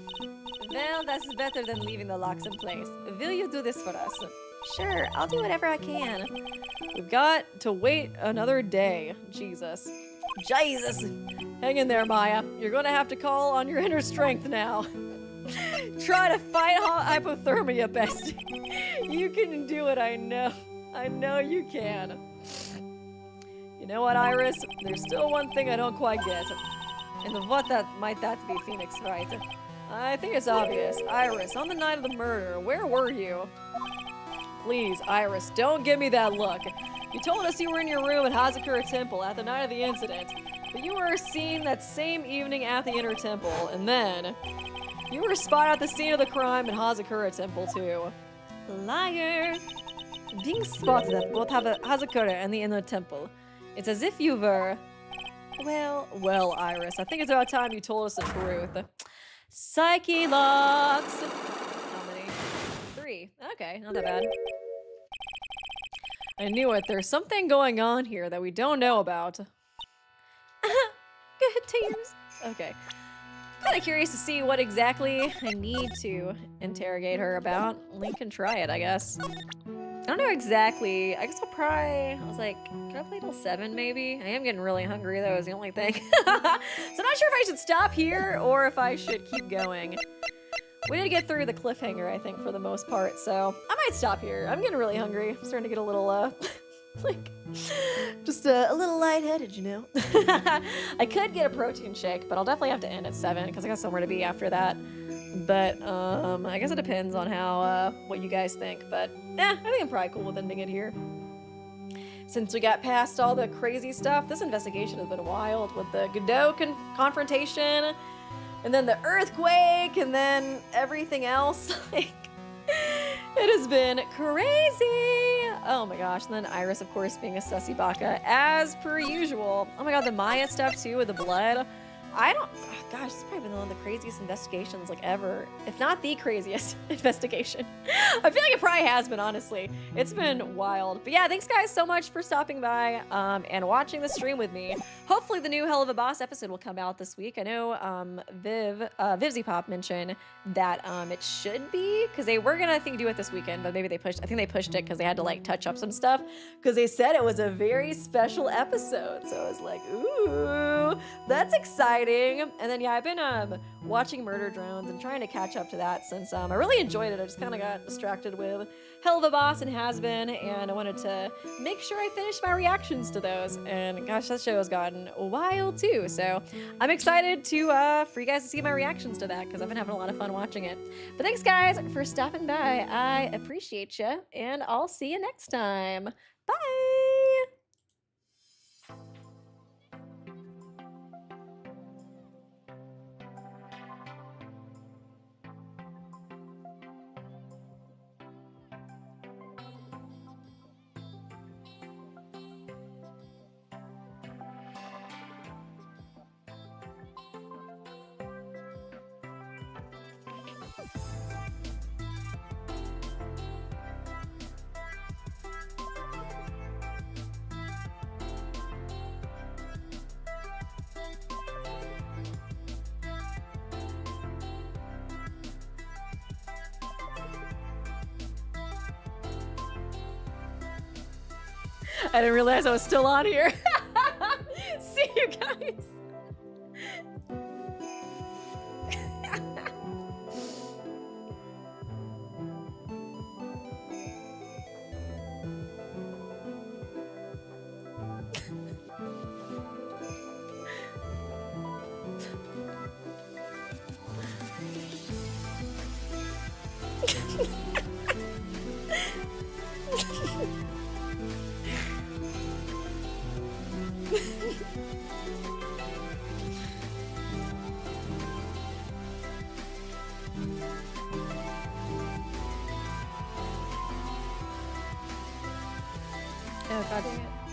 Well, that's better than leaving the locks in place. Will you do this for us? Sure, I'll do whatever I can. We've got to wait another day. Jesus. Jesus! Hang in there, Maya. You're gonna have to call on your inner strength now. Try to fight hypothermia, bestie. You can do it, I know. I know you can. You know what, Iris? There's still one thing I don't quite get. And what that might that be Phoenix, right? I think it's obvious. Iris, on the night of the murder, where were you? Please, Iris, don't give me that look. You told us you were in your room at Hazakura Temple at the night of the incident, but you were seen that same evening at the Inner Temple, and then you were spotted at the scene of the crime in Hazakura Temple too. Liar! Being spotted at both Hazakura and the Inner Temple. It's as if you were... Well, Iris, I think it's about time you told us the truth. Psyche locks! How many? 3. Okay, not that bad. I knew it. There's something going on here that we don't know about. Good tears. Okay. Kind of curious to see what exactly I need to interrogate her about. We can try it, I guess. I don't know exactly. I guess I'll probably... I was like, can I play till 7 maybe? I am getting really hungry, though, is the only thing. So I'm not sure if I should stop here or if I should keep going. We did get through the cliffhanger, I think, for the most part, so I might stop here. I'm getting really hungry. I'm starting to get a little, like, just a little lightheaded, you know? I could get a protein shake, but I'll definitely have to end at 7 because I got somewhere to be after that. But, I guess it depends on how, what you guys think, but, I think I'm probably cool with ending it here. Since we got past all the crazy stuff, this investigation has been wild with the Godot confrontation, and then the earthquake, and then everything else. Like, it has been crazy. Oh my gosh. And then Iris, of course, being a sussy baka, as per usual. Oh my god, the Maya stuff too with the blood. Gosh, this has probably been one of the craziest investigations like ever, if not the craziest investigation. I feel like it probably has been, honestly. It's been wild. But yeah, thanks guys so much for stopping by and watching the stream with me. Hopefully the new Hell of a Boss episode will come out this week. I know Vivzy Pop mentioned that it should be, because they were gonna, I think, do it this weekend, but maybe I think they pushed it because they had to like touch up some stuff, because they said it was a very special episode. So I was like, ooh, that's exciting. And then yeah, I've been watching Murder Drones and trying to catch up to that since I really enjoyed it. I just kind of got distracted with Hell of a Boss and Has Been, and I wanted to make sure I finished my reactions to those. And gosh, that show has gotten wild too. So I'm excited to for you guys to see my reactions to that because I've been having a lot of fun watching it. But thanks guys for stopping by. I appreciate you, and I'll see you next time. Bye. I didn't realize I was still on here. See you guys. Oh, God dang it.